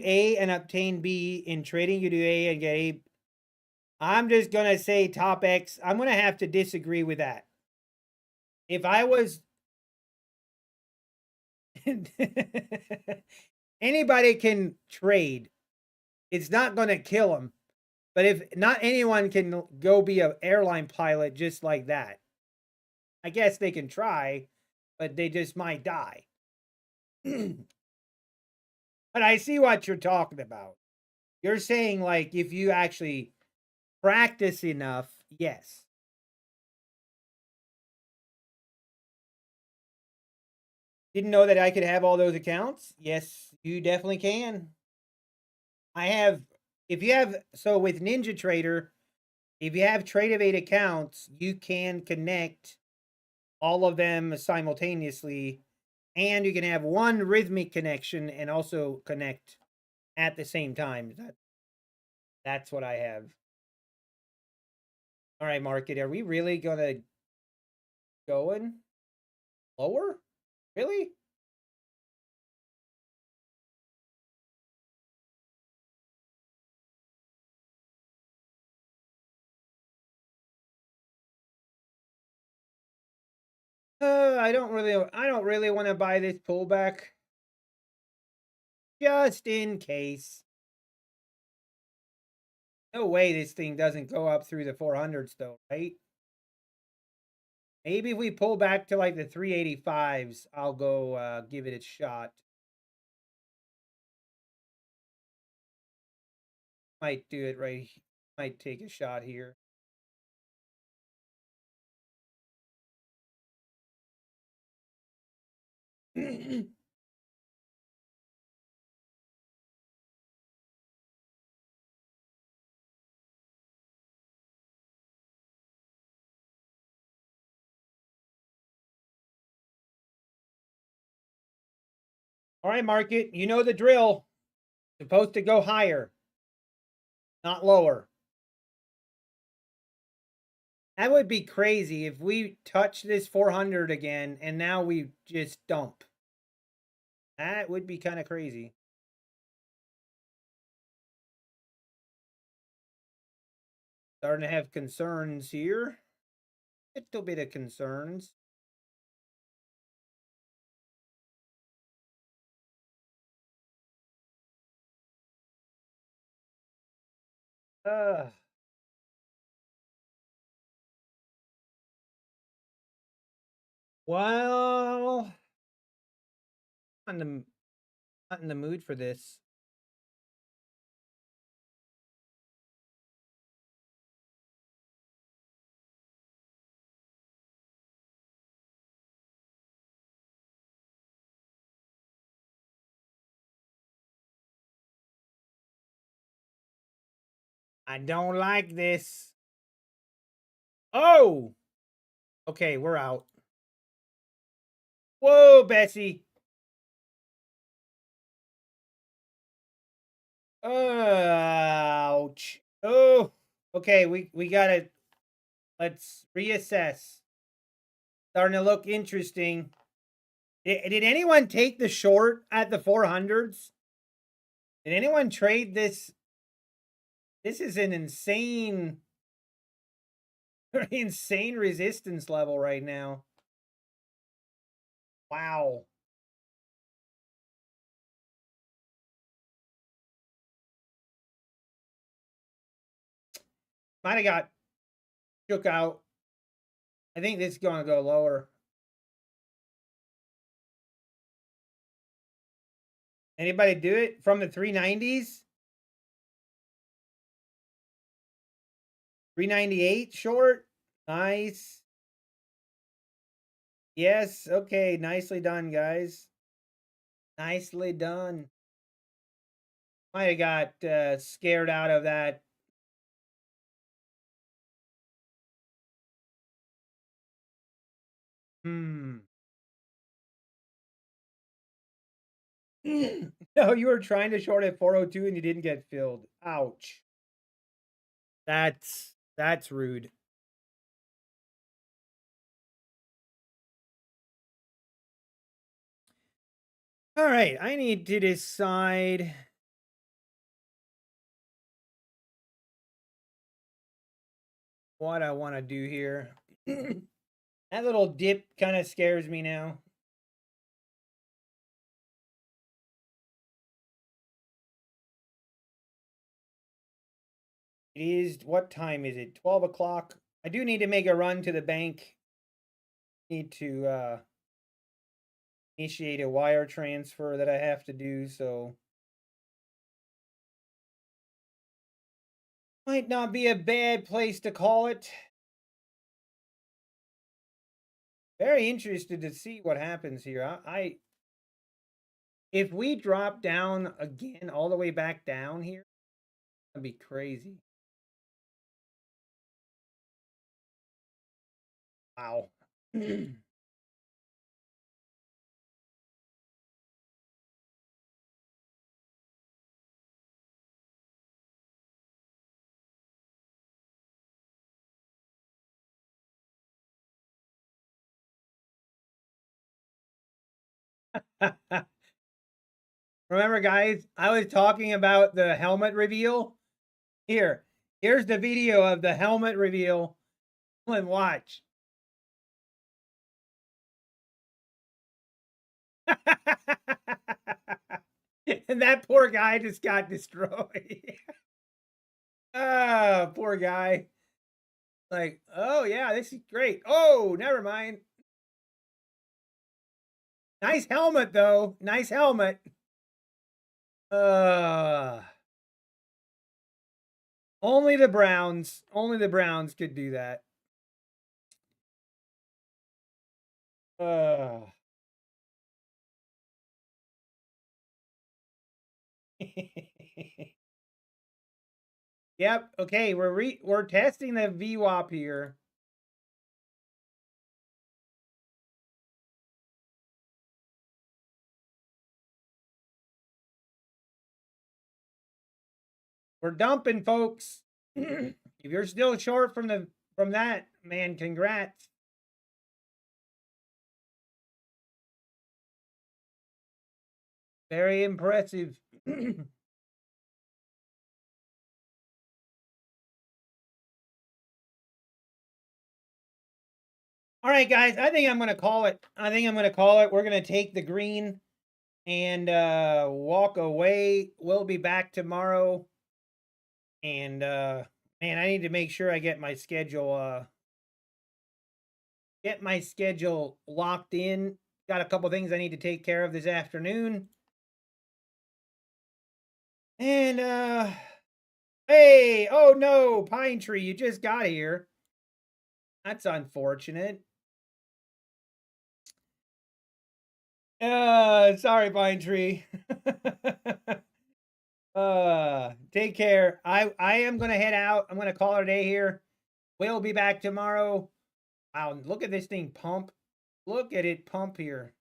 A and obtain B. In trading, you do A and get A. I'm just gonna say top X. I'm gonna have to disagree with that. If I was anybody can trade, it's not gonna kill them. But if not anyone can go be an airline pilot just like that. I guess they can try, but they just might die. But I see what you're talking about. You're saying, like, if you actually practice enough, yes. Didn't know that I could have all those accounts? Yes, you definitely can. I have, if you have, so with Ninja Trader, if you have Trade-Evade accounts, you can connect all of them simultaneously, and you can have one rhythmic connection and also connect at the same time. That's what I have. All right, market. Are we really gonna going lower? Really? I don't really want to buy this pullback. Just in case. No way this thing doesn't go up through the 400s though, right? Maybe if we pull back to like the 385s, I'll go give it a shot. Might do it right. Might take a shot here. All right, market. You know the drill. Supposed to go higher, not lower. That would be crazy if we touch this 400 again and now we just dump. That would be kind of crazy. Starting to have concerns here. A little bit of concerns. Uh, well, on the Not in the mood for this. I don't like this. Oh! Okay, we're out. Whoa, Bessie. Ouch. Oh, okay, we gotta, let's reassess. Starting to look interesting. Did anyone take the short at the 400s? Did anyone trade this? This is an insane, insane resistance level right now. Wow. Might have got shook out. I think this is going to go lower. Anybody do it from the 390s? 398 short. Nice. Yes. Okay. Nicely done, guys. Nicely done. Might have got scared out of that. No, you were trying to short at 402 and you didn't get filled. Ouch. That's rude. All right, I need to decide what I want to do here. That little dip kind of scares me now. It is, what time is it? 12 o'clock. I do need to make a run to the bank. Need to initiate a wire transfer that I have to do, so might not be a bad place to call it. Very interested to see what happens here. If we drop down again, all the way back down here, that'd be crazy. Wow. Remember, guys, I was talking about the helmet reveal. Here's the video of the helmet reveal. And watch. And that poor guy just got destroyed. Oh, poor guy. Like, oh yeah, this is great. Oh, never mind. Nice helmet though. Nice helmet. Only the Browns could do that. Yep. Okay, we're testing the VWAP here. We're dumping, folks. If you're still short from that, man, congrats. Very impressive. All right, guys, I think I'm going to call it. We're going to take the green and walk away. We'll be back tomorrow. And man, I need to make sure I get my schedule locked in. Got a couple things I need to take care of this afternoon. And hey, oh no, Pine Tree, you just got here. That's unfortunate. Sorry, Pine Tree. Take care. I am gonna head out. I'm gonna call it a day here. We'll be back tomorrow. Wow, look at this thing pump. Look at it pump here.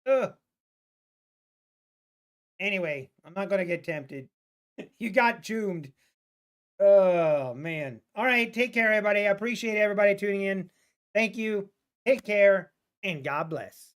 Ugh. Anyway, I'm not gonna get tempted. You got doomed. Oh man. All right, take care, everybody. I appreciate everybody tuning in. Thank you. Take care, and God bless.